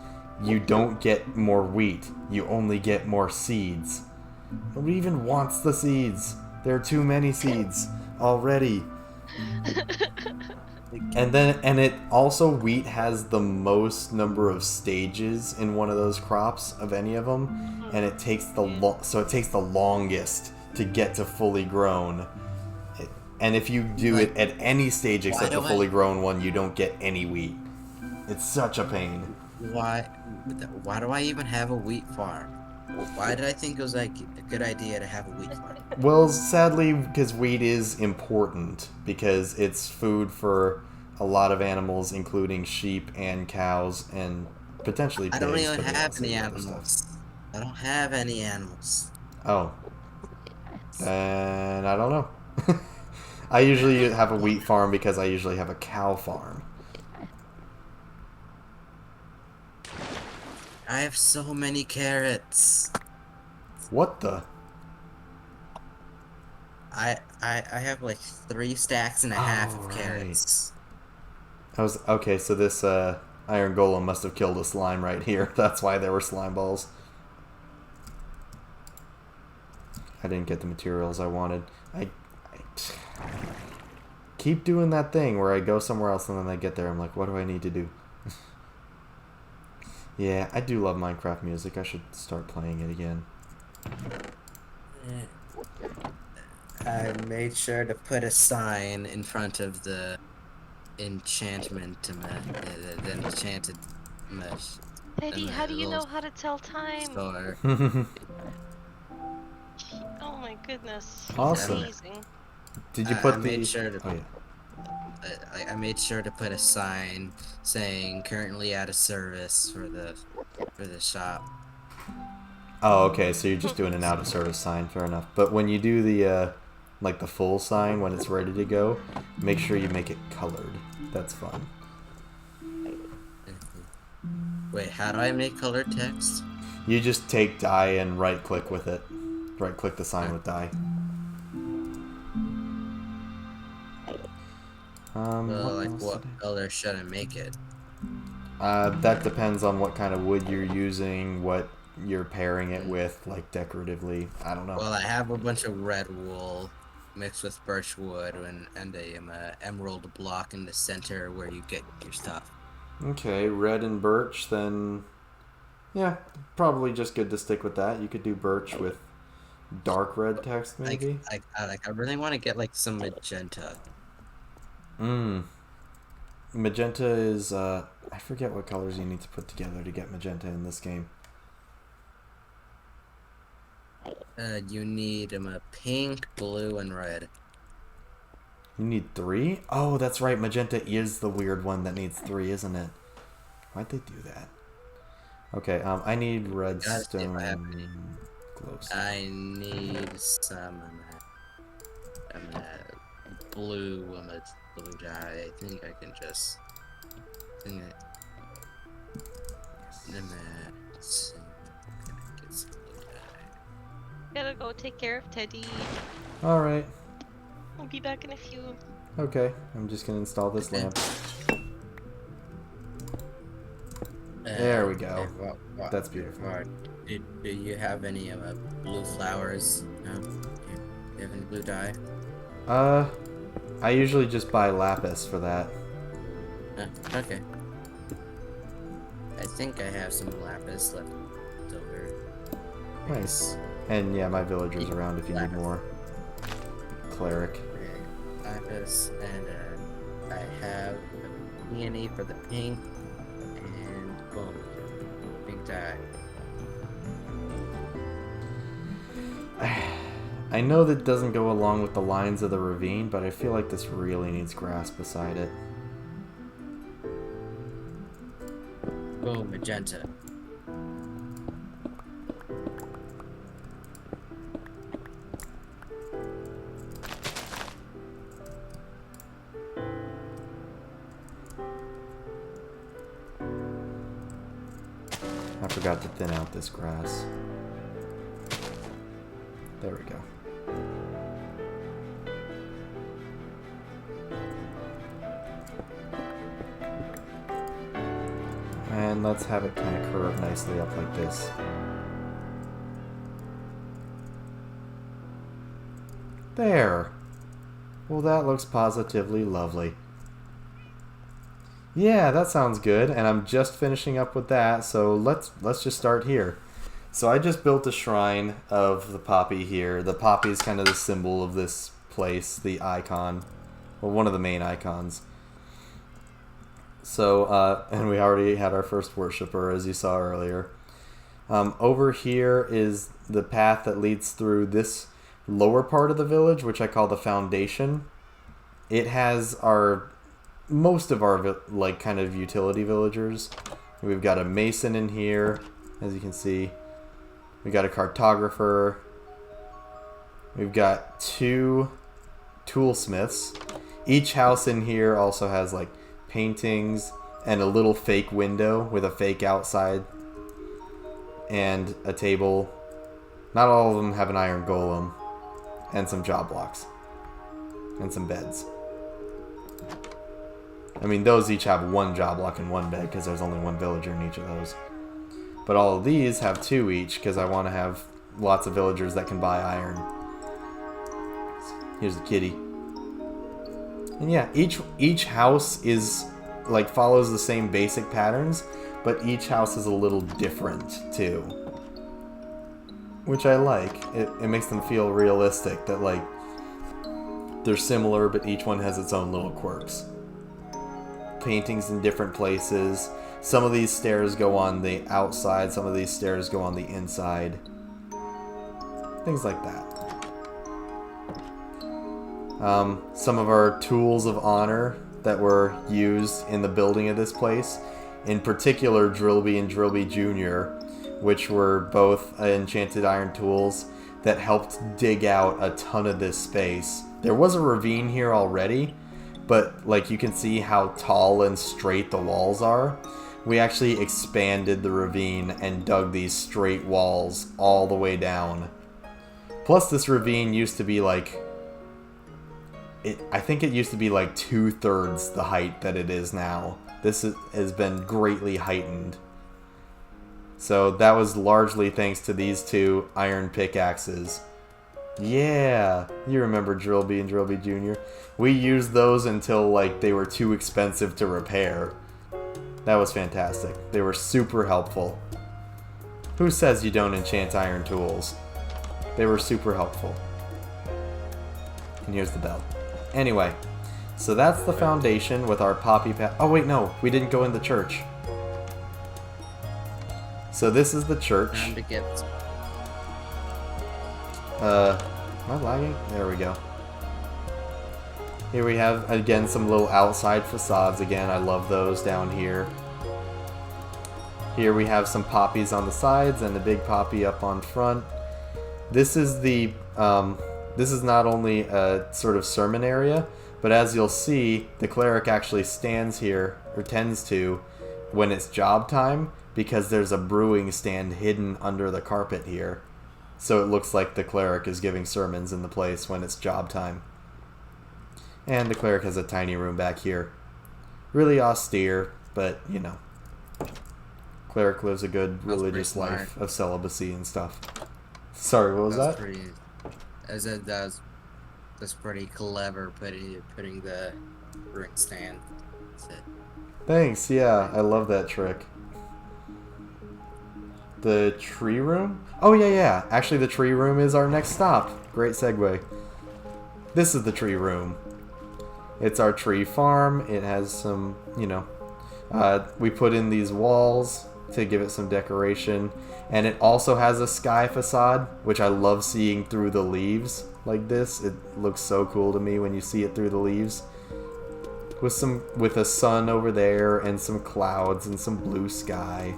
you don't get more wheat. You only get more seeds. Nobody even wants the seeds. There are too many seeds already. And it also, wheat has the most number of stages in one of those crops of any of them, and it takes so it takes the longest to get to fully grown. And if you do Like, it at any stage why except the do I? fully grown one, you don't get any wheat. It's such a pain. Why? Why do I even have a wheat farm? Why did I think it was like a good idea to have a wheat farm? Well, sadly, because wheat is important because it's food for a lot of animals, including sheep and cows and potentially I don't pigs, even but they have don't say any the other stuff. animals. I don't have any animals. Oh, then I don't know. I usually have a wheat farm because I usually have a cow farm. I have so many carrots. What the? I have like 3.5 stacks Oh, of right. carrots. I was okay. So this iron golem must have killed a slime right here. That's why there were slime balls. I didn't get the materials I wanted. I keep doing that thing where I go somewhere else and then I get there. I'm like, what do I need to do? Yeah, I do love Minecraft music. I should start playing it again. I made sure to put a sign in front of the enchantment, the enchanted Teddy, how do you little know how to tell time? store. Oh my goodness, he's Awesome. amazing. Did you I put made the? sure to Oh yeah. I made sure to put a sign saying currently out of service for the shop. Oh, okay. So you're just doing an out of service sign. Fair enough. But when you do the like the full sign when it's ready to go, make sure you make it colored. That's fun. Wait, how do I make colored text? You just take dye and right click with it. Right click the sign Huh. with dye. Well, What like else what did color should I make it? that depends on what kind of wood you're using, what you're pairing it Mm, with, like decoratively. I don't know. Well, I have a bunch of red wool mixed with birch wood and a emerald block in the center where you get your stuff. Okay, red and birch, then yeah, probably just good to stick with that. You could do birch with dark red text, maybe. I really want to get like some magenta. Mmm. Magenta is I forget what colors you need to put together to get magenta in this game. You need a pink, blue, and red. You need three? Oh, that's right. Magenta is the weird one that needs three, isn't it? Why'd they do that? Okay, I need Gotta see if I have any. redstone glowstone. I need some blue, blue dye. I think I can just. I think let's see. Can I get some blue dye? Gotta go take care of Teddy. Alright. I'll be back in a few. Okay, I'm just gonna install this Okay. lamp. There we go. That's beautiful. Do you have any blue flowers? No. Do you have any blue dye? I usually just buy lapis for that. Okay. I think I have some lapis left over. Nice. And yeah, my villager's around if you need Lapis. more. Cleric. Lapis, and I have a peony for the pink, and boom, pink dye. I know that doesn't go along with the lines of the ravine, but I feel like this really needs grass beside it. Oh, magenta. I forgot to thin out this grass. There we go. And let's have it kind of curve nicely up like this. There! Well, that looks positively lovely. Yeah, that sounds good, and I'm just finishing up with that, so let's just start here. So I just built a shrine of the poppy here. The poppy is kind of the symbol of this place, the icon, well, one of the main icons. So, and we already had our first worshiper, as you saw earlier. Over here is the path that leads through this lower part of the village, which I call the foundation. It has most of our like kind of utility villagers. We've got a mason in here, as you can see. We got a cartographer. We've got 2 toolsmiths. Each house in here also has like paintings and a little fake window with a fake outside and a table. Not all of them have an iron golem, and some job blocks and some beds. I mean, those each have 1 job block and 1 bed because there's only 1 villager in each of those. But all of these have 2 each because I want to have lots of villagers that can buy iron. Here's the kitty. And yeah, each house is like follows the same basic patterns, but each house is a little different too, which I like. It makes them feel realistic, that like they're similar, but each one has its own little quirks. Paintings in different places. Some of these stairs go on the outside, some of these stairs go on the inside. Things like that. Some of our tools of honor that were used in the building of this place, in particular Drillby and Drillby Jr., which were both enchanted iron tools that helped dig out a ton of this space. There was a ravine here already, but like you can see how tall and straight the walls are. We actually expanded the ravine and dug these straight walls all the way down. Plus this ravine used to be like, I think it used to be like 2/3 the height that it is now. This has been greatly heightened. So that was largely thanks to these 2 iron pickaxes. Yeah, you remember Drillby and Drillby Jr. We used those until like they were too expensive to repair. That was fantastic. They were super helpful. Who says you don't enchant iron tools? They were super helpful. And here's the bell. Anyway, so that's the foundation with our poppy path. Oh wait, no, we didn't go in the church. So this is the church. Time to get... Am I lagging? There we go. Here we have, again, some little outside facades. Again, I love those down here. Here we have some poppies on the sides and the big poppy up on front. This is the, this is not only a sort of sermon area, but as you'll see, the cleric actually stands here, or tends to, when it's job time, because there's a brewing stand hidden under the carpet here. So it looks like the cleric is giving sermons in the place when it's job time. And the cleric has a tiny room back here. Really austere, but, you know. Cleric lives a good religious life of celibacy and stuff. Sorry, what was that? Pretty, I said that's pretty clever, putting the ring stand. That's it. Thanks, yeah, I love that trick. The tree room? Oh, yeah. Actually, the tree room is our next stop. Great segue. This is the tree room. It's our tree farm. It has some, you know, we put in these walls to give it some decoration. And it also has a sky facade, which I love seeing through the leaves like this. It looks so cool to me when you see it through the leaves. With a sun over there and some clouds and some blue sky.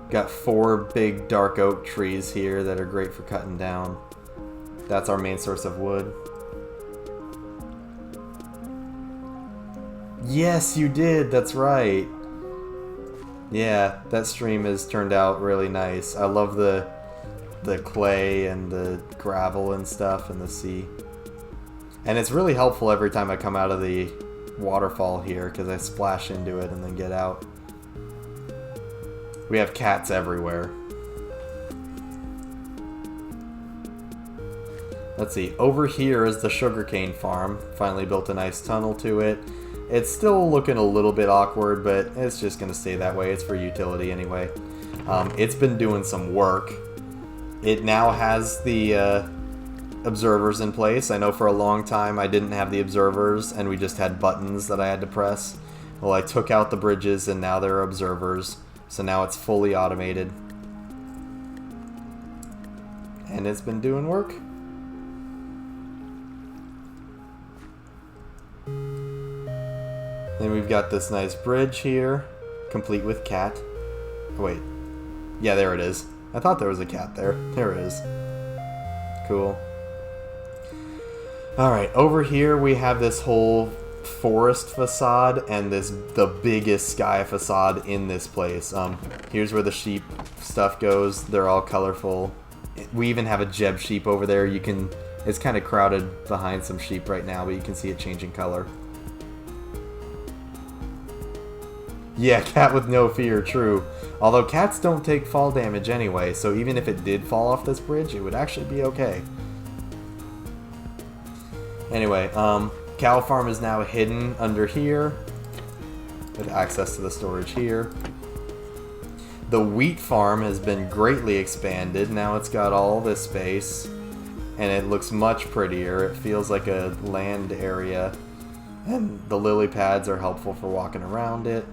Got 4 big dark oak trees here that are great for cutting down. That's our main source of wood. Yes, you did. That's right. Yeah, that stream has turned out really nice. I love the clay and the gravel and stuff and the sea. And it's really helpful every time I come out of the waterfall here because I splash into it and then get out. We have cats everywhere. Let's see, over here is the sugarcane farm. Finally built a nice tunnel to it. It's still looking a little bit awkward, but it's just going to stay that way. It's for utility anyway. It's been doing some work. It now has the observers in place. I know for a long time I didn't have the observers and we just had buttons that I had to press. Well, I took out the bridges and now there are observers. So now it's fully automated. And it's been doing work. Then we've got this nice bridge here, complete with cat. Oh, wait. Yeah, there it is. I thought there was a cat there. There it is. Cool. Alright, over here we have this whole forest facade and the biggest sky facade in this place. Here's where the sheep stuff goes. They're all colorful. We even have a Jeb sheep over there. It's kind of crowded behind some sheep right now, but you can see it changing color. Yeah, cat with no fear, true. Although cats don't take fall damage anyway, so even if it did fall off this bridge, it would actually be okay. Anyway, cow farm is now hidden under here, with access to the storage here. The wheat farm has been greatly expanded. Now it's got all this space, and it looks much prettier. It feels like a land area, and the lily pads are helpful for walking around it.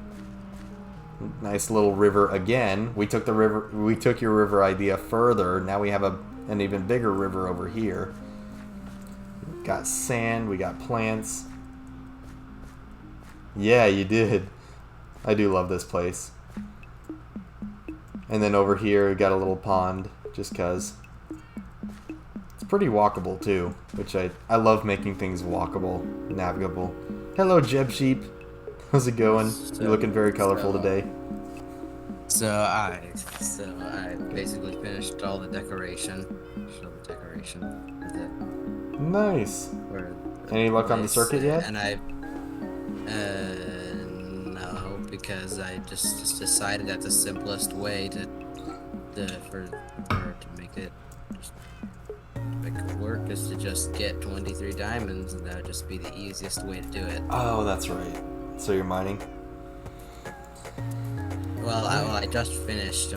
Nice little river again. We took your river idea further. Now we have an even bigger river over here. We've got sand, we got plants. Yeah, you did. I do love this place. And then over here we got a little pond, just cause. It's pretty walkable too, which I love making things walkable, navigable. Hello, Jeb Sheep. How's it going? You're looking very colorful today. So I basically finished all the decoration. Show the decoration with it. Nice. Any luck on the circuit yet? And no, because I just decided that the simplest way to make it work is to just get 23 diamonds, and that would just be the easiest way to do it. Oh, that's right. So you're mining? Well, I just finished.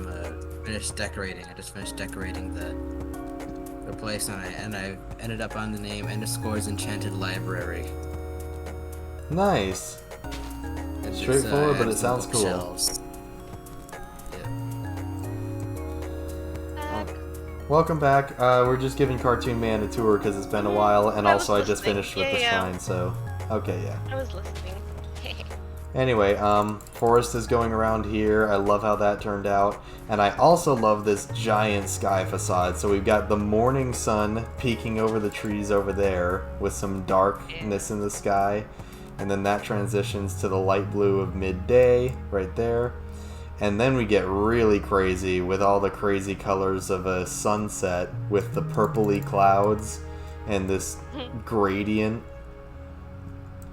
Finished decorating. I just finished decorating the place, and I ended up on the name _'s Enchanted Library. Nice. It's straightforward, but it sounds cool. Shelves. Yeah. Welcome back. We're just giving Cartoon Man a tour because it's been a while, and I was also I just listening. finished with the Yeah. shrine, so okay, yeah. I was listening. Anyway, forest is going around here. I love how that turned out. And I also love this giant sky facade. So we've got the morning sun peeking over the trees over there with some darkness in the sky. And then that transitions to the light blue of midday right there. And then we get really crazy with all the crazy colors of a sunset with the purpley clouds and this gradient.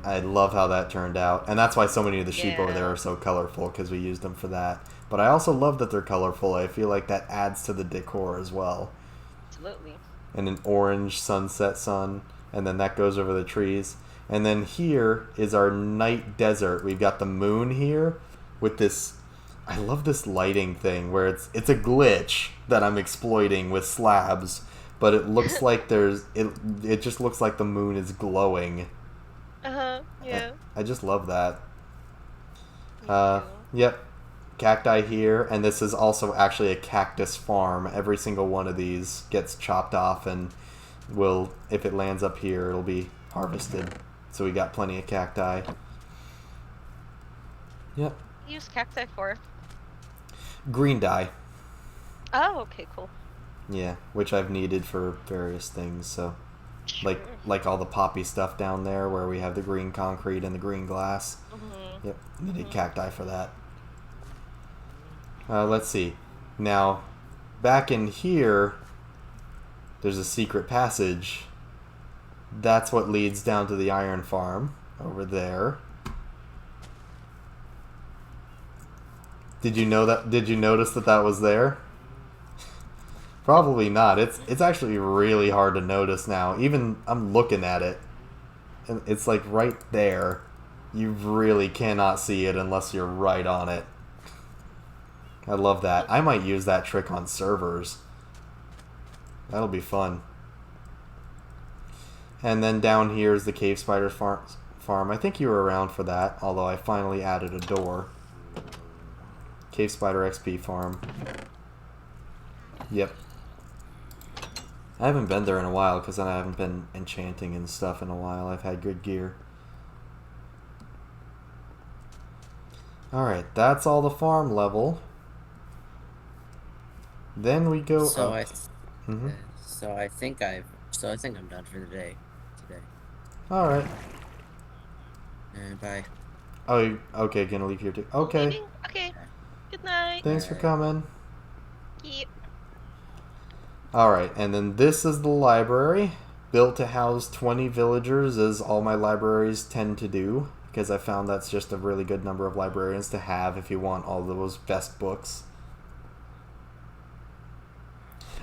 I love how that turned out. And that's why so many of the sheep over there are so colorful, because we used them for that. But I also love that they're colorful. I feel like that adds to the decor as well. Absolutely. And an orange sunset sun, and then that goes over the trees. And then here is our night desert. We've got the moon here with this... I love this lighting thing where it's a glitch that I'm exploiting with slabs, but it looks like it just looks like the moon is glowing. Yeah. I just love that. Me Uh, too. yep. Cacti here, and this is also actually a cactus farm. Every single one of these gets chopped off and will, if it lands up here, it'll be harvested. So we got plenty of cacti. Yep. Use cacti for. Green dye. Oh, okay, cool. Yeah, which I've needed for various things. So, like Sure. like all the poppy stuff down there where we have the green concrete and the green glass. Mhm. Yep, needed Mhm. cacti for that. Let's see. Now, back in here, there's a secret passage. That's what leads down to the iron farm over there. Did you know that? Did you notice that that was there? Probably not. It's actually really hard to notice now. Even I'm looking at it, and it's like right there. You really cannot see it unless you're right on it. I love that. I might use that trick on servers. That'll be fun. And then down here is the cave spider farm. I think you were around for that, although I finally added a door. Cave spider XP farm. Yep. I haven't been there in a while because I haven't been enchanting and stuff in a while. I've had good gear. Alright, that's all the farm level. Then we go So up. Mm-hmm. So I think I'm done for the day today. Alright. Bye. Oh, okay, gonna leave here too. Okay. Leaving? Okay. Good night. Thanks for Alright. coming. Yep. Alright, and then this is the library. Built to house 20 villagers, as all my libraries tend to do, because I found that's just a really good number of librarians to have if you want all those best books.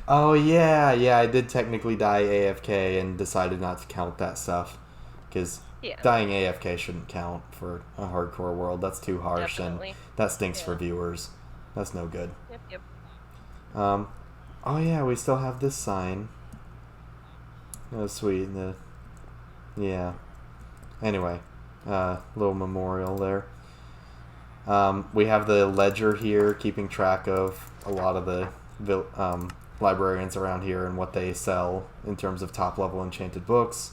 Oh, yeah, I did technically die AFK and decided not to count that stuff, because Yeah. dying AFK shouldn't count for a hardcore world. That's too harsh, Definitely. and that stinks for Yeah. viewers. That's no good. Yep. Oh yeah, we still have this sign. Oh, sweet. Yeah. Anyway, little memorial there. We have the ledger here, keeping track of a lot of the librarians around here and what they sell in terms of top level enchanted books.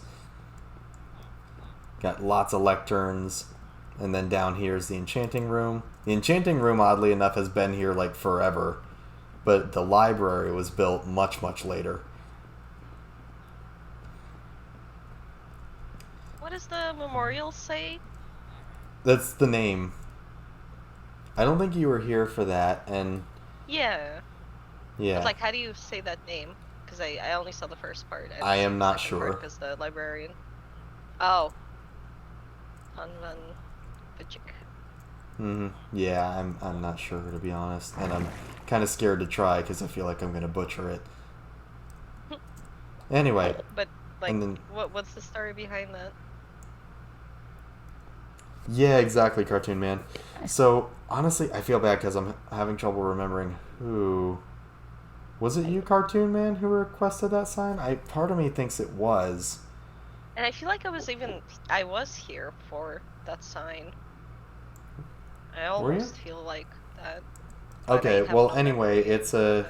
Got lots of lecterns. And then down here is the enchanting room. The enchanting room, oddly enough, has been here like forever. But the library was built much, much later. What does the memorial say? That's the name. I don't think you were here for that, and Yeah. yeah. But like, how do you say that name? Because I only saw the first part. I am not sure. Because the librarian. Oh. Hanvan Vijik. Yeah, I'm not sure, to be honest, and I'm kind of scared to try because I feel like I'm gonna butcher it. Anyway, But like, and then, what's the story behind that? yeah, exactly, Cartoon Man. So honestly, I feel bad because I'm having trouble remembering who. Was it you, Cartoon Man, who requested that sign? Part of me thinks it was. And I feel like I was here for that sign. I Were you? almost feel like that. But I Okay, have well, no anyway, memory it's of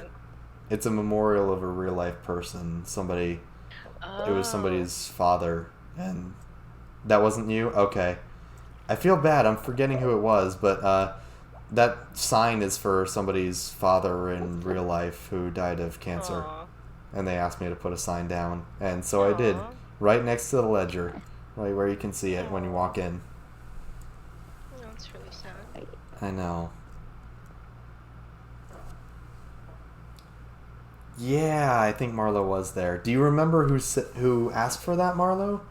a memorial of a real life person. Somebody. that. It was Oh. somebody's father, and that wasn't you? Okay. I feel bad, I'm forgetting who it was, but that sign is for somebody's father in real life who died of cancer. Aw. And they asked me to put a sign down, and so I did. Aw. Right next to the ledger, right where you can see it when you walk in. That's really sad. I know. Yeah, I think Marlo was there. Do you remember who asked for that, Marlo?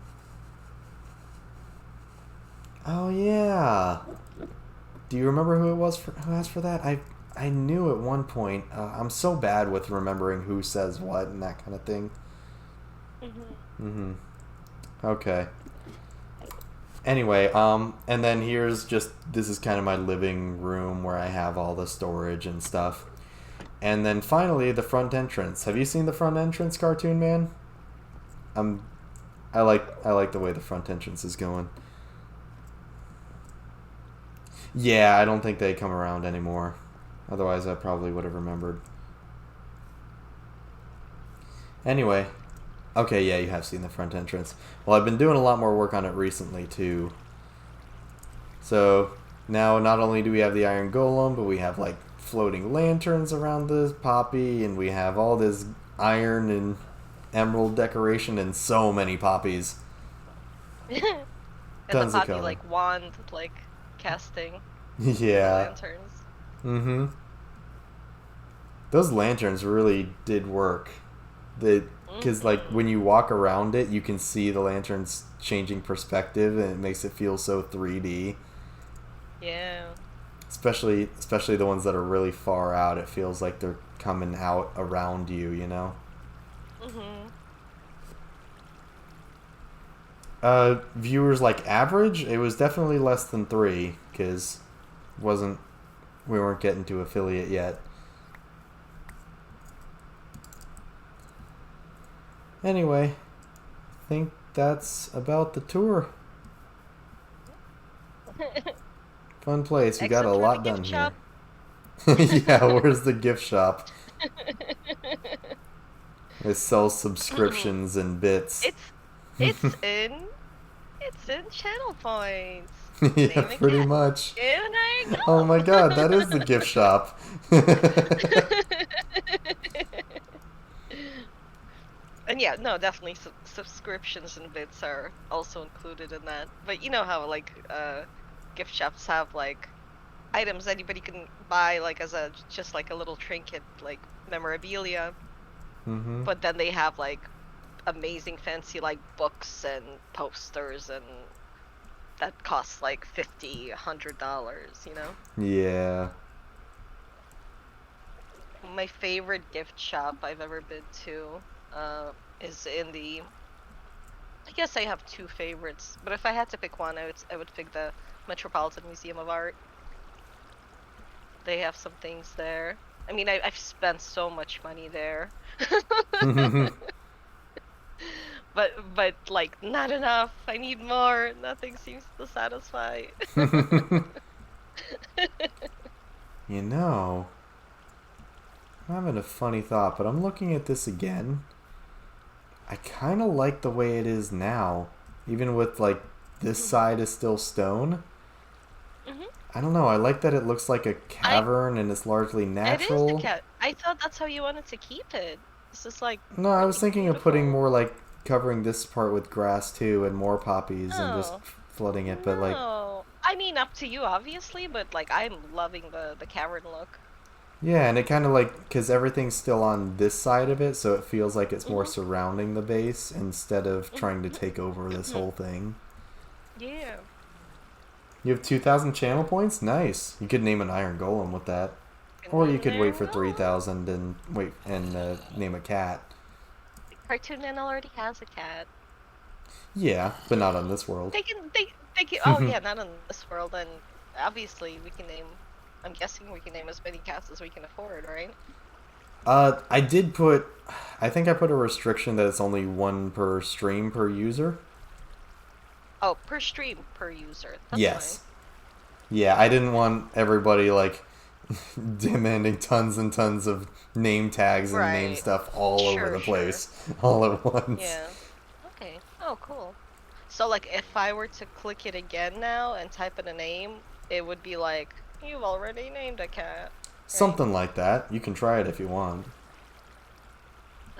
Oh yeah. Do you remember who it was who asked for that? I knew at one point. I'm so bad with remembering who says what and that kind of thing. Okay. Anyway, and then this is kind of my living room where I have all the storage and stuff. And then finally, the front entrance. Have you seen the front entrance, Cartoon Man? I like the way the front entrance is going. Yeah, I don't think they come around anymore. Otherwise, I probably would have remembered. Anyway, okay, yeah, you have seen the front entrance. Well, I've been doing a lot more work on it recently, too. So, now not only do we have the Iron Golem, but we have, like, floating lanterns around the poppy, and we have all this iron and emerald decoration and so many poppies. And the Tons of poppy, color. like, wand, like, casting Yeah. lanterns. Mm-hmm. Those lanterns really did work. Because, like, when you walk around it, you can see the lanterns changing perspective, and it makes it feel so 3D. Yeah. Especially the ones that are really far out. It feels like they're coming out around you, you know? Viewers like average, it was definitely less than 3, because we weren't getting to affiliate yet. Anyway, I think that's about the tour. Fun place. We got a Except for lot the done gift here. shop. Yeah, where's the gift shop? It sells subscriptions and bits. It's in channel points. Yeah, Name a pretty cat. much. And I go. Oh my god, that is the gift shop. And yeah, no, definitely subscriptions and bits are also included in that. But you know how like gift shops have like items anybody can buy like as a just like a little trinket, like memorabilia. Mm-hmm. But then they have like amazing fancy like books and posters and that costs like $50, $100, you know? Yeah. My favorite gift shop I've ever been to is in the... I guess I have two favorites, but if I had to pick one, I would pick the Metropolitan Museum of Art. They have some things there. I mean, I've spent so much money there. But like not enough. I need more. Nothing seems to satisfy. You know, I'm having a funny thought, but I'm looking at this again. I kind of like the way it is now, even with like this side is still stone. I don't know. I like that it looks like a cavern and it's largely natural. It is a cat. I thought that's how you wanted to keep it. This is like. No, I was really thinking of putting beautiful. more like covering this part with grass too and more poppies and just Oh, flooding it, but like no. I mean, up to you, obviously, but like I'm loving the cavern look. yeah, and it kind of like because everything's still on this side of it, so it feels like it's more surrounding the base instead of trying to take over this whole thing. Yeah. You have 2,000 channel points? Nice. You could name an Iron Golem with that. Or you could wait for 3,000 and wait and name a cat. Cartoon Man already has a cat. Yeah, but not on this world. They can. Oh yeah, not in this world, and obviously we can name. I'm guessing we can name as many cats as we can afford, right? I did put... I think I put a restriction that it's only one per stream per user. Oh, per stream, per user. That's Yes. Yeah, I didn't want everybody, like, demanding tons and tons of name tags and name Right. stuff all over Sure, the sure. place all at once. Yeah. Okay. Oh, cool. So, like, if I were to click it again now and type in a name, it would be like, you've already named a cat. Something like that. You can try it if you want.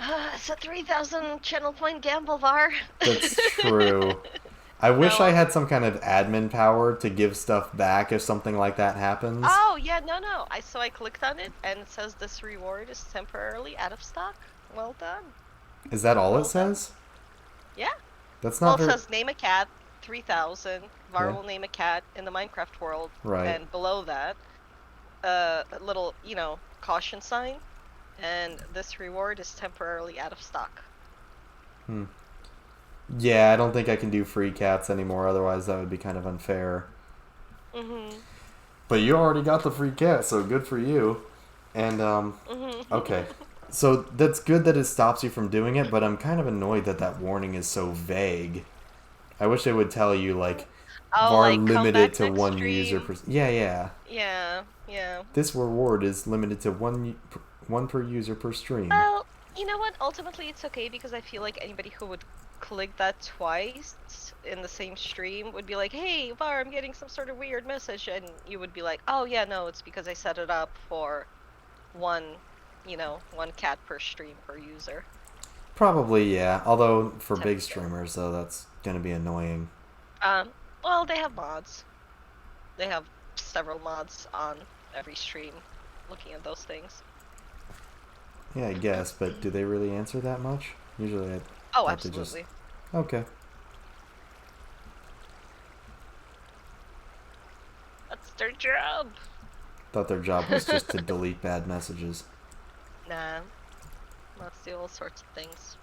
It's a 3,000 channel point gamble, Var. That's true. I wish No. I had some kind of admin power to give stuff back if something like that happens. Oh, yeah, no. So I clicked on it, and it says this reward is temporarily out of stock. Well done. Is that all Well it says? Yeah. That's Well, not it very... says name a cat, 3,000. Var Yeah. will name a cat in the Minecraft world. Right. And below that, a little, caution sign. And this reward is temporarily out of stock. Yeah, I don't think I can do free cats anymore, otherwise that would be kind of unfair. But you already got the free cat, so good for you. And, okay. So that's good that it stops you from doing it, but I'm kind of annoyed that that warning is so vague. I wish it would tell you, like, Oh, var like come limited back to next one user per. stream. Yeah, yeah. Yeah, yeah. This reward is limited to one per user per stream. Well, you know what? Ultimately, it's okay because I feel like anybody who would click that twice in the same stream would be like, "Hey, Var, I'm getting some sort of weird message," and you would be like, "Oh yeah, no, it's because I set it up for one, one cat per stream per user." Probably, yeah. Although for big Typically. streamers, though, that's gonna be annoying. Well, they have mods. They have several mods on every stream looking at those things. Yeah, I guess, but do they really answer that much? Usually, I Oh, thought they just. absolutely. Okay. That's their job. Thought their job was just to delete bad messages. Nah. Let's do all sorts of things.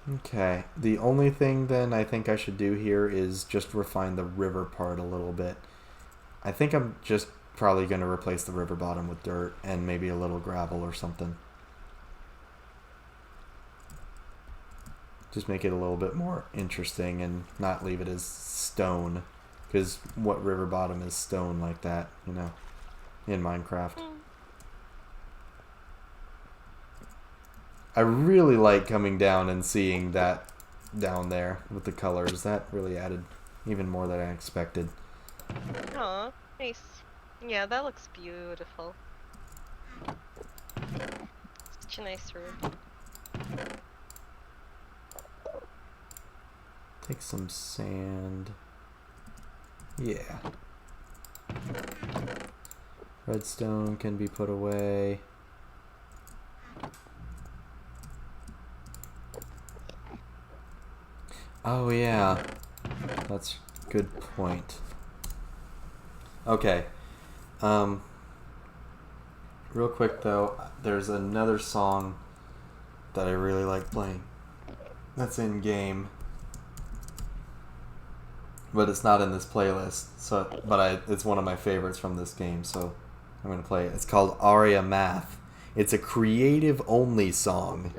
Okay. The only thing then I think I should do here is just refine the river part a little bit. I think I'm just probably going to replace the river bottom with dirt and maybe a little gravel or something. Just make it a little bit more interesting and not leave it as stone. Because what river bottom is stone like that, in Minecraft? I really like coming down and seeing that down there with the colors. That really added even more than I expected. Aw, nice. Yeah, that looks beautiful. Such a nice room. Take some sand. Yeah. Redstone can be put away. Oh yeah, that's a good point. Okay, real quick though, there's another song that I really like playing. That's in game, but it's not in this playlist. It's one of my favorites from this game, so I'm gonna play it. It's called Aria Math. It's a creative only song,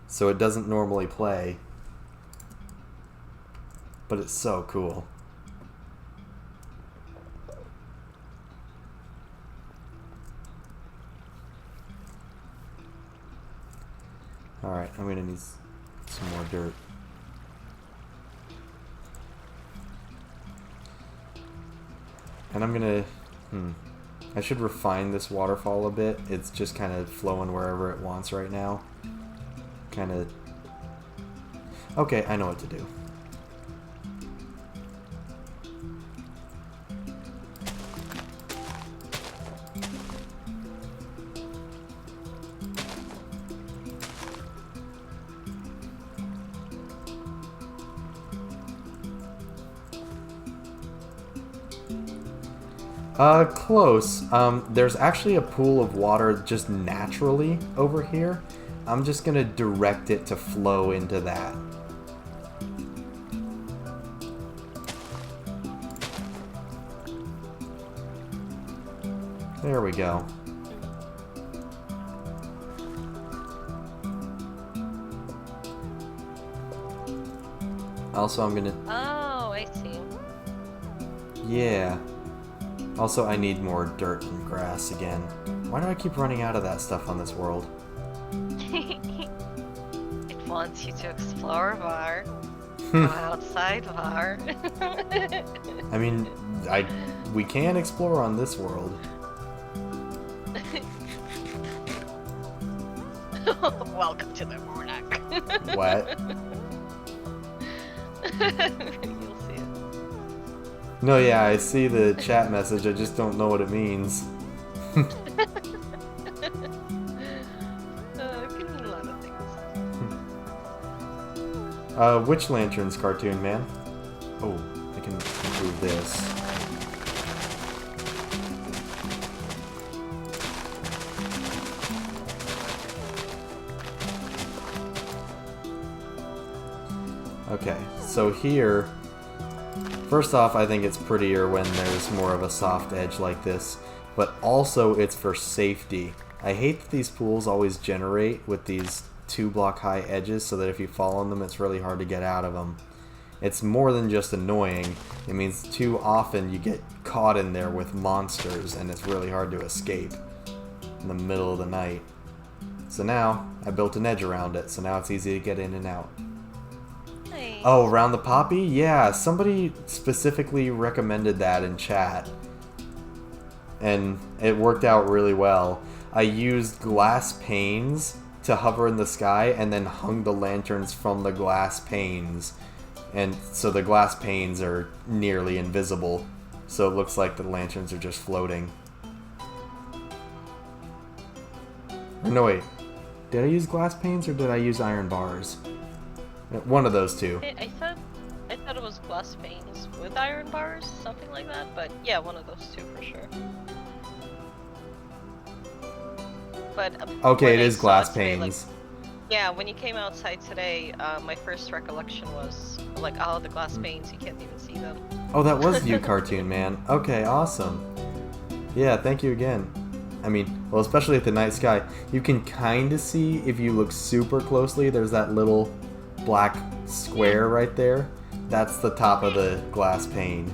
so it doesn't normally play. But it's so cool. Alright, I'm gonna need some more dirt. And I'm gonna... I should refine this waterfall a bit. It's just kind of flowing wherever it wants right now. Kind of... Okay, I know what to do. Close. There's actually a pool of water just naturally over here. I'm just gonna direct it to flow into that. There we go. Also, I'm gonna... Oh, I see. Yeah. Also, I need more dirt and grass again. Why do I keep running out of that stuff on this world? It wants you to explore, Var. Go outside, Var. I mean, we can explore on this world. Welcome to the Monarch. What? You'll see it. No, yeah, I see the chat message, I just don't know what it means. It can mean a lot of things. Witch Lanterns cartoon, man. Oh, I can improve this. Okay, so here, first off, I think it's prettier when there's more of a soft edge like this, but also it's for safety. I hate that these pools always generate with these 2-block high edges so that if you fall on them, it's really hard to get out of them. It's more than just annoying. It means too often you get caught in there with monsters and it's really hard to escape in the middle of the night. So now, I built an edge around it, so now it's easy to get in and out. Nice. Oh, around the poppy? Yeah, somebody specifically recommended that in chat. And it worked out really well. I used glass panes to hover in the sky and then hung the lanterns from the glass panes. And so the glass panes are nearly invisible. So it looks like the lanterns are just floating. Or no, wait. Did I use glass panes or did I use iron bars? One of those two. I thought it was glass panes with iron bars, something like that. But yeah, one of those two for sure. But Okay, when it I is saw glass today, panes. yeah, when you came outside today, my first recollection was like, oh, the glass panes, you can't even see them. Oh, that was you, Cartoon Man. Okay, awesome. Yeah, thank you again. I mean, well, especially at the night sky, you can kind of see if you look super closely. There's that little black square right there. That's the top of the glass pane.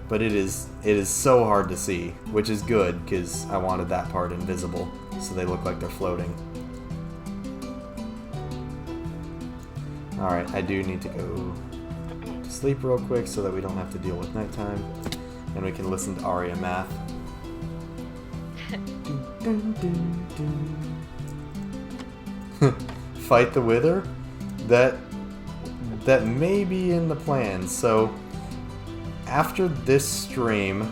But it is so hard to see, which is good because I wanted that part invisible, so they look like they're floating. All right, I do need to go to sleep real quick so that we don't have to deal with nighttime, and we can listen to Aria Math. Fight the Wither? That may be in the plans. So after this stream,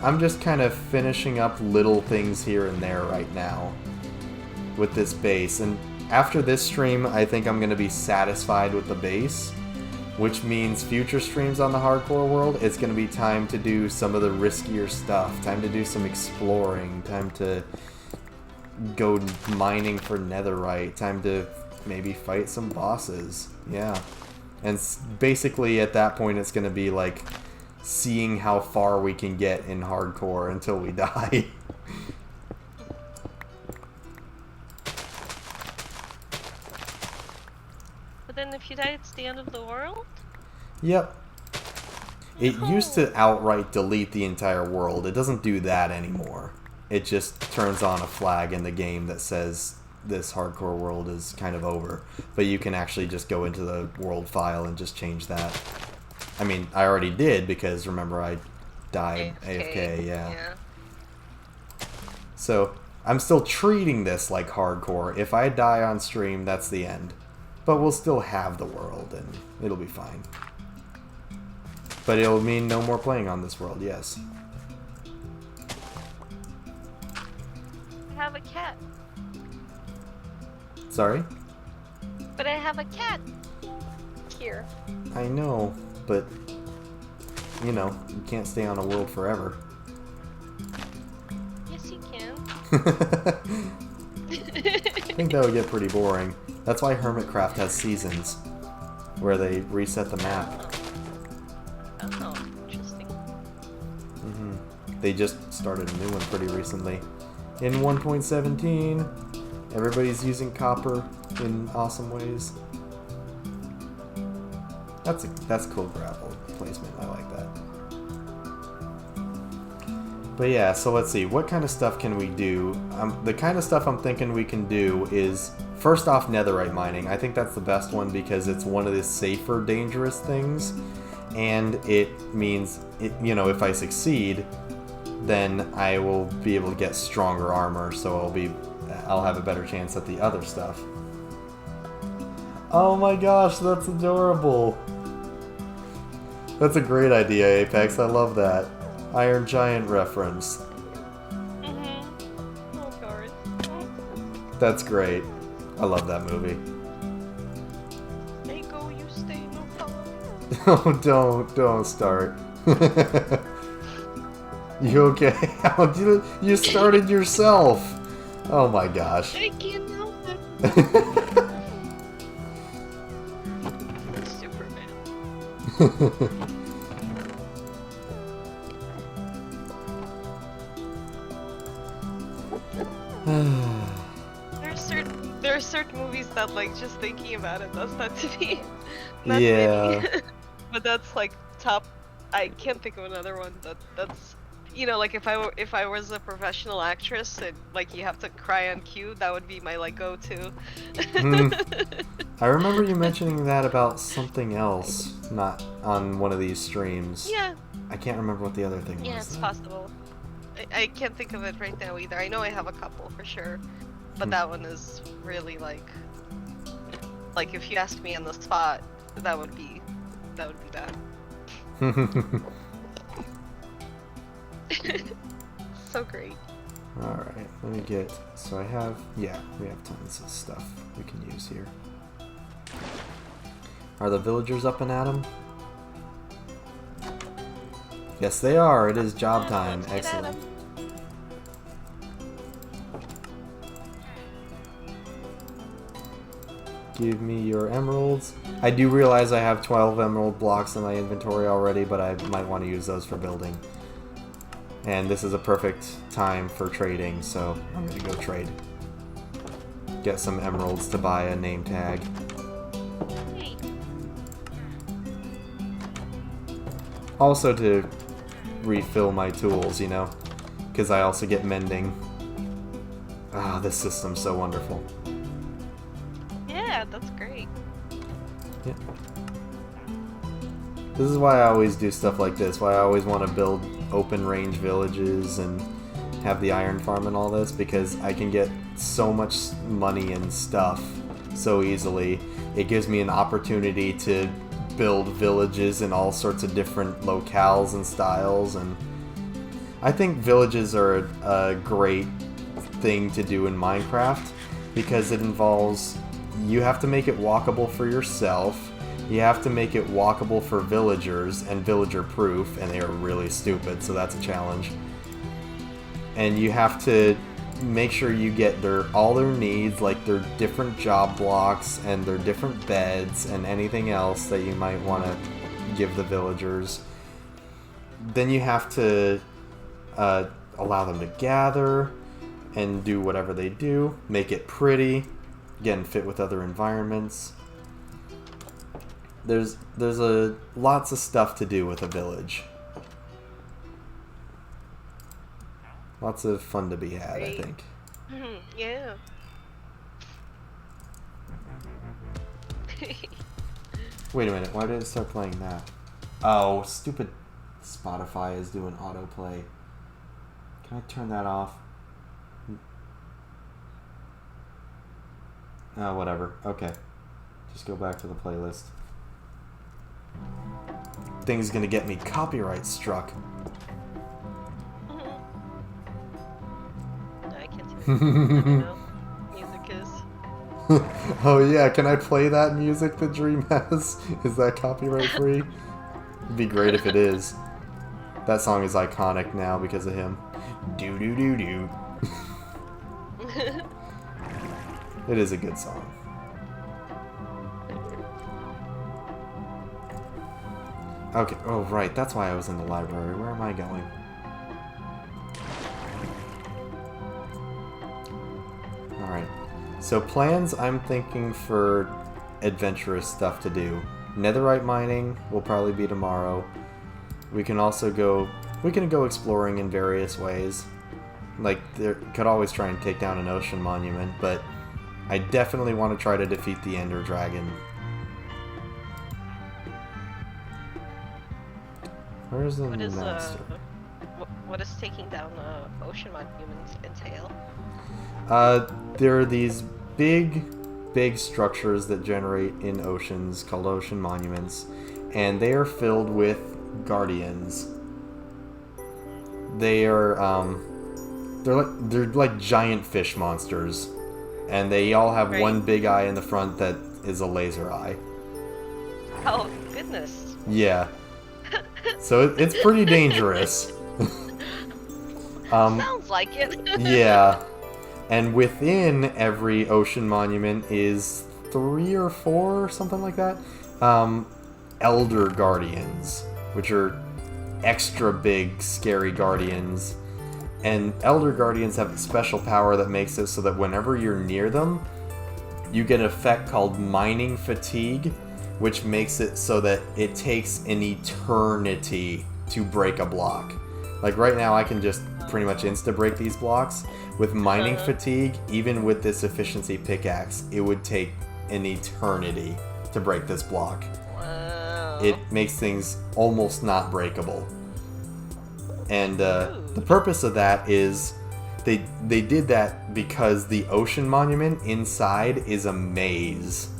I'm just kind of finishing up little things here and there right now with this base, and after this stream, I think I'm going to be satisfied with the base, which means future streams on the hardcore world, it's going to be time to do some of the riskier stuff, time to do some exploring, time to go mining for netherite, time to maybe fight some bosses. Yeah. And basically at that point it's going to be like seeing how far we can get in hardcore until we die. But then if you die, it's the end of the world? Yep. It used to outright delete the entire world. It doesn't do that anymore. It just turns on a flag in the game that says this hardcore world is kind of over. But you can actually just go into the world file and just change that. I mean, I already did because remember I died AFK, yeah. So, I'm still treating this like hardcore. If I die on stream, that's the end. But we'll still have the world and it'll be fine. But it'll mean no more playing on this world, yes. I have a cat. Sorry? But I have a cat here. I know, but you know, you can't stay on a world forever. Yes, you can. I think that would get pretty boring. That's why Hermitcraft has seasons, where they reset the map. Oh, interesting. They just started a new one pretty recently. In 1.17, everybody's using copper in awesome ways. That's cool gravel placement, I like that. But yeah, so let's see, what kind of stuff can we do? The kind of stuff I'm thinking we can do is, first off, netherite mining. I think that's the best one because it's one of the safer, dangerous things. And it means, you know, if I succeed, then I will be able to get stronger armor, so I'll have a better chance at the other stuff. Oh my gosh, that's adorable. That's a great idea, Apex. I love that. Iron Giant reference. Oh, God. That's great. I love that movie. Stay go, you stay, no problem. Oh, don't start. You okay? You started yourself. Oh my gosh. I can't help it. Superman. There's are certain movies that like just thinking about it does that to me. Not Yeah. many, but that's like top. I can't think of another one that's like if I was a professional actress and like you have to cry on cue, that would be my like go-to. Hmm. I remember you mentioning that about something else, not on one of these streams. Yeah, I can't remember what the other thing yeah, was. it's Though. possible. I can't think of it right now either. I know I have a couple for sure, but Hmm. that one is really like if you ask me on the spot, that would be that. So great. Alright, let me get... So I have... Yeah, we have tons of stuff we can use here. Are the villagers up and at 'em? Yes, they are. It is job time. Let's get at 'em. Excellent. Give me your emeralds. I do realize I have 12 emerald blocks in my inventory already, but I might want to use those for building. And this is a perfect time for trading, so I'm going to go trade. Get some emeralds to buy a name tag. Hey. Also to refill my tools, you know? Because I also get mending. Ah, this system's so wonderful. Yeah, that's great. Yeah. This is why I always do stuff like this, why I always want to build open range villages and have the iron farm and all this, because I can get so much money and stuff so easily. It gives me an opportunity to build villages in all sorts of different locales and styles, and I think villages are a great thing to do in Minecraft because it involves, you have to make it walkable for yourself, you have to make it walkable for villagers and villager proof, and they are really stupid, so that's a challenge. And you have to make sure you get all their needs, like their different job blocks and their different beds and anything else that you might want to give the villagers. Then you have to allow them to gather and do whatever they do, make it pretty, again, fit with other environments. There's lots of stuff to do with a village. Lots of fun to be had, I Great. think. Yeah. Wait a minute, why did it start playing that? Oh, stupid Spotify is doing autoplay. Can I turn that off? Oh, whatever. Okay. Just go back to the playlist. Thing's gonna get me copyright struck. I can't do it. I don't know. Music is. Oh yeah, can I play that music that Dream has? Is that copyright free? It'd be great if it is. That song is iconic now because of him. Do do do do. It is a good song. Okay, oh right, that's why I was in the library. Where am I going? Alright. So plans, I'm thinking for adventurous stuff to do. Netherite mining will probably be tomorrow. We can also go exploring in various ways. Like, there could always try and take down an ocean monument, but I definitely want to try to defeat the Ender Dragon. Where's the master? What is taking down ocean monuments entail? There are these big structures that generate in oceans called ocean monuments, and they are filled with guardians. They are they're like giant fish monsters, and they all have Right. one big eye in the front that is a laser eye. Oh goodness. Yeah. So it's pretty dangerous. Sounds like it. Yeah. And within every ocean monument is 3 or 4, something like that, Elder Guardians, which are extra big, scary guardians. And Elder Guardians have a special power that makes it so that whenever you're near them, you get an effect called mining fatigue, which makes it so that it takes an eternity to break a block. Like right now, I can just pretty much insta-break these blocks. With mining fatigue, even with this efficiency pickaxe, it would take an eternity to break this block. Wow. It makes things almost not breakable. And the purpose of that is they did that because the ocean monument inside is a maze.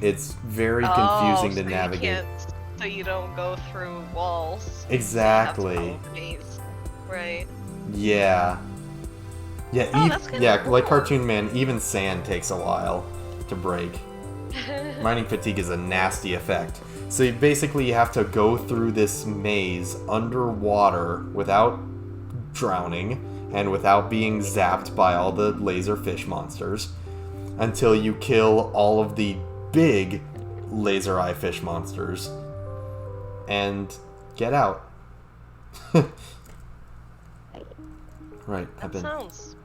It's very confusing to navigate. So you don't go through walls. Exactly. You have to follow the maze. Right. Yeah. Yeah, that's kinda yeah, cool. like Cartoon Man, even sand takes a while to break. Mining fatigue is a nasty effect. So you have to go through this maze underwater without drowning and without being zapped by all the laser fish monsters until you kill all of the big laser eye fish monsters and get out. Right, That sounds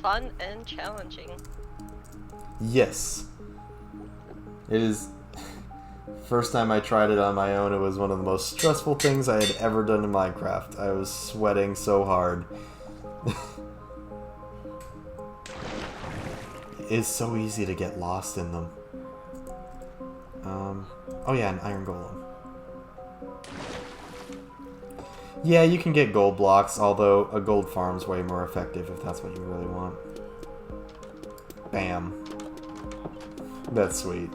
fun and challenging. Yes. It is. First time I tried it on my own, it was one of the most stressful things I had ever done in Minecraft. I was sweating so hard. It's so easy to get lost in them. Oh yeah, an iron golem. Yeah, you can get gold blocks, although a gold farm's way more effective if that's what you really want. Bam. That's sweet.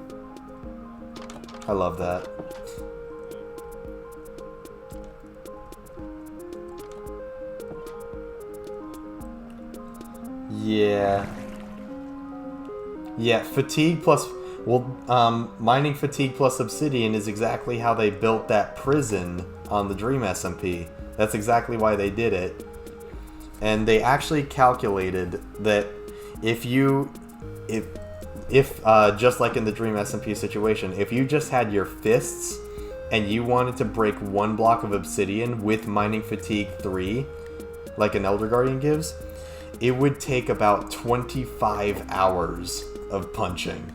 I love that. Yeah. Yeah, fatigue plus... Well, mining fatigue plus obsidian is exactly how they built that prison on the Dream SMP. That's exactly why they did it. And they actually calculated that if just like in the Dream SMP situation, if you just had your fists and you wanted to break one block of obsidian with mining fatigue 3, like an Elder Guardian gives, it would take about 25 hours of punching.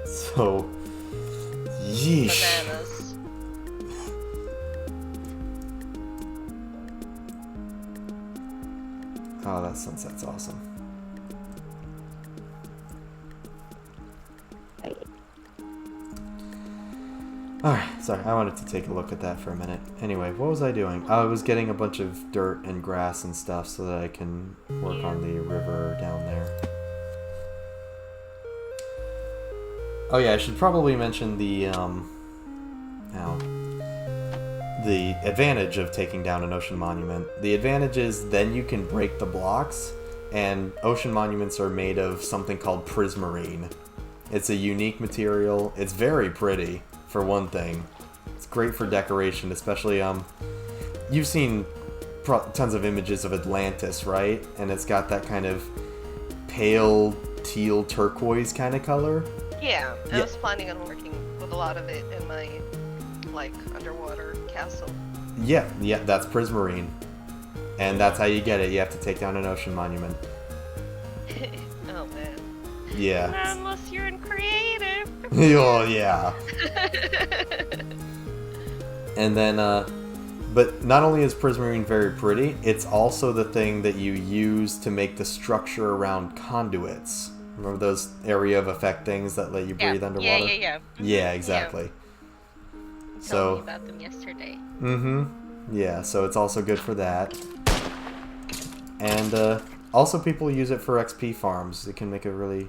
So, yeesh. Bananas. Oh, that sunset's awesome. Alright, sorry, I wanted to take a look at that for a minute. Anyway, what was I doing? I was getting a bunch of dirt and grass and stuff so that I can work on the river down there. Oh yeah, I should probably mention the advantage of taking down an ocean monument. The advantage is then you can break the blocks, and ocean monuments are made of something called prismarine. It's a unique material. It's very pretty, for one thing. It's great for decoration, especially, you've seen tons of images of Atlantis, right? And it's got that kind of pale teal turquoise kind of color. Yeah, I was planning on working with a lot of it in my, like, underwater castle. Yeah, that's prismarine. And that's how you get it. You have to take down an ocean monument. Oh, man. Yeah. Not unless you're in creative. Oh, yeah. And then, but not only is prismarine very pretty, it's also the thing that you use to make the structure around conduits. Remember those area of effect things that let you breathe underwater? Yeah. Yeah, exactly. You So, told me about them yesterday. Yeah, so it's also good for that. And also people use it for XP farms. It can make a really...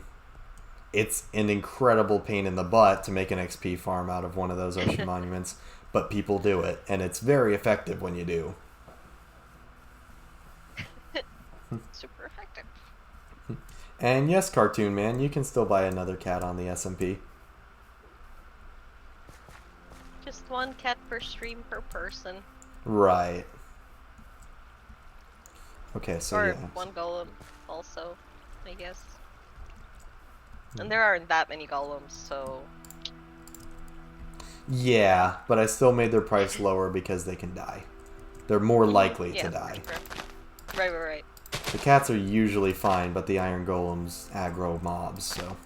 It's an incredible pain in the butt to make an XP farm out of one of those ocean monuments, but people do it, and it's very effective when you do. Super effective. And yes, Cartoon Man, you can still buy another cat on the SMP. Just one cat per stream per person. Right. Okay, so Or yeah. one golem also, I guess. And there aren't that many golems, so... Yeah, but I still made their price lower because they can die. They're more likely to die. Right. The cats are usually fine, but the iron golems aggro mobs, so...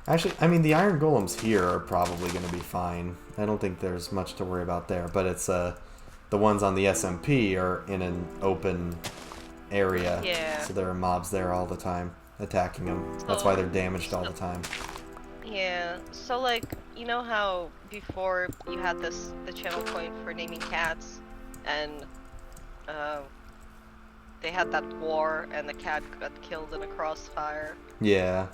Actually, I mean, the iron golems here are probably going to be fine. I don't think there's much to worry about there, but it's, the ones on the SMP are in an open area, Yeah. so there are mobs there all the time, attacking them. That's why they're damaged all the time. Yeah, so like, you know how before you had the channel point for naming cats, and they had that war and the cat got killed in a crossfire? Yeah.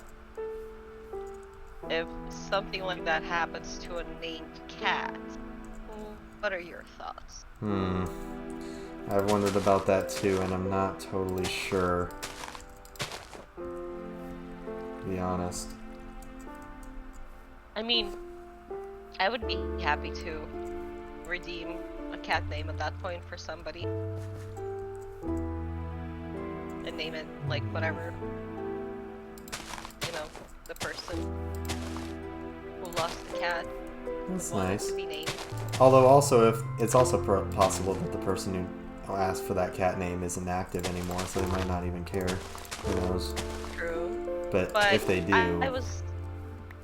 If something like that happens to a named cat, what are your thoughts? I've wondered about that too, and I'm not totally sure, to be honest. I mean, I would be happy to redeem a cat name at that point for somebody. And name it, like, whatever, you know, the person who lost the cat That's wanted nice. to be named. Although also, if it's also possible that the person who asked for that cat name isn't active anymore, so they might not even care. Who knows? True. But But if they do, I was...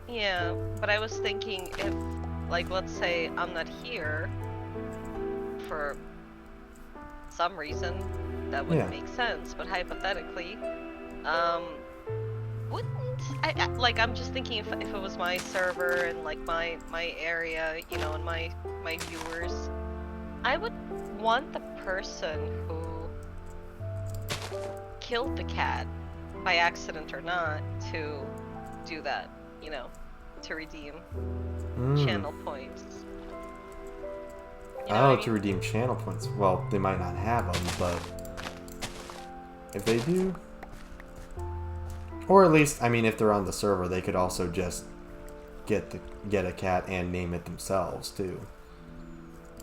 Yeah, but I was thinking if, like, let's say I'm not here for some reason, that wouldn't make sense, but hypothetically, wouldn't... like, I'm just thinking if it was my server and, like, my area, you know, and my viewers, I would want the person who killed the cat, by accident or not, to do that, you know, to redeem channel points. You know what I mean? to redeem channel points. Well, they might not have them, but if they do, or at least, I mean, if they're on the server, they could also just get a cat and name it themselves too.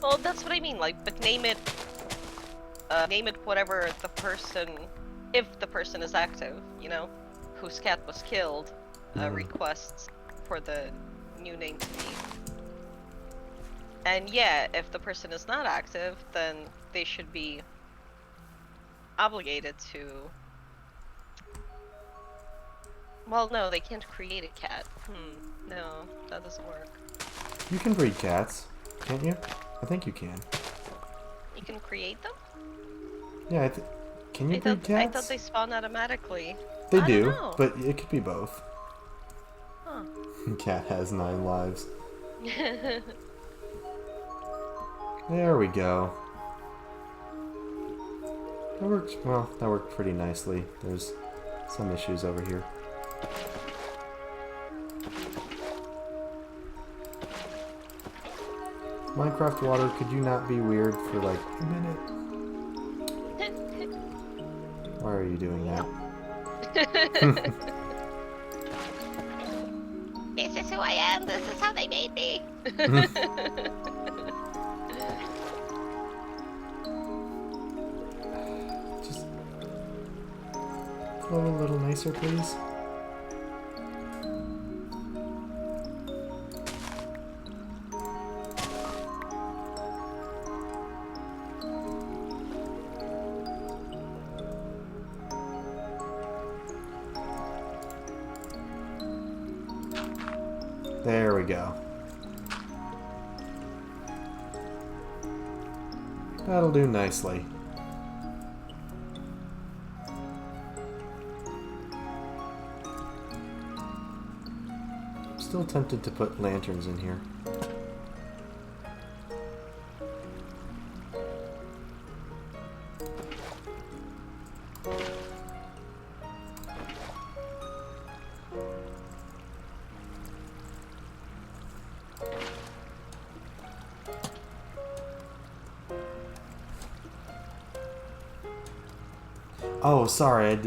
Well, that's what I mean. Like, but name it whatever the person, if the person is active, you know, whose cat was killed, requests for the new name to be. And yeah, if the person is not active, then they should be obligated to... Well, no, they can't create a cat. No, that doesn't work. You can breed cats, can't you? I think you can. You can create them? Yeah, can you breed cats? I thought they spawn automatically. They I do, don't know. but it could be both. Huh. Cat has 9 lives. There we go. That worked, well, that worked pretty nicely. There's some issues over here. Minecraft water, could you not be weird for like a minute? Why are you doing that? This is who I am, this is how they made me. Just flow a little nicer, please. There we go. That'll do nicely. Still tempted to put lanterns in here. Oh, sorry,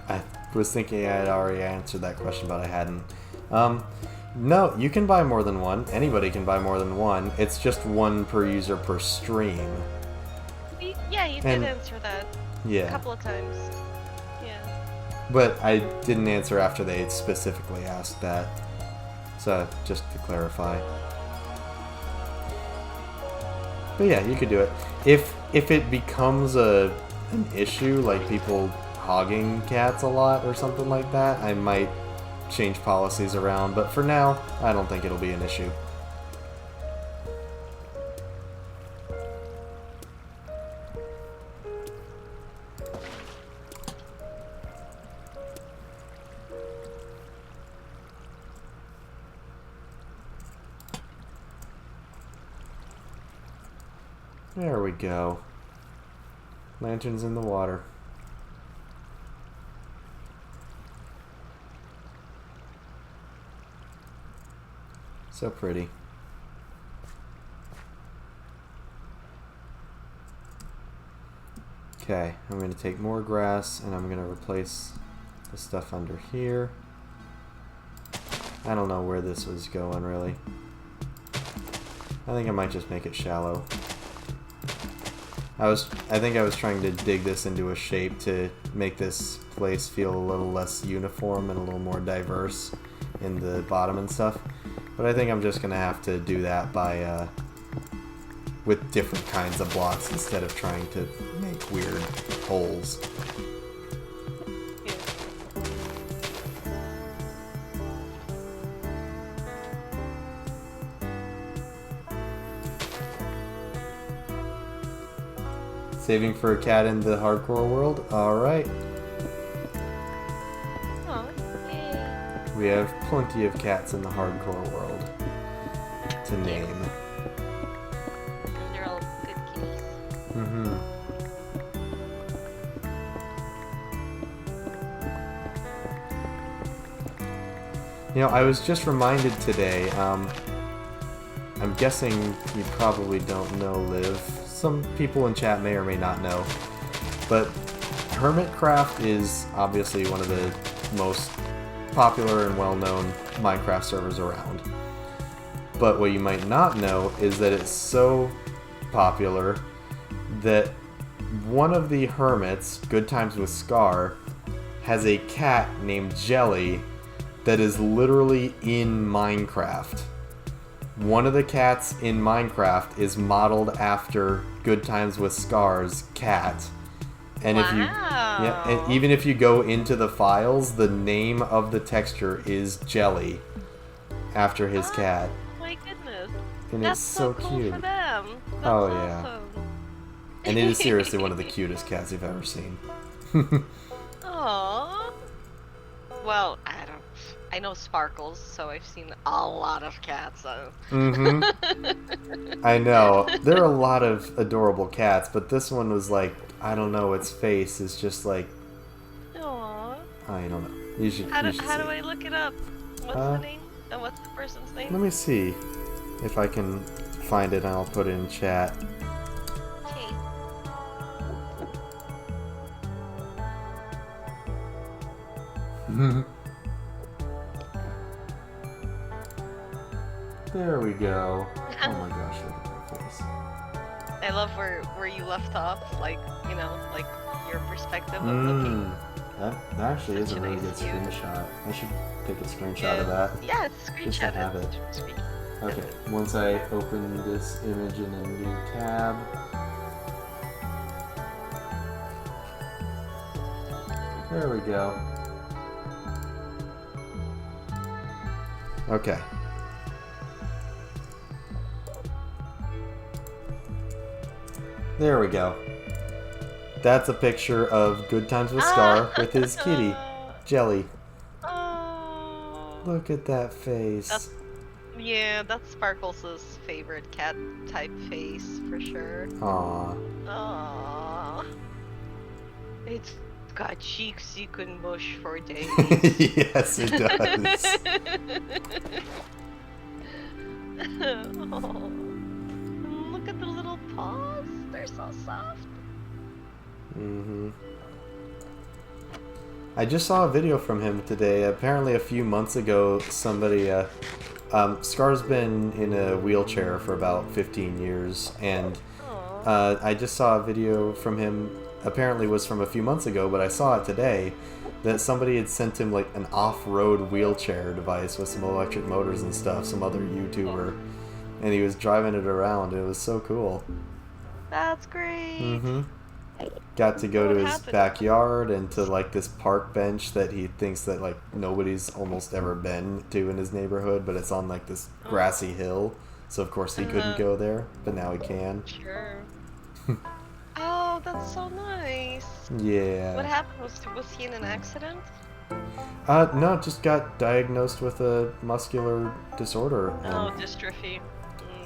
I was thinking I had already answered that question, but I hadn't. No, you can buy more than one. Anybody can buy more than one. It's just one per user per stream. Yeah, you did answer that a couple of times. Yeah. But I didn't answer after they had specifically asked that. So, just to clarify. But yeah, you could do it. If it becomes a an issue, like people hogging cats a lot or something like that, I might change policies around. But for now, I don't think it'll be an issue. There we go. Lanterns in the water. So pretty. Okay, I'm going to take more grass and I'm going to replace the stuff under here. I don't know where this was going really. I think I might just make it shallow. I think I was trying to dig this into a shape to make this place feel a little less uniform and a little more diverse in the bottom and stuff. But I think I'm just gonna have to do that by with different kinds of blocks instead of trying to make weird holes. Saving for a cat in the hardcore world? Alright. Oh, yay. We have plenty of cats in the hardcore world to name. And they're all good kitties. Mm-hmm. You know, I was just reminded today, I'm guessing you probably don't know, Liv. Some people in chat may or may not know. But Hermitcraft is obviously one of the most popular and well-known Minecraft servers around. But what you might not know is that it's so popular that one of the hermits, Good Times with Scar, has a cat named Jelly that is literally in Minecraft. One of the cats in Minecraft is modeled after Good Times with Scar's cat. And wow. if you and even if you go into the files, the name of the texture is Jelly after his cat. My goodness. And That's it's so cool cute. for them. That's Oh, yeah. awesome. And it is seriously one of the cutest cats you've ever seen. Aww. Well, I know Sparkles, so I've seen a lot of cats. So. Mm-hmm. I know. There are a lot of adorable cats, but this one was like, I don't know, its face is just like... Aww. I don't know. You should How do see. I look it up? What's the name? And what's the person's name? Let me see if I can find it and I'll put it in chat. Okay. There we go. Oh my gosh, look at that face. I love where you left off, like, you know, like your perspective of looking. That actually is Such a a really nice good view. screenshot. I should take a screenshot of that. Yeah, Just to screenshot have it. Okay, once I open this image in a new tab. There we go. Okay. There we go. That's a picture of Good Times with Scar with his kitty, Jelly. Oh. Look at that face. Yeah, that's Sparkles' favorite cat type face for sure. Aww. Aww. It's got cheeks you can mush for days. Yes, it does. Oh. Look at the little paws. They're so soft. Mm-hmm. I just saw a video from him today. Apparently a few months ago, somebody... Scar's been in a wheelchair for about 15 years, and I just saw a video from him, apparently was from a few months ago, but I saw it today, that somebody had sent him like an off-road wheelchair device with some electric motors and stuff, some other YouTuber, and he was driving it around. It was so cool. That's great. Mm-hmm. got to go to What his happened? backyard and to like this park bench that he thinks that like nobody's almost ever been to in his neighborhood, but it's on like this grassy hill. So of course he couldn't Uh-huh. go there, but now he can. Sure. Oh, that's so nice. What Yeah. happened? Was he in an accident? No, just got diagnosed with a muscular disorder, and Oh, dystrophy.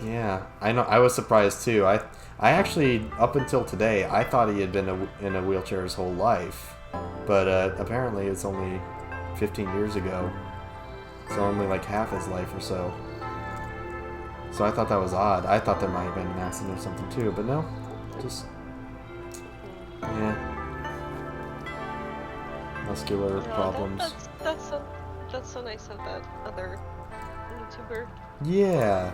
Mm. yeah, I know. I was surprised too. I actually, up until today, I thought he had been in a wheelchair his whole life, but apparently it's only 15 years ago, so only like half his life or so. So I thought that was odd. I thought there might have been an accident or something too, but no, just Mm. yeah, muscular No, problems. that's so nice of that other YouTuber. Yeah,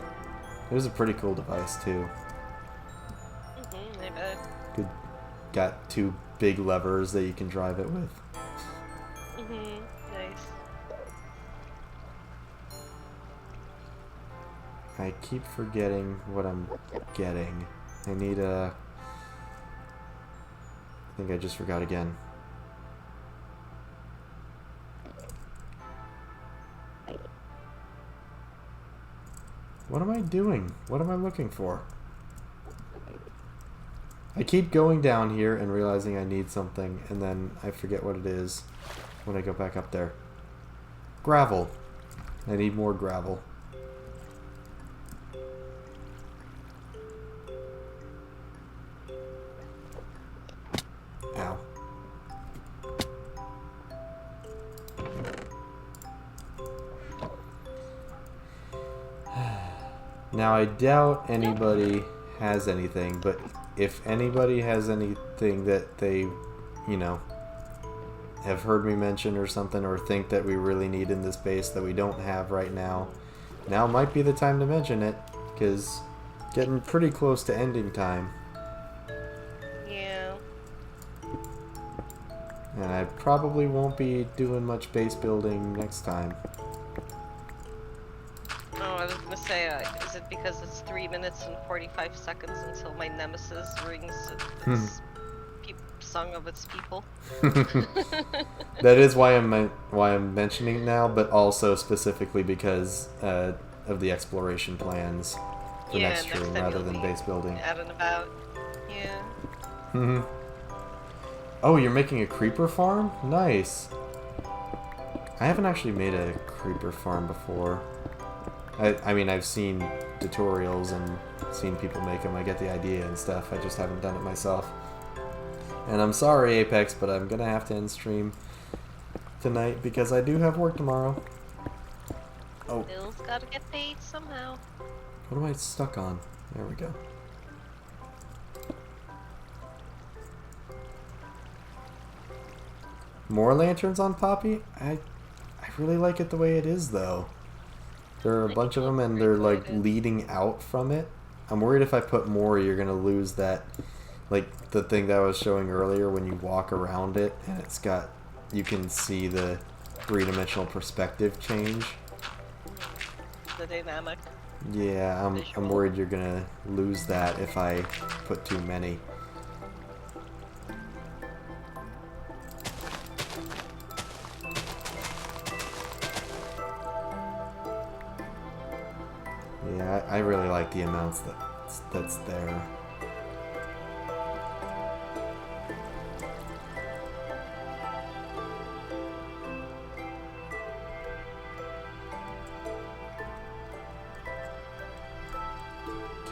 it was a pretty cool device too. I bet. Good, got two big levers that you can drive it with. Nice. I keep forgetting what I'm getting. I need a... I think I just forgot again. What am I doing? What am I looking for? I keep going down here and realizing I need something, and then I forget what it is when I go back up there. Gravel. I need more gravel. Ow. Now I doubt anybody has anything, but if anybody has anything that they, you know, have heard me mention or something, or think that we really need in this base that we don't have right now, now might be the time to mention it, because getting pretty close to ending time. Yeah. And I probably won't be doing much base building next time. Oh, I was gonna say, is it because it's 3 minutes and 45 seconds until my nemesis rings its song of its people? That is why I'm mentioning it now, but also specifically because of the exploration plans for Yeah, next next stream time rather you'll than be base building. out and about. Yeah. Mhm. Oh, you're making a creeper farm? Nice. I haven't actually made a creeper farm before. I mean, I've seen tutorials and seen people make them. I get the idea and stuff. I just haven't done it myself. And I'm sorry, Apex, but I'm gonna have to end stream tonight because I do have work tomorrow. Oh, Bill's gotta get paid somehow. what am I stuck on? There we go. More lanterns on Poppy? I really like it the way it is, though. There are a bunch of them, and they're like leading out from it. I'm worried if I put more, you're gonna lose that, like the thing that I was showing earlier when you walk around it, and it's got, you can see the three-dimensional perspective change. The dynamic. Yeah, I'm Visual. worried you're gonna lose that if I put too many. Yeah, I really like the amounts that's there.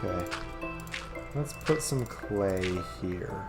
Okay. Let's put some clay here.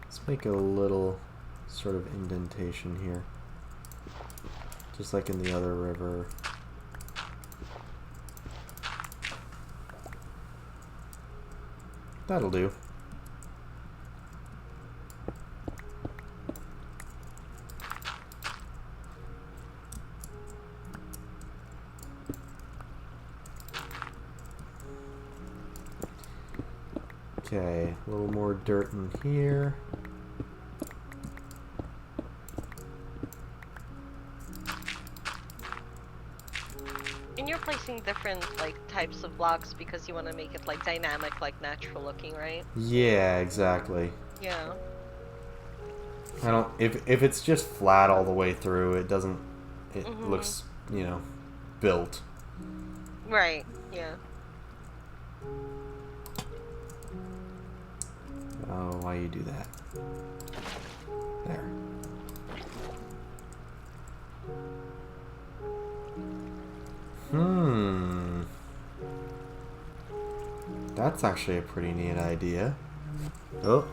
Let's make a little sort of indentation here. Just like in the other river. That'll do. Okay, a little more dirt in here. And you're placing different like types of blocks because you want to make it like dynamic, like natural looking, right? Yeah, exactly. Yeah. I don't. If it's just flat all the way through, it doesn't. It Mhm. looks, built. Right. Yeah. Oh, why you do that? There. That's actually a pretty neat idea. Oh.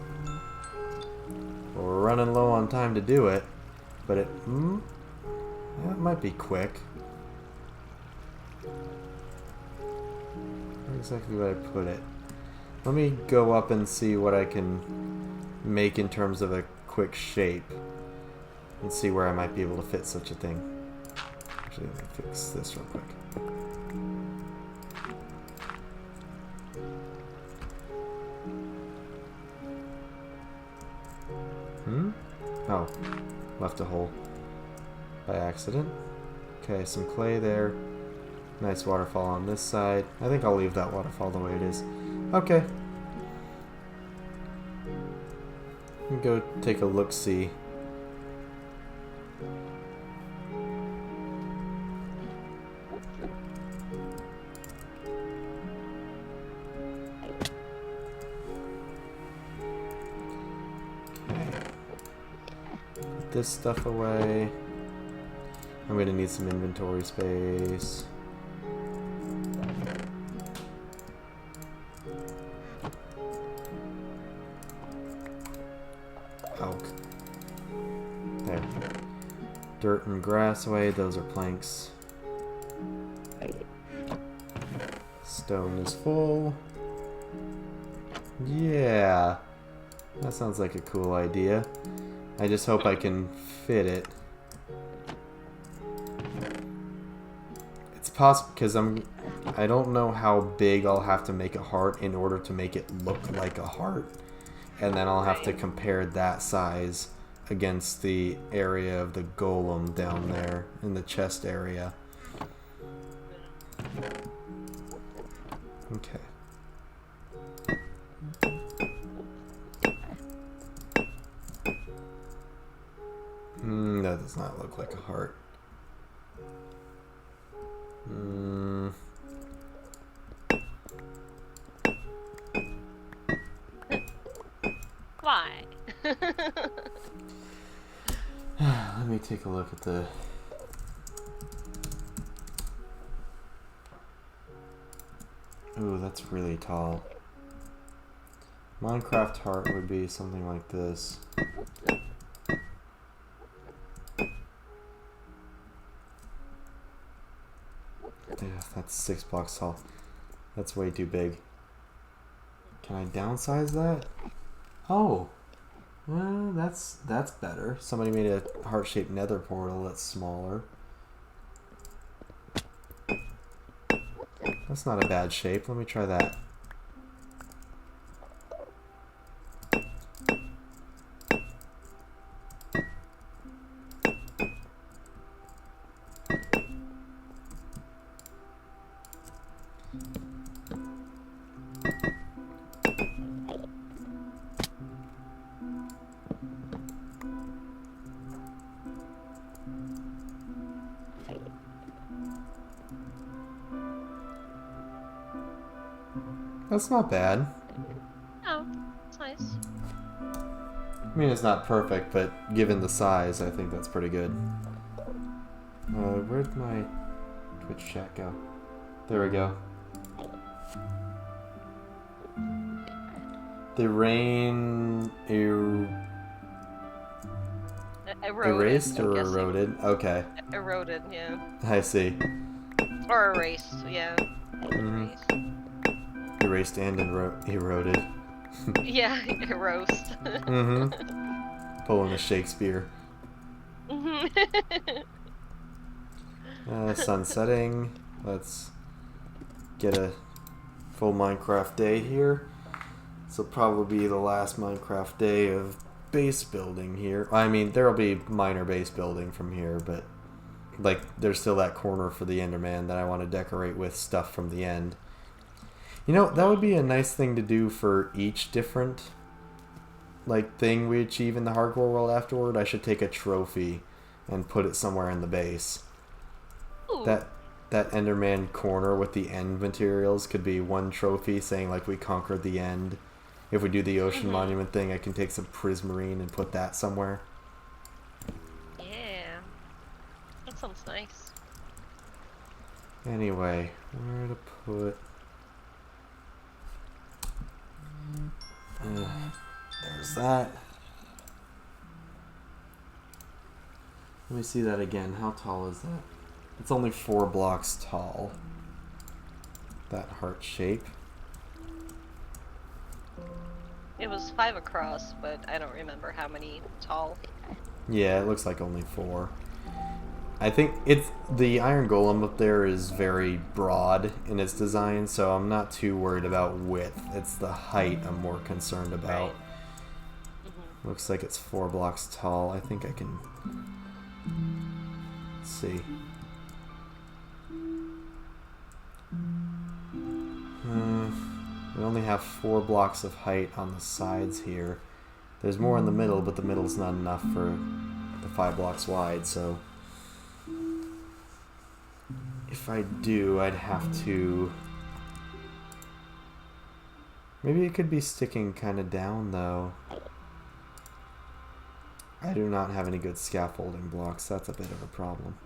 We're running low on time to do it, but that might be quick. Where exactly would I put it? Let me go up and see what I can make in terms of a quick shape and see where I might be able to fit such a thing. Actually, let me fix this real quick. Oh, left a hole by accident. Okay, some clay there. Nice waterfall on this side. I think I'll leave that waterfall the way it is. Okay. Go take a look-see. Put this stuff away. I'm gonna need some inventory space. Oak. There. Dirt and grass away, those are planks. Stone is full. Yeah. That sounds like a cool idea. I just hope I can fit it. It's possible because I don't know how big I'll have to make a heart in order to make it look like a heart. And then I'll have to compare that size against the area of the golem down there in the chest area. Okay. That does not look like a heart. Why? Let me take a look at the... Ooh, that's really tall. Minecraft heart would be something like this. Yeah, that's 6 blocks tall. That's way too big. Can I downsize that? Oh, that's better. Somebody made a heart-shaped nether portal that's smaller. That's not a bad shape. Let me try that. That's not bad. Oh, it's nice. I mean, it's not perfect, but given the size, I think that's pretty good. Where'd my Twitch chat go? There we go. The rain... Eroded, Erased I'm or guessing. eroded? Okay, Eroded, yeah. I see. Or erased, yeah. Hmm. Erased. Erased and eroded. Yeah, roast. Mm-hmm. Pulling a Shakespeare. Sun setting. Let's get a full Minecraft day here. This will probably be the last Minecraft day of base building here. I mean, there'll be minor base building from here, but like there's still that corner for the Enderman that I want to decorate with stuff from the end. You know, that would be a nice thing to do for each different like thing we achieve in the hardcore world afterward. I should take a trophy and put it somewhere in the base. Ooh. That Enderman corner with the end materials could be one trophy saying like we conquered the end. If we do the ocean monument thing, I can take some prismarine and put that somewhere. Yeah. That sounds nice. Anyway, where to put... there's that. Let me see that again. How tall is that? It's only 4 blocks tall. That heart shape. It was 5 across, but I don't remember how many tall. Yeah, it looks like only 4. I think it's the iron golem up there is very broad in its design, so I'm not too worried about width. It's the height I'm more concerned about. Right. Mm-hmm. Looks like it's 4 blocks tall. I think I can... Let's see. We only have 4 blocks of height on the sides here. There's more in the middle, but the middle's not enough for the 5 blocks wide, so... If I do, I'd have to... Maybe it could be sticking kind of down, though. I do not have any good scaffolding blocks. That's a bit of a problem.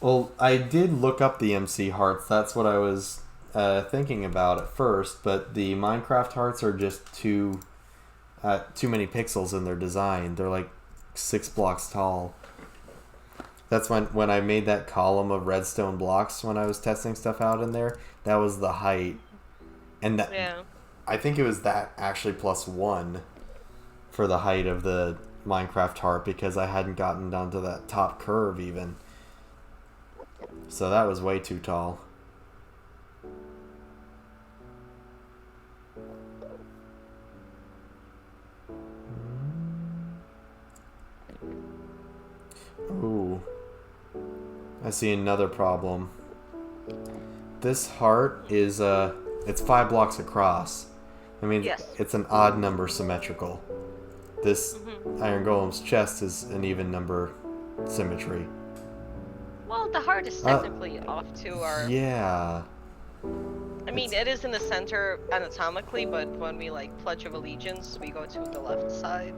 Well, I did look up the MC hearts. That's what I was thinking about at first, but the Minecraft hearts are just too many pixels in their design. They're like 6 blocks tall. That's when I made that column of redstone blocks when I was testing stuff out in there. That was the height, and that I think it was that actually +1 for the height of the Minecraft heart because I hadn't gotten down to that top curve even. So that was way too tall. Ooh. I see another problem. This heart is it's 5 blocks across. I mean, it's an odd number symmetrical. This Iron Golem's chest is an even number symmetry. Well, the heart is technically off to our... Yeah. I mean, it is in the center anatomically, but when we, like, Pledge of Allegiance, we go to the left side.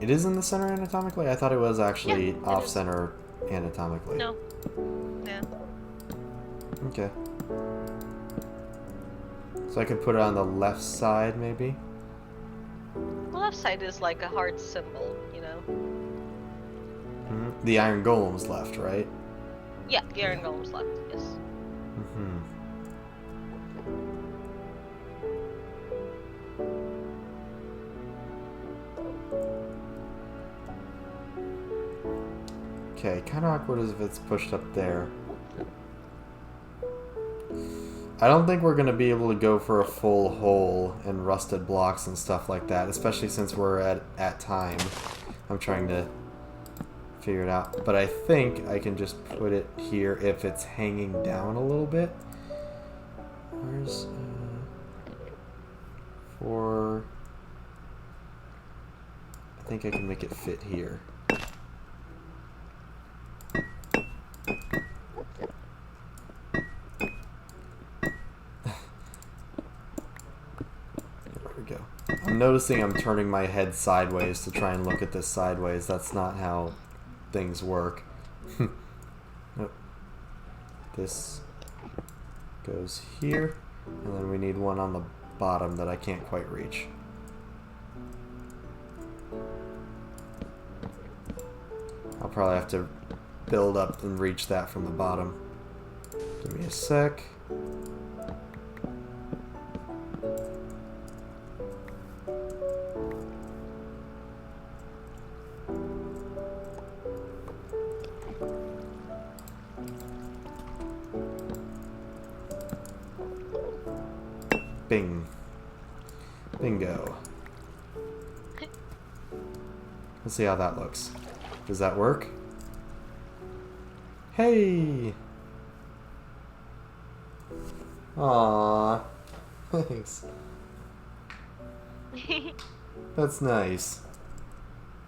It is in the center anatomically? I thought it was actually off-center anatomically. No. Yeah. Okay. So I could put it on the left side, maybe? The left side is like a heart symbol, you know? The Iron Golem's left, right? Yeah, the Iron Golem's left, yes. Okay, kind of awkward as if it's pushed up there. I don't think we're going to be able to go for a full hole and rusted blocks and stuff like that, especially since we're at time. I'm trying to figure it out. But I think I can just put it here if it's hanging down a little bit. Where's... for... I think I can make it fit here. I'm noticing I'm turning my head sideways to try and look at this sideways. That's not how things work. Oh, this goes here, and then we need one on the bottom that I can't quite reach. I'll probably have to build up and reach that from the bottom. Give me a sec. Bing. Bingo. Let's see how that looks. Does that work? Hey! Aww. Thanks. That's nice.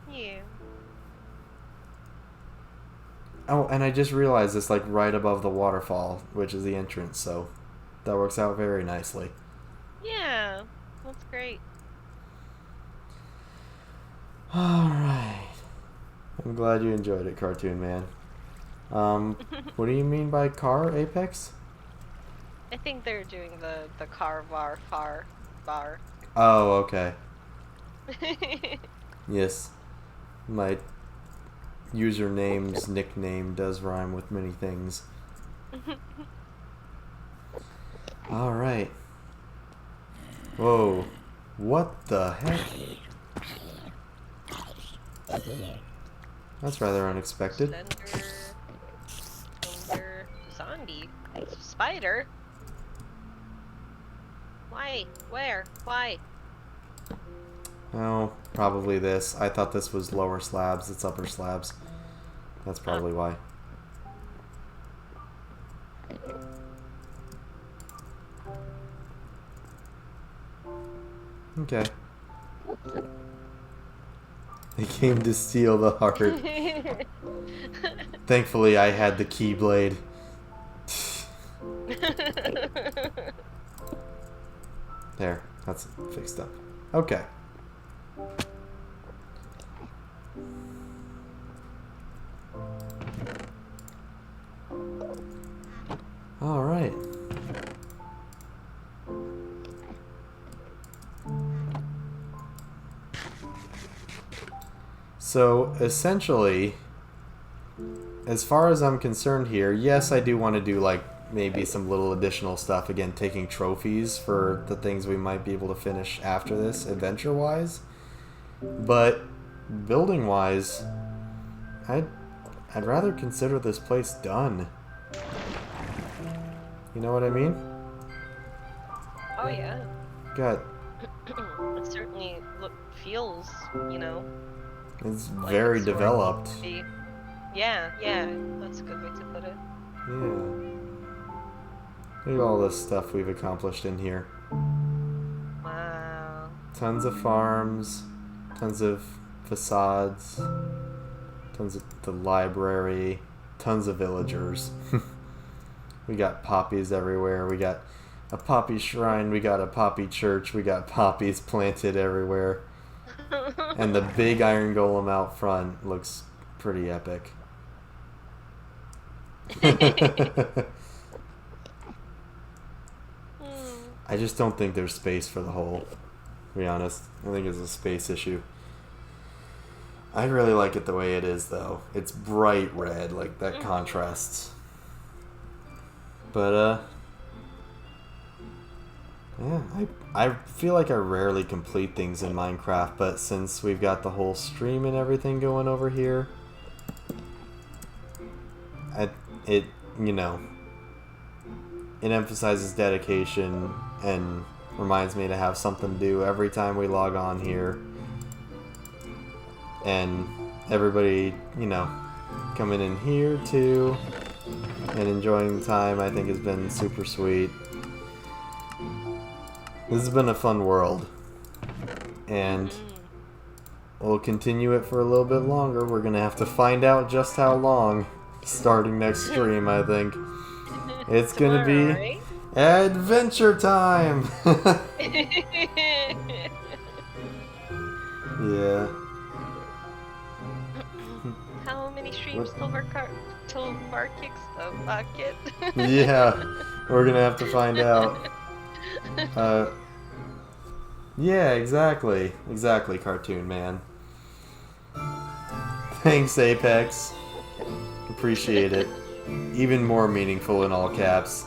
Yeah. Oh, and I just realized it's like right above the waterfall, which is the entrance, so that works out very nicely. Yeah, that's great. Alright. I'm glad you enjoyed it, Cartoon Man. What do you mean by car, Apex? I think they're doing the car far bar. Oh, okay. Yes. My username's nickname does rhyme with many things. Alright. Whoa. What the heck? That's rather unexpected. Slender zombie. Spider? Why? Where? Why? Oh, probably this. I thought this was lower slabs. It's upper slabs. That's probably why. Okay. They came to steal the heart. Thankfully, I had the keyblade. There, that's fixed up. Okay. All right. So, essentially, as far as I'm concerned here, yes, I do want to do, like, maybe some little additional stuff. Again, taking trophies for the things we might be able to finish after this, adventure-wise. But, building-wise, I'd rather consider this place done. You know what I mean? Oh yeah. Got... It certainly feels, you know. It's like very it's where it developed. needs to be. Yeah, yeah, that's a good way to put it. Yeah. Look at all this stuff we've accomplished in here. Wow. Tons of farms, tons of facades, tons of the library, tons of villagers. We got poppies everywhere. We got a poppy shrine. We got a poppy church. We got poppies planted everywhere. And the big iron golem out front looks pretty epic. I just don't think there's space for the hole, to be honest. I think it's a space issue. I really like it the way it is, though. It's bright red, like that contrasts. But, yeah, I feel like I rarely complete things in Minecraft, but since we've got the whole stream and everything going over here, it, you know, it emphasizes dedication and reminds me to have something to do every time we log on here. And everybody, you know, coming in here too and enjoying the time, I think has been super sweet. This has been a fun world. And we'll continue it for a little bit longer. We're going to have to find out just how long starting next stream, I think. It's going to be Right? adventure time! Yeah. How many streams till Mark kicks the bucket? Yeah, we're gonna have to find out. Yeah, exactly. Exactly, Cartoon Man. Thanks, Apex. Appreciate it. Even more meaningful in all caps.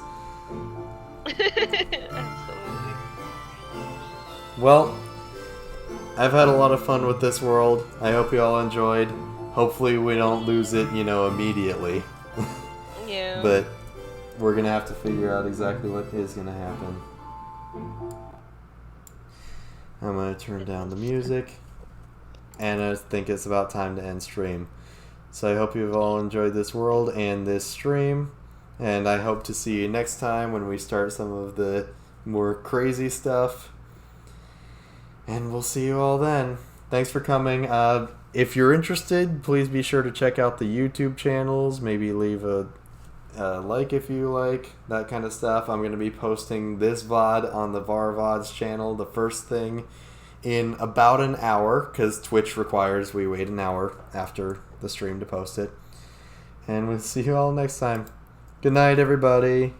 Absolutely. Well, I've had a lot of fun with this world. I hope you all enjoyed. Hopefully we don't lose it, immediately. Yeah. But we're gonna have to figure out exactly what is gonna happen. I'm gonna turn down the music. And I think it's about time to end stream. So I hope you've all enjoyed this world and this stream. And I hope to see you next time when we start some of the more crazy stuff. And we'll see you all then. Thanks for coming. If you're interested, please be sure to check out the YouTube channels. Maybe leave a like if you like, that kind of stuff. I'm going to be posting this VOD on the VarVods channel, the first thing, in about an hour, because Twitch requires we wait an hour after the stream to post it. And we'll see you all next time. Good night, everybody.